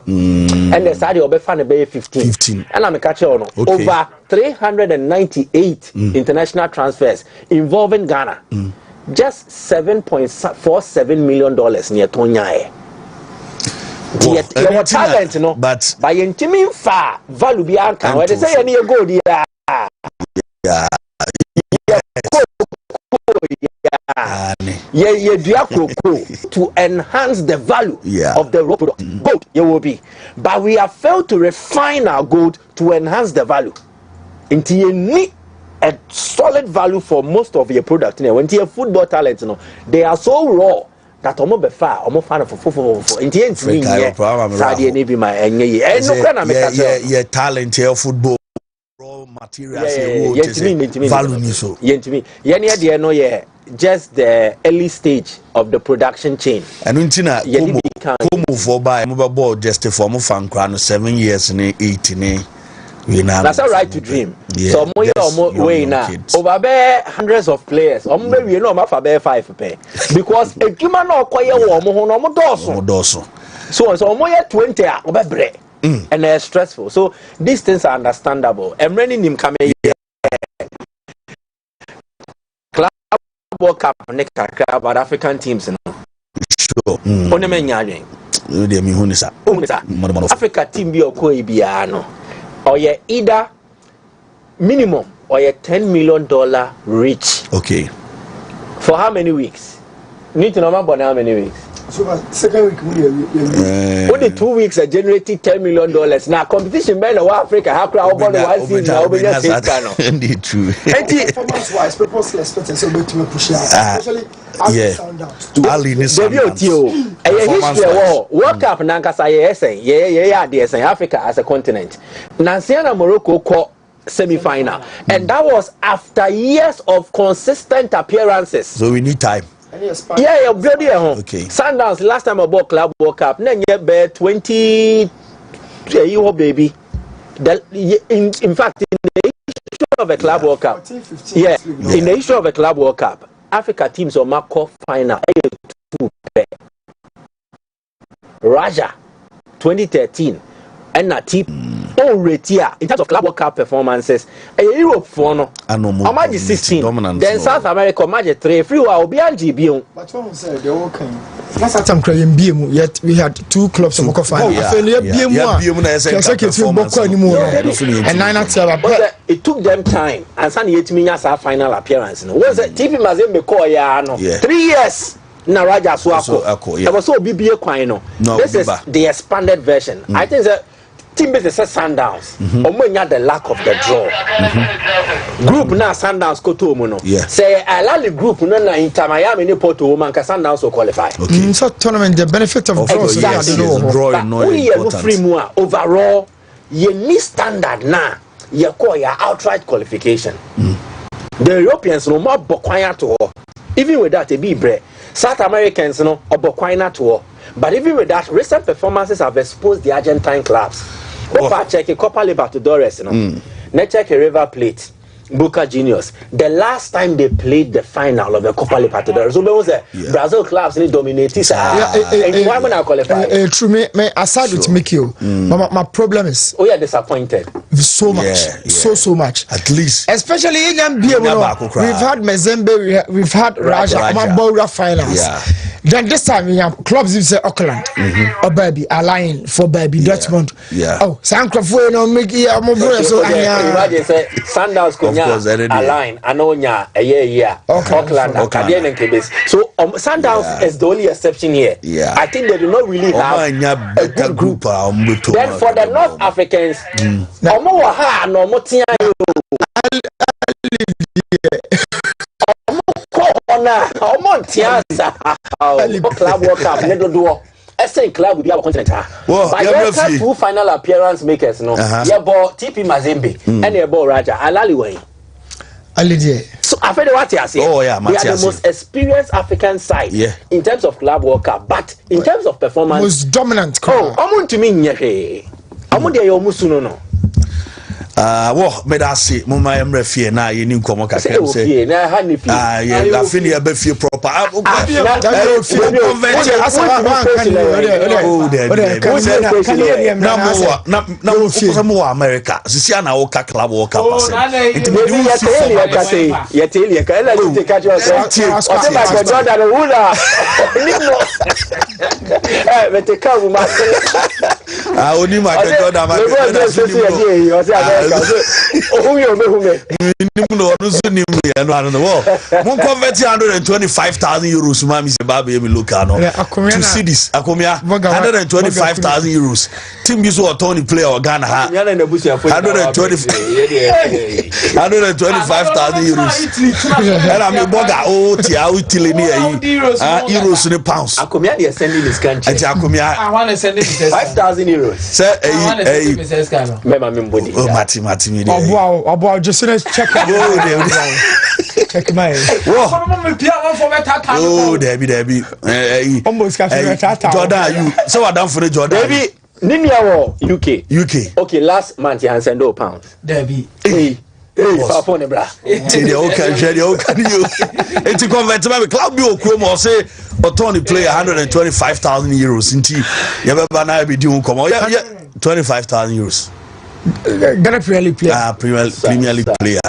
And the side of fan bay 15. And I'm a catcher on over 398 international transfers involving Ghana. Just $7.47 million near Tonya. Your talent, no, but by intimate far value beyond can where they say any go there. To enhance the value of the raw product. Gold, you will be. But we have failed to refine our gold to enhance the value. Until you need a solid value for most of your product. When you have football talent, they are so raw that almost before almost fan for in the end yeah talent here football raw materials value so just the early stage of the production chain and untina come for by mobile just for mo fan 7 years and 18 that's all right to dream. So more way now. Over there hundreds of players. Maybe you know my for 5 pay because a human no acquire no doso. So more 20 over break and they're stressful. So these things are understandable. And many him coming here. Club World Cup about African teams, you know. Sure. Africa team be no. Or ye either minimum or ye $10 million reach. Okay. For how many weeks? Need to know about how many weeks? So second week only 2 weeks are generating $10 million. Now competition man of Africa, how crowd about the one season now be just indeed true. Performance wise, purposely expected so to push especially Ali ni World Cup nankasa Africa as a continent. Nansiana Morocco called semi-final, and that was after years of consistent appearances. So we need time. Yeah, bloody okay. Sundowns last time about Club World Cup, then you bet 20. Baby. In fact, in the issue of a Club World Cup, 14, 15, in the issue of a Club World Cup, Africa teams are Marco final. Raja 2013 and na tip already in terms of Club World Cup performances. Europe for no. Amaji 16. Then South America Amaji 3. Free wa obianji bion. But one said they all came. Last time crying BM yet we had 2 clubs in Moko final. It took them time and San Yetiminya sa final appearance. Was it TP Mazembe ko ya no. 3 years. Na Raja Swako. There was so BBA Quino. This is the expanded version. I think that team base is Sundowns. Omo the lack of the draw. Group na Sundowns ko to omo no. Say allow the group no na Inter Miami ni Porto woman ka Sundowns will qualify. Okay. So tournament the benefit of draw is overall you need standard na you call your outright qualification. The Europeans no more bokwanya to even with that, a be bread. South Americans, no, Oboquina tour. But even with that, recent performances have exposed the Argentine clubs. Copa check Copa Libertadores, Let's check a River Plate, Boca Juniors. The last time they played the final of the Copa Libertadores, so was Brazil clubs need dominated. Why when I qualify? True, me aside with Mikio. My problem is we are disappointed so much, so much. At least, especially in NBA, we've had Mazembe, we've had Raja, Mabora finals. Then this time we have clubs in say Auckland, or baby, Align for baby Dortmund. Oh, Sankrafo no make here mo bro so imagine say Sundowns Konya Align Anonya Auckland Acadian and Quebec. So Sundowns is the only exception here. I think they do not really have a good group. Then for the North Africans, omo wa ha no mo tia yo. Club World Cup, club will be our continent. But you have 2 final appearance makers, no? You bought TP Mazembe and you bought Raja Alaliway. So after what you say, we are the most experienced African side in terms of Club World Cup, but in terms of performance, most dominant. Wontumi nyeke. Amunde yo musuno no. Me da say mama emre fie na ye ni nkomo kakra say na ha ni fie ya fie ya be fie proper na mo America sisi na wo ka club wo ka pass it me do ya tell ka ela ni take catch us o se ba go Jordan wula ni no me te ka ma oni ma ka Jordan ma €125,000 mami se babe mi loka no to see this akomia €125,000 team bi so Tony player or Ghana ha €125,000 and me boga ti a utile ni euros ni pounds akomia dey sending this country akomia I want to send it €5,000 say Mbodi. Oh, Mati me. Obo just check it. Check my. Oh, Debbie. Almost Jordan, you. So I done for the Jordan. Debbie, Ninia UK. Okay, last month you had sent £2. Debbie. Hey, phone bra. It's a convert to club you or say or Tony play €125,000 in tea. You ever na be doing come on. Yeah, €25,000. Ghana Premier League player. Premier League player.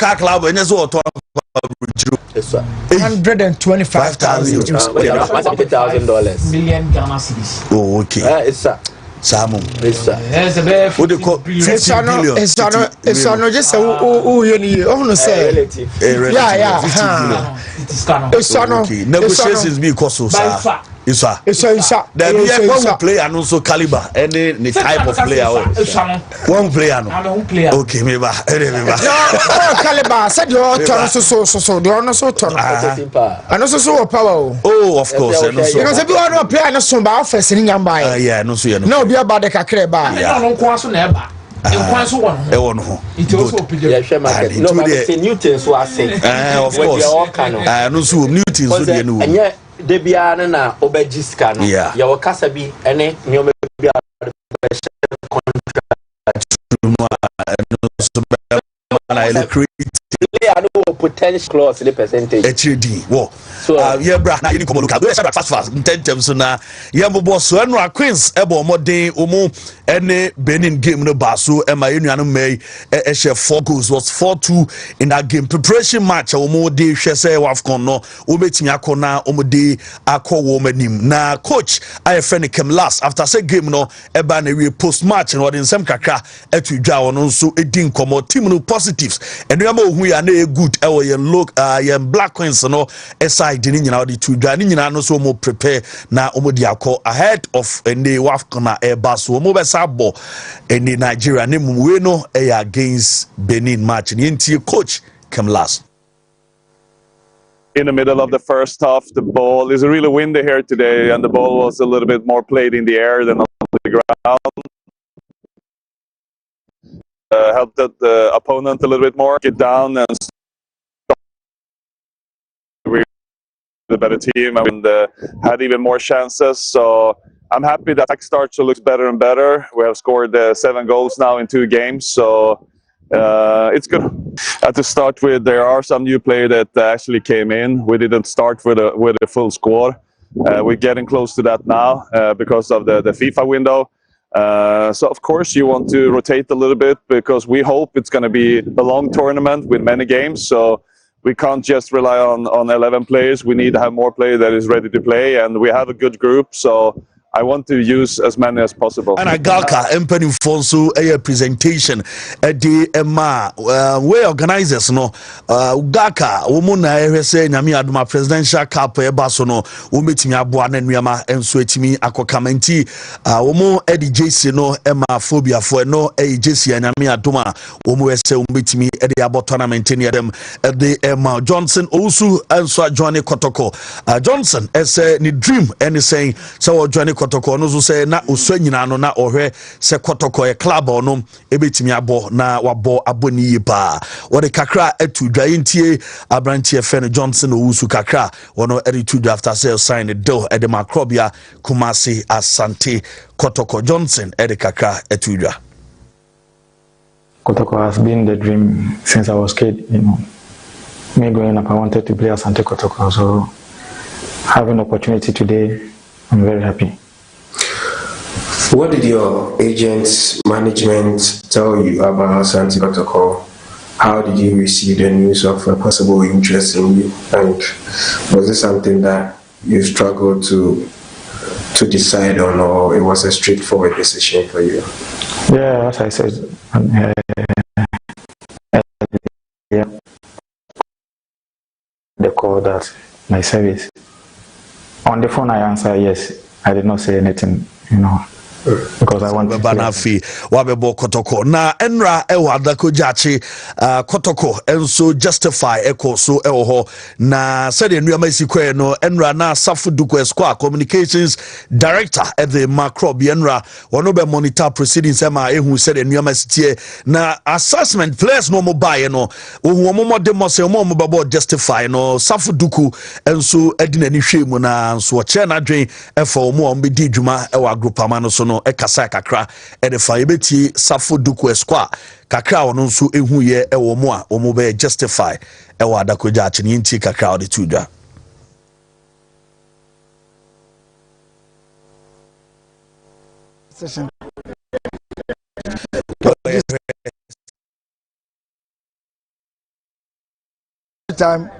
car club and so 125,000 $150,000 million Ghana cedis. Oh, okay. It's a Samo. it's a What they call 50 billion. It's no just you no say relative. Yeah. It's no. Okay. Negotiations be cost so sir. It's a. There be one player and also caliber any type of player. One player no. Okay, me ba. No, caliber said you turn so they are not so turn. And also power. Oh, of course. And also. Because if you are not player no so ba first in yamba. Yeah, no so you know. No be about the kakre ba. No kwaso na eba. Nkwanso won. E won ho. It also opinion. Yeah, share market. No, but the Newton so I say. Of course. No so Newton so dey no. De bia na obegiska no ya wakasa bi ene nyome bia potential clause the percentage HD wo so yeah bra na you come look at fast intentem so na yeah bobo so enra queens ebo modern omo ene Benin game no ba so e ma enuanu mai e share 4 goals was 4-2 in that game preparation match omo de hwe say wafcon no obetimi akona omo de akọ manim na coach IFN came last after say game no e ba na we post match no den sem kakra etu dwa wono nso edin komo team no positives enuama ohu ya na e good e wo ye look ye black queens no side ni nyina odi tu dwa ni nyina no so mo prepare na omo di akọ ahead of any wafcon na e ba so omo be sabo any Nigeria ne mumwe no e against Benin match ni ntie coach come last. In the middle of the first half, the ball is really windy here today, and the ball was a little bit more played in the air than on the ground. Helped the opponent a little bit more, get down and the better team and had even more chances. So I'm happy that attack starts to look better and better. We have scored 7 goals now in 2 games, so it's good. To start with, there are some new players that actually came in. We didn't start with a full squad. We're getting close to that now because of the FIFA window. So of course you want to rotate a little bit because we hope it's going to be a long tournament with many games. So we can't just rely on 11 players. We need to have more players that is ready to play, and we have a good group. So I want to use as many as possible. And Galka empany fonso a presentation the Emma we organizers no Gaka woman na ehwese nyame adoma presidential cup e baso no wo metimi aboa na nuama enso etimi akokamenti womo edi JC no Emma phobia for no JC nyame adoma womo ese wo metimi edi abo tournament ni dem the Emma Johnson also enso join Kotoko Johnson ese ni dream any saying so join Kotoko no so say na oso nyina no na ohwe se Kotoko e club ono ebetimi abo na wabo aboni yipa wode kakra etu dwayentie abrantie Fen Johnson owusu kakra wono editu after say sign the deal at the Macrobia Kumasi Asante Kotoko Johnson edi kakra etu dwa. Kotoko has been the dream since I was kid, you know. Me growing up, I wanted to play Asante Kotoko, so having the opportunity today, I'm very happy. What did your agent's management tell you about Asante Kotoko? How did you receive the news of a possible interest in you? And was this something that you struggled to decide on, or it was a straightforward decision for you? Yeah, as I said, yeah, they called that my service. On the phone I answered yes. I did not say anything, you know. Because I want to banafi wabebo Kotoko na enra ewo adako jachi Kotoko enso justify eko so ewo ho na said enuama isikwe no enra na Safu Duku Squad communications director at the Macrob enra wono be monitor proceedings ema ehu said enuama sitie na assessment players no mo buy no ohu omo de mo se omo mo babo justify no Safu Duku enso edina ni hwemu na so che na dwen efa omo o mbedi dwuma ewo agropama no so no ekasa kakra edefa yebeti Safu Duku Squad kakra wono nso ehu ye ewo mo a omo be justify ewo adakoja achini nti kakra ode tudwa session time,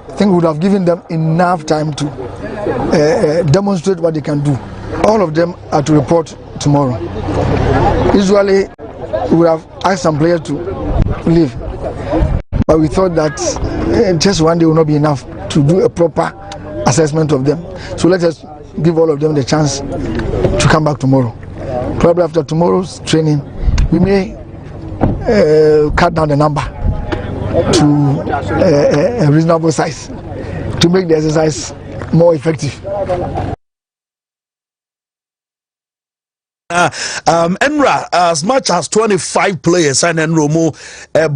I think we would have given them enough time to demonstrate what they can do. All of them are to report tomorrow. Usually, we would have asked some players to leave, but we thought that just one day will not be enough to do a proper assessment of them. So let us give all of them the chance to come back tomorrow. Probably after tomorrow's training, we may cut down the number to a reasonable size to make the exercise more effective. Enra, as much as 25 players and Enromo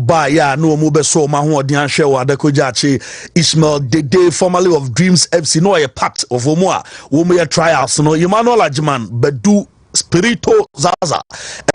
Baya no Mubeso Mahu Dianshewa Dekojachi Ismail Dede, formerly of Dreams FC, no a pact of Omoa, Womia trials, no Emmanuel Ajman, Bedu Spirito Zaza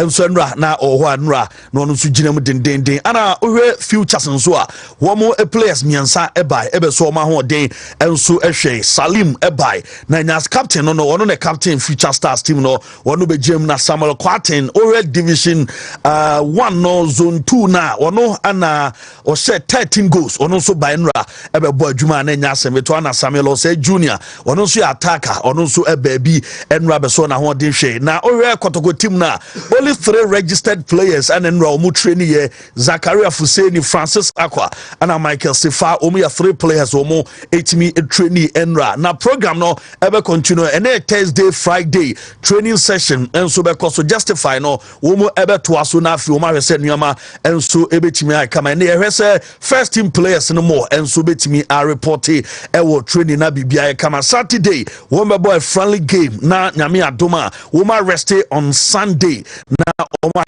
and Senra na Owanra no Sujinam Dindin ana futures and so one more players Miansa Ebai Ebeso Maho Day and so Eshe Salim Ebai Nanyas captain no one captain future stars team no one be Jim na Samuel Quartin or division 1 no zone 2 na ono ana or set 13 goals ono so by Enra Ebe boy Juma Nanya Semetuana Samuel Ose Junior ono so attacker ono so a baby Enra Beso na ho din she na Ore Kotoko team na only 3 registered players and enroll mu training here Zakaria Fuseni Francis Aqua and Michael Sefa only 3 players omo etimi trainee enra na program no ebe continue and Thursday Friday training session and so because so justify no omo ebe to aso na afi omo hwese nuama and so ebetimi ai kama na hwese first team players no more and so betimi a report ewo training na bibia kama Saturday woman boy friendly game na nyame adoma woman rest on Sunday na Omar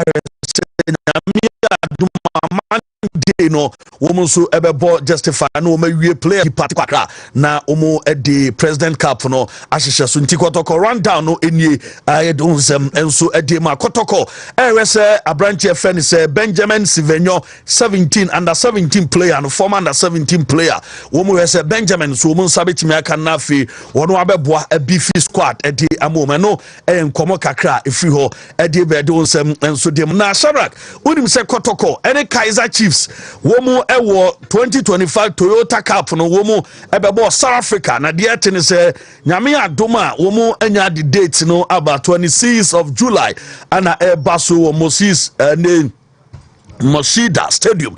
no woman so ebebo justify no we player party kwakra na omo the president Capo no ahihye so nti kotoko run down no enie ayedonsem enso ede ma kotoko erese abranche friend say Benjamin Sivenyo 17 under 17 player no former under 17 player womo rese Benjamin so omo sabetimi aka na afi wono abeboa a beefy squad ede amoma no enkomo kakra efri ho ede bedonsem enso dem na Sharak unim se kotoko any Kaiser Chiefs womu ewo 2025 Toyota Cup no womu ebebo South Africa na de etene se nyame adoma womu anya the date no about 26th of July ana ebaso womu sis name Moshida Stadium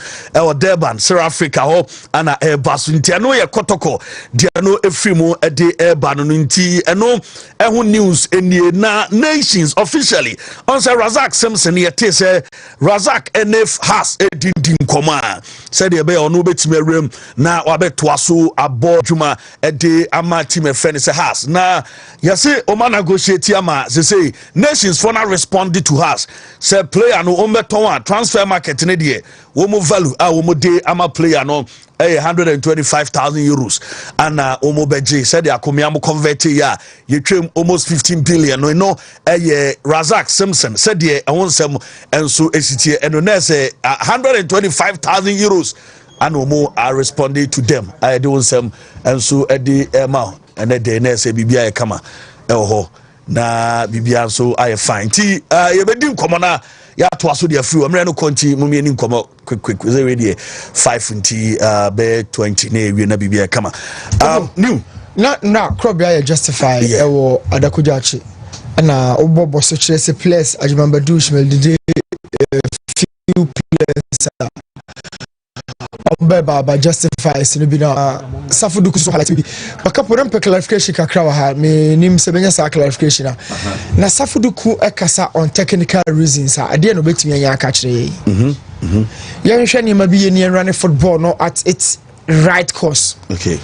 Durban South Africa ho ana basu nti ano ye kotoko de ano efrimu de Durban no nti eno eho news enie na nations officially on say Razak Simpson ye te say Razak NF has edindin koma said ye be ono betime rem na wabeto aso abo dwuma de ama team friend say has na ye say o ma negotiate ama say nations for na responded to us say player no ombeton transfer market ne de womo value womo de ama player no 125,000 euros and omo beje said ya komiam convert ya twem almost 15 billion no Razak Simpson said ye wonsem enso esitie eno na say 125,000 euros and omo are responding to them I do wonsem enso edi amount and the na say bibia e kama ho na bibia so I fine ti ye bedim komona ya to aso de afri omre no konti mumie ni nkomo quick we ready 5 nti be 20 na ewie na bibia kama new na crop ya justify ewo adakujachi na obobo so kire se place ajimambadu Ishmael Dede few players Baba justifies no be na safudu kuso highlight bi bakapo rampe clarification kakra wa ha me nim se benya sa clarification na safudu ku ekasa on technical reasons ade no betimi anya aka kire yan hwe ni ma bi ye run football no at its right course okay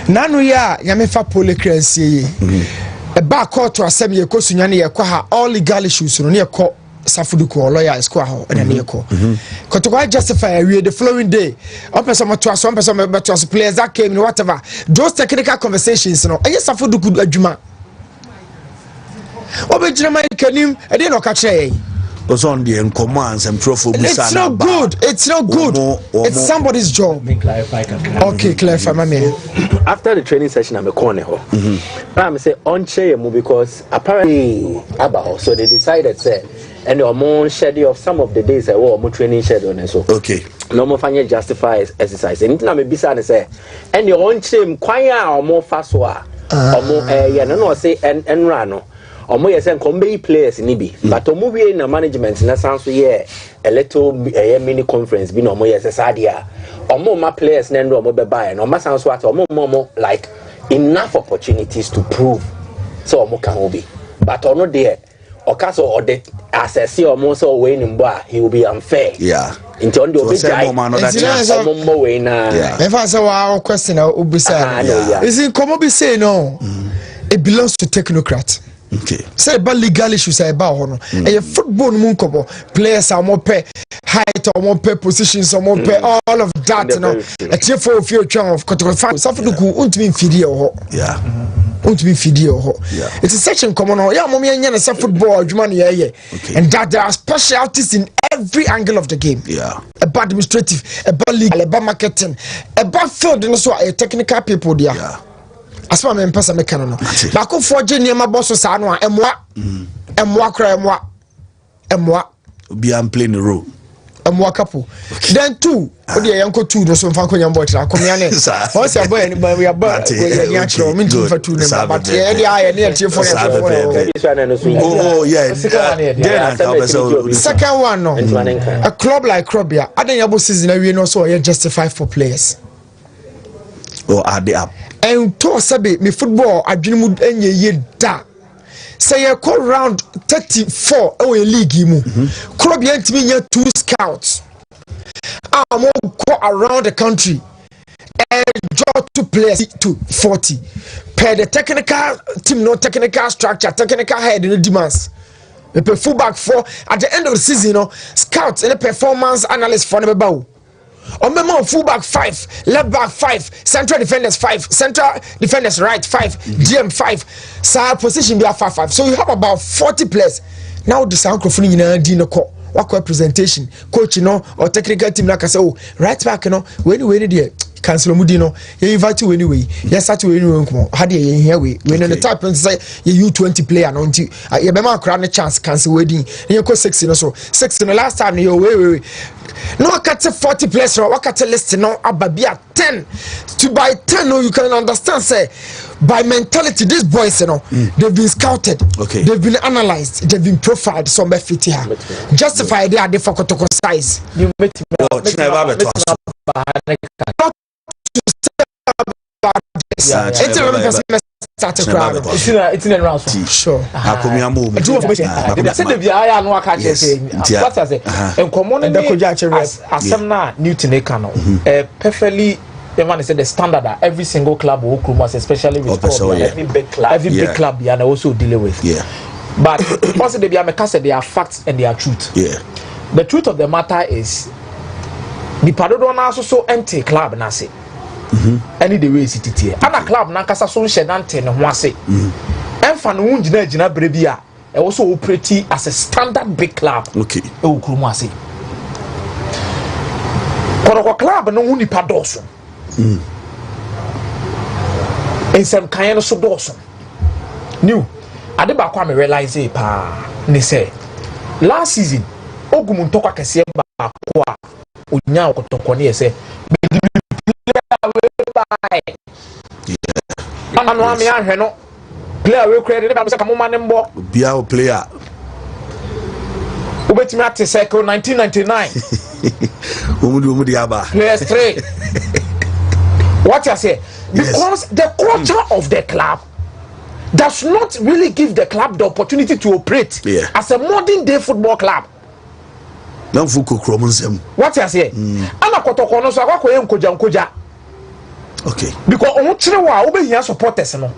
nanu ya yamefa polycracy ye e ba court to asem ye kosunya ne ye kwa ha all legal issues no ne ye ko safuduko lawyer is kwa ho na ne ko kotoko justify we the following day one person to us one person to us players that came whatever those technical conversations no eye safuduku adwuma obejina mai kanim e dey no ka kire was on the commands and profile. It's not good. It's not good. It's somebody's job. Okay, clarify my man. After the training session, I'm a corner. I'm say on chair because apparently about so they decided say and the amount schedule of some of the days I war more training schedule and so. Okay. No more fanya justify exercise. And it na me bisa and say, and your own chim kwaya or more fast wa or more yeah no say and rano. Or more yes and combat players in Ibi. But to move in the management in a sense yeah a little mini conference be no more yes sadia. Or more my players nendo more buy and or my sounds what or more like enough opportunities to prove so more can be. But or not there. Or castle or the assess or more so winning bar, he will be unfair. Yeah. Into the if I say our question, is it come be say no? It belongs to technocrat. Okay. Say about legal issues about hono. A football moon couple players are more pay height or more pay positions or more pay all of that. You know, a team for a few chance of control. Something to go to be video. Yeah. To be video. It's a section common. Yeah, mommy and some football, money. And that there are specialties in every angle of the game. Yeah. About administrative, about legal, about marketing, about field, and also a technical people there. Yeah. As far as person me can no. Ba ko forge near my boss so no emwa be am playing the role. Emwa Capo. Then two, odi e yanko two no so mfa ko nyambo tra kom ya ne. O se boy we about we ya chro me two for two ne but e dey aye ne tie for oh yeah. Second one no. A club like Krobia, adan yabo season we no so you justify for players. Or are they up? And to sabe me football adwene mu enye ye da say you call round 34 e league mu club yantimi nya 2 scouts am go around the country and draw 2 players to 40 per the technical team, no technical structure, technical head no demands. The fullback 4 at the end of the season, you know, scouts and the performance analyst for the bow. On my fullback 5, left back 5, central defenders 5, central defenders right 5, GM 5, side position be a 5. So you have about 40 players. Now the sound microphone in Dino call. What presentation, coach, you know, or technical team like I say, oh, right back, you know, when there. Cancel Mudino, you invite you anyway. Yes, I to anyone come. How do you hear we? When the type and say you U20 player, don't you? You remember crown a chance, cancel wedding. You go 6 in so 6 in the last time you wait. No, I cut 40 players or I cut a list no ababia 10 to buy 10. No, you can understand. Say by mentality, these boys, you know, they've been scouted, they've been analyzed, they've been profiled. Some fit here, justify they are the for size. You it's in around sure. Perfectly. The man said the standard that every single club will come, especially with every big club, and also deal with. Yeah. But also they are facts and they are truth. Yeah. The truth of the matter is the Padodona also so empty club nasi. Any the way it here. And a club nankasa so shedante no ho ase. Emfa no gina brebia e also operate as a standard big club. Okay. E okrumu ase. Koroko club no hu nipa doso. In some kind of so doso. New. Ade ba kwa me realize pa ne say last season ogumu ntokwa kese ba kwa onya okotoko ne say player we create the say kamo manembo bia o player ubetimi at circle 1999 omudu aba players 3 what you say because the culture of the club does not really give the club the opportunity to operate as a modern day football club. Now fuko kromonsem. What you say? Ana kotoko no so akwakoye nkoja. Okay. Because on chire wa obehia supporters no.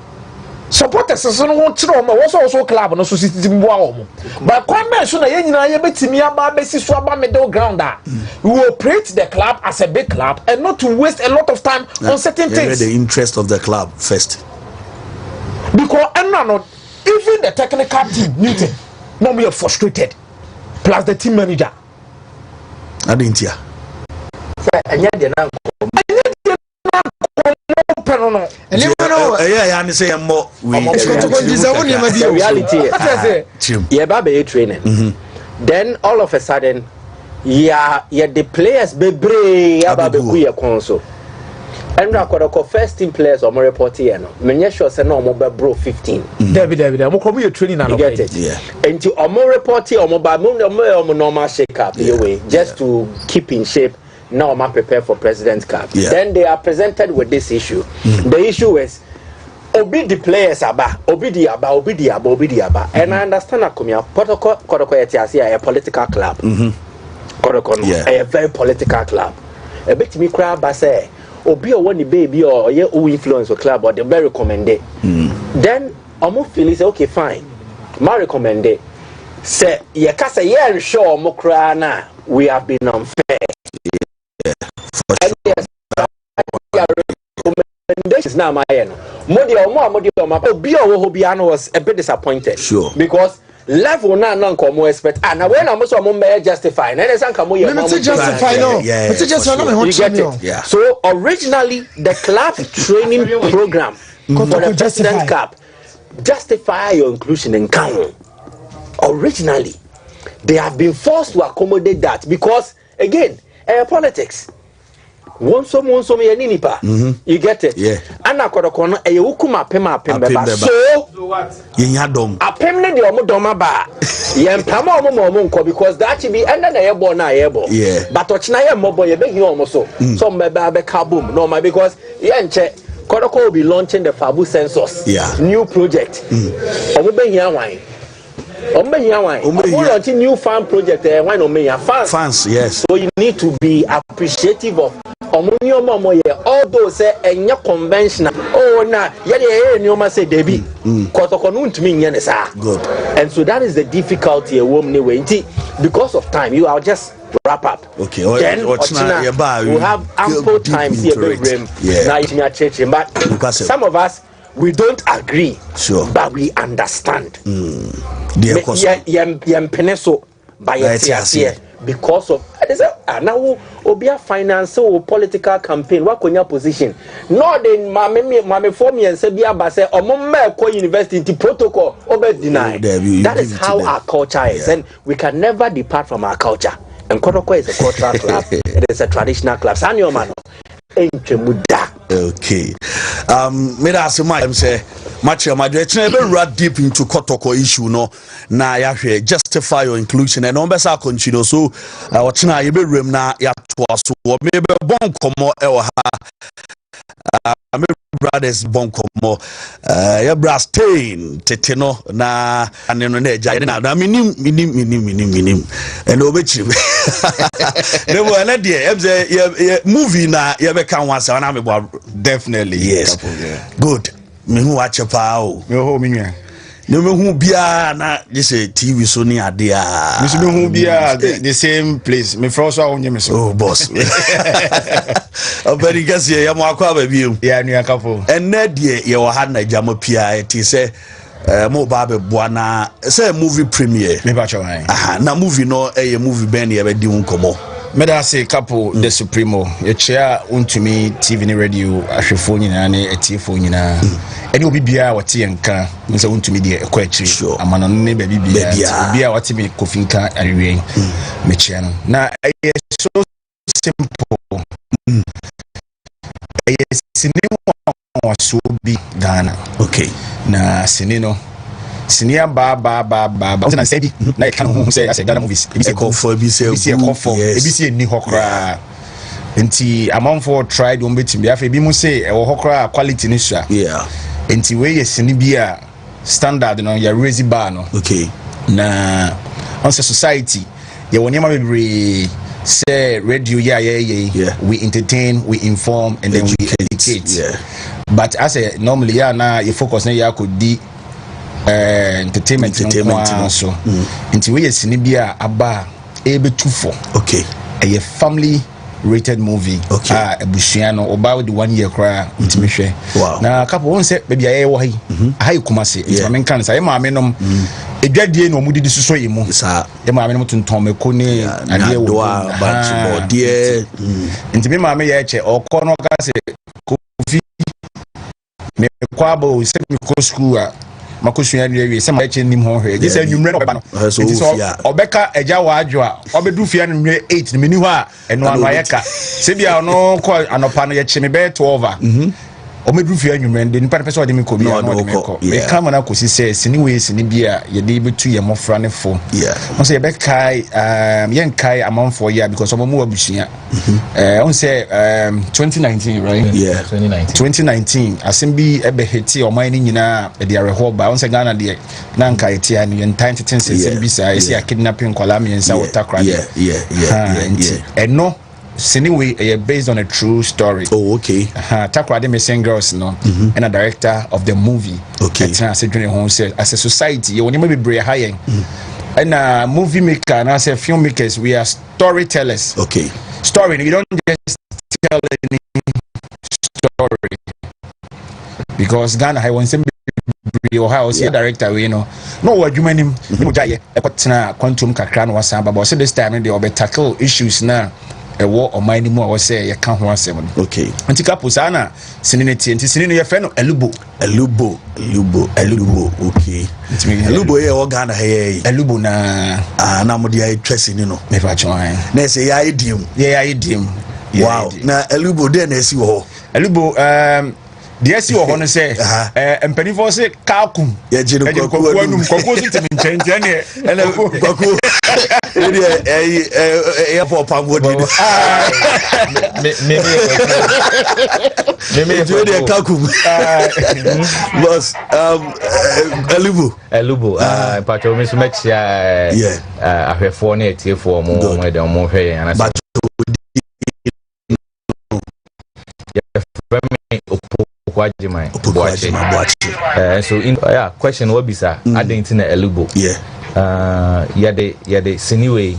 Supporters so no chire o ma wo so club no so city mboa o mo. But comment so na ye nyina ye betimi aba besi so aba middle ground that we will operate the club as a big club and not to waste a lot of time on certain things. The interest of the club first. Because even the technical team, Newton, now we are frustrated. Plus the team manager. I didn't hear. Reality. Yeah, baby training. Then all of a sudden, the players bebre ababeku ye konso. And now first team players or more report here no. Menye sure say no more bro 15. David. Mo come here training and get it. Yeah. And to more report here or more normal shake up way just to keep in shape. Now I'm prepare for President's Cup. Yeah. Then they are presented with this issue. The issue is obi the players aba, obi the aba. And I understand that Kodoko a political club. Kodoko a very political club. A bit me cry by say obi or one baby or ye who influence a club or they very recommend it. Then Omo feel say okay fine. Ma recommend it. Say ye kasa ye sure mo cry na we have been unfair. Recommendations now my was a bit disappointed. Sure. Because level now non come expect and when I'm also justify and then come justify no. Yeah. So originally the club training program for the President's Cup justify your inclusion in count. Originally they have been forced to accommodate that because again politics. One some nipa. You get it? Yeah. And I got a corner a ukuma pema pemba. So what? Yadom. A pemne de omodoma ba. Yem pama omo because that should be under the airborne na airborne. Yeah. But ochna ye mobo ye be here almost so. Some be kaboom. No my because yenche Kodoko will be launching the Fabu census. Yeah. New project. Omo be here wine. Launching new fan project why no me fans yes. So you need to be appreciative of all those say enya conventional na ye say debi good. And so that is the difficulty a woman way because of time you I'll just wrap up. Okay. Then we have ample time here but some of us we don't agree, sure, but we understand. Because of now obia finance or political campaign what position no then mame for me and say bia ba say omo university protocol over deny. That is how our culture is, and we can never depart from our culture. And Kodoko is a cultural club, it is a traditional club. Sanyo mano okay. Made us say much my never deep into Kotoko issue no na ya justify your inclusion and numbers are continue so watching you be room na ya so maybe bon komo brothers bon komo ya brastain teteno na aneno na eja na minim and obechi no na dey movie na ya be kan one say na me definitely yes good me hu watch pa o me ho me nwa no me hu bia na this TV so ni ade a me so me hu bia the same place me from so onye me so oh boss very guess ya mo akwa ba biu ya nua Capo and na de ye wo ha na jama pia ti say mo ba be boa na say movie premiere me ba chwan na movie no movie ben ye be di nkomo me da say Capo the Supremo ye chia Wontumi TV ni radio ahwefo nyina na etifo nyina eni obi bia wate yenka nse Wontumi de ekwa akiri amano ne ba bia wate me kofinka arewen me chia no na so simple sinema waso bi Ghana okay na sinino Sinia ba na say na kan hu say as Ghana movies e be for be say e be say ni hokra enti amanfo tried on betim be afa bi mu say e wo hokra quality ni sha yeah enti we yes ni bia standard no ya raise bar no okay na on society ya woni ma bebre say radio yeah we entertain, we inform and then we educate yeah but as a normally na you focus na ya could di entertainment so until we sini bia aba ebe tufo okay a family rated movie okay ebusuano oba with 1 year cry intimate wow na Capo won say baby aye wo hai kumase intimate kan say maame nom edwadie no mudidi suso yimu sa e maame nom tonton meko ne ade wo ba bodie intimate maame ye che okọ no ka say kofi me kwabo se me ko school makosua nwie se ma che nim ho hwe je se nwumre no beba no so obeka eja wa adwo a obedu fia no nwumre 8 no meni ho a eno anu ayeka se bia no ko anopa no ye che me be 12 omedu fia nwumre de nipa pese ode me ko bia no ode me ko e kama na kosi se sini we sini bia ye de betu ye mofra ne fo mo se ye be kai yen kai amanfo ya because omo mu abusua on say 2019 right 2019 asembi ebe heti oman ni nyina e de areho ba on say Ghana de na nka eti an yen time tense bi sa esi kidnapping kwala me nsa water no anyway, based on a true story. Oh, okay. Takrade Missing Girls, no, and a director of the movie. Okay. As a society, you will be very high. And a movie maker and as a filmmakers, we are storytellers. Okay. Story, you don't just tell any story. Because Ghana, I want to be your house, your director, you know. No, what you mean him? No, Jay, a quantum kakran was some, but this time they will tackle issues now. A war or mining more or say you can't want 7. Okay. Anti Capo sana sinini and sinini your friend elubo. Okay. Elubo ye organ hey. Elubo na na mo dia twese ni no. Me fa chwan. Na say ya idiom. Yeah, idiom. Wow. Na elubo de na esi wo. Elubo the esi wo no say empanifo say kakum. Ya jino kwaku anum kwaku so temi nchen ne. Ene kwaku e for pamodi. Me do the kakum. Boss elubo pato me so match ahwefo na etiefo mo de mo hwe anasa so in question what bisa identity na elubo yade siniwe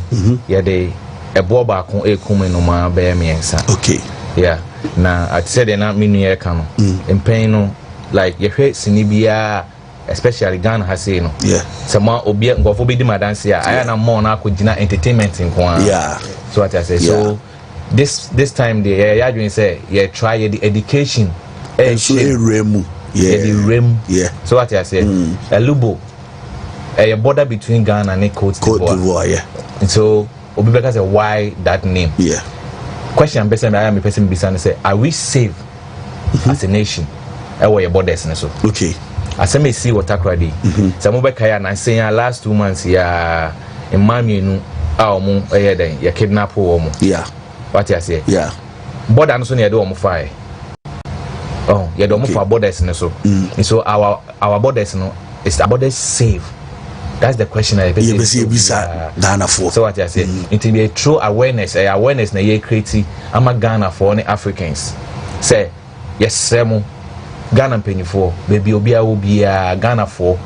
yade ebo ba kon ekun no ma be miensa okay na at said na minu ye kan empen no like ye hwe sinibia especially Ghana has say no sama obi ngofo be di madanse aya na mo na akogina entertainment nko so what I say so this time the ya doing say you try the education so remu so what I say elubo a border between Ghana and Cote d'Ivoire and so Obibeka say why that name question person I am a person beside say are we safe as a nation your borders so okay as I may see what akradi some Obibeka ya na say last 2 months ya emami nu omo den ya kidnap omo what I say border no so near do omo fire you don't move for borders so so our borders no is the borders safe. That's the question I Ghana for. So what I say it will be a true awareness na ye create ama Ghana for any Africans say yes remo Ghana penifo baby obia Ghana for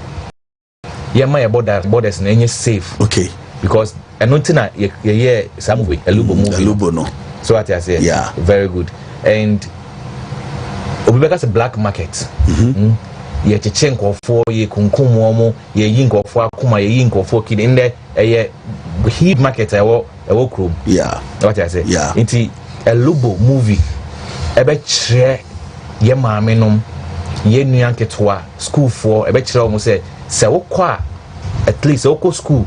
ye my borders na any safe okay because nothing na ye some way elubo no so what I say very good and Obibeka's a black market. Ye chichenko for ye kunkumomo, ye yingo for kuma, ye yingo for kid in there, a heat market. I walk room. What I say. It's a Lubo movie. A betray ye marminum, ye nyanketwa, school for a betray almost say, so qua at least oko school.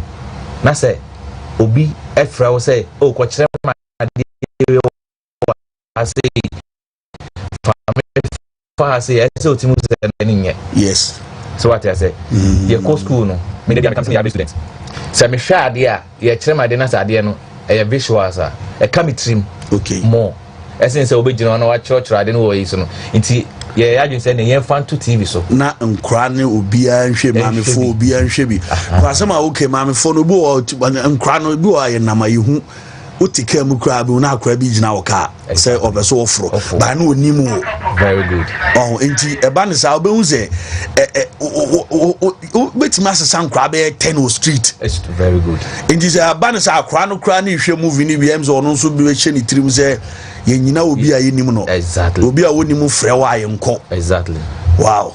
Na say, Obi, Efra will say, oh, what I say. Say so yes so what I say your co school no me dey become senior student say me hwa ade a ye kire ma de na ade no e visuals a e ka me trim okay more essence say obegina no wa church ade no wo yi so no nti ye adwin say ne ye fan to TV so na nkra ne obia nhwe mamefo obia nhwe bi kwa sama okay mamefo no bo nkra no bi o ye na ma yehu utika mu kra bi na akra bi gina woka say obeso ofro ba na onimu very good enti eba ne sa obehu say betima asesa nkra be 10 street it's very good enti say aba ne sa akra no kra na ihwe movie ni bi emzo no so bi we che ni trim say ye nyina obi a yenim no exactly obi a wonimu frɛ wa ye nko exactly wow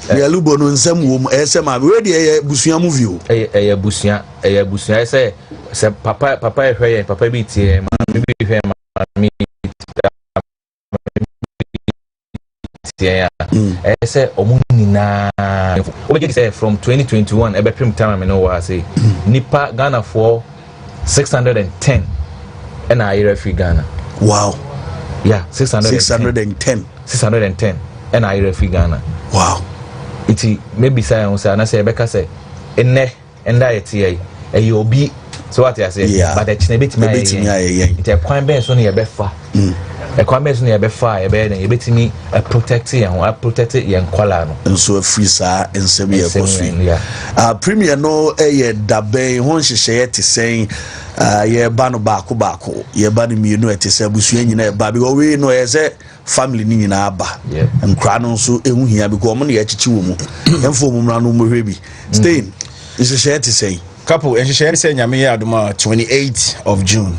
ya lubo no nsam wo esema we de busua movie o busua say papa hwe papa bi tie ma bi hwe ma mi yeah. I say Omunina. We say from 2021, every prime time I know I say Nipa Ghana for 610, and I referee Ghana. Wow. Yeah, 610, and I referee Ghana. Wow. It maybe say on say, and I say Becca say, and that you'll be. So what I say, yeah. But it's a bit me. It's a quite bad on your befa. A quite bad on your befa. A bed and you bet me a protected young collar. And so a free sir and semi Premier no a dabe once you share to saying ye bano bako ye bani me no at say busuan na baby we no as a family ni na aba and crano so ehu hia because mo na ye chichi wo mu emfo mu mra no mo hwebi stay is share to say Capo, and she said, Yami Aduma, 28th of June.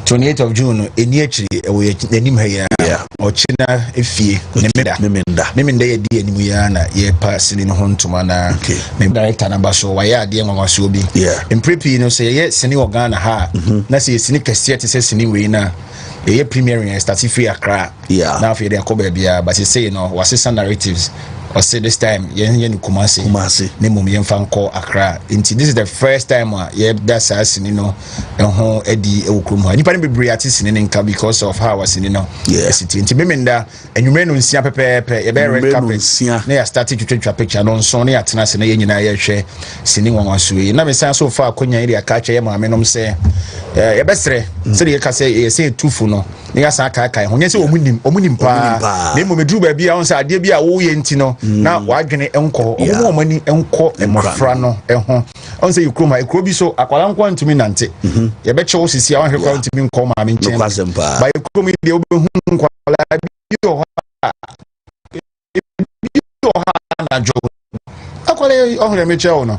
28th of June, in Yachri, the Nimhaya, or China, if ye, Nemenda, dear Nimuana, ye passing in Hontumana, Director Nabaso, Waya, dear Masubi. In Prepi, no say, yes, Sini Organa ha, Nasi, Sinica Theatre says Siniwina. A premiering Statifi Accra, now for their Cobebia, but you say, no, was his narratives. Or say this time, yen Kumasi, Nemo yen fan call Accra. This is the first time, that's us, you know, and home Eddie Okuma. You can't be Briatis in Inca because of how I was in, you know, yes, it's in Mimenda, and you may not see a very carpet. They are starting to take a picture on Sony at Nas and Yen share, singing on Sui. Never sound so far, Konya area catch a man, say, a bestre, so you can say, two funo. Yes, I can't. When you say Omunim Pa, name me drew baby on Sadia, oh, Yentino. Now, why can it uncle, more money, uncle, and more frano, and home? On say you come, I could be so, I can't want to me, Nancy. You bet you see how you're going to be called my mean, by coming the open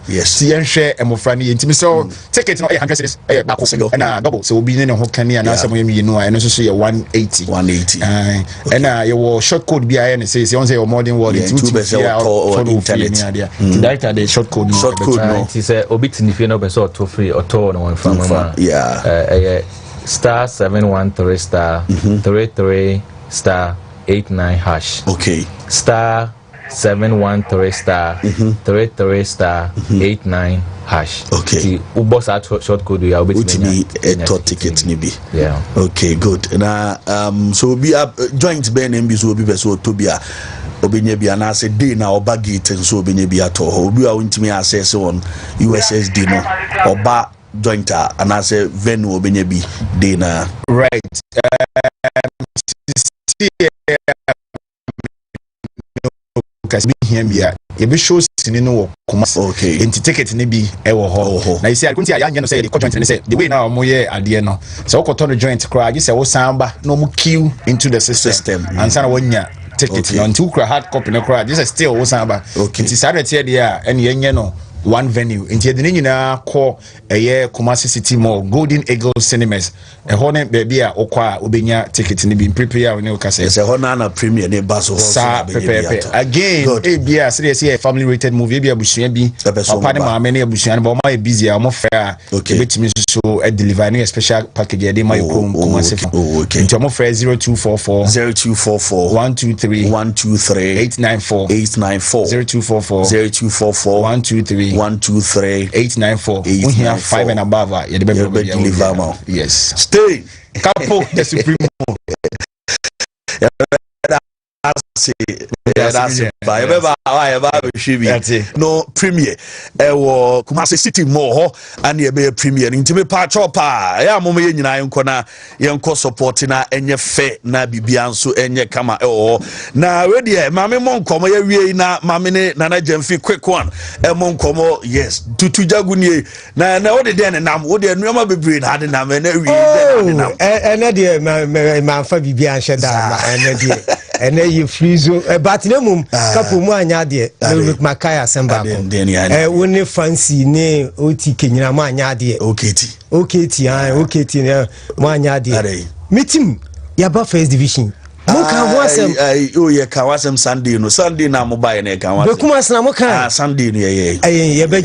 yes, see and share and more friendly intimacy. So take it and double. So be in a hook and some you know, and also see a 180. And your short code BIN says you say your modern word in 2 or internet. Director the short code no. He said obit if you know beso to free or to no one from star 713 star 33 star 89 hash. Okay. Star 713 star 33 star 89 hash. Okay. The boss at short code we are waiting a top ticket nibi. Yeah. Okay, good. Now so be a joint Ben MB so be so to be a obenye bi na say day na oba gate so obenye bi ato obi a wintimi access on USSD no oba jointer and I say venue obenye bi day na right. Because be here bia e be show sini no kuma okay enti ticket ni bi e wo ho na you see akunti ya nya no say the joint ni say the way now mo ye ade no so ko to no joint kra agi say wo samba no mo queue into the system and sana wonya ticket no until kra hard copy no kra this is still wo samba enti saturday here dia ene yenye no one venue enti de ni nyina call eye Kumasi City Mall Golden Eagle Cinemas e ho ne be bia okwa obenya ticket ni bi prepare we ne ka say ho na premier ne baso ho again e bia say family rated movie bia busua bi papa ne maame ne busua ne ba ma busy a mo fair betimi so deliver ne special package e dey my Kumasi enti mo fair 0244 123 894 0244 123 894 we have 5 and above you deliver more. Yes, stay Capo the Supremo. No premier Kumasi City Mall and ye be premier ntimi pa chopa ya mom ye nyina yenko na yenko support na enye fe na bibia nso enye kama na we de mame monkomo ye wie na mame ne nana Jamfi quick one monkomo yes tutu jagunie na wo de den nam wo de nuama bebre na de nam na wie de nam ene de ma fa bibia nhye da ene de ene ye frizo but nemum Capo mu anya de makaya semba woni fancy ne oti kenyina mu anya de oketi ne mu anya de meeting yaba first division mo ka wasem ye ka wasem Sunday na mo buy na ka wasem be kuma sana mo ka Sunday no ye be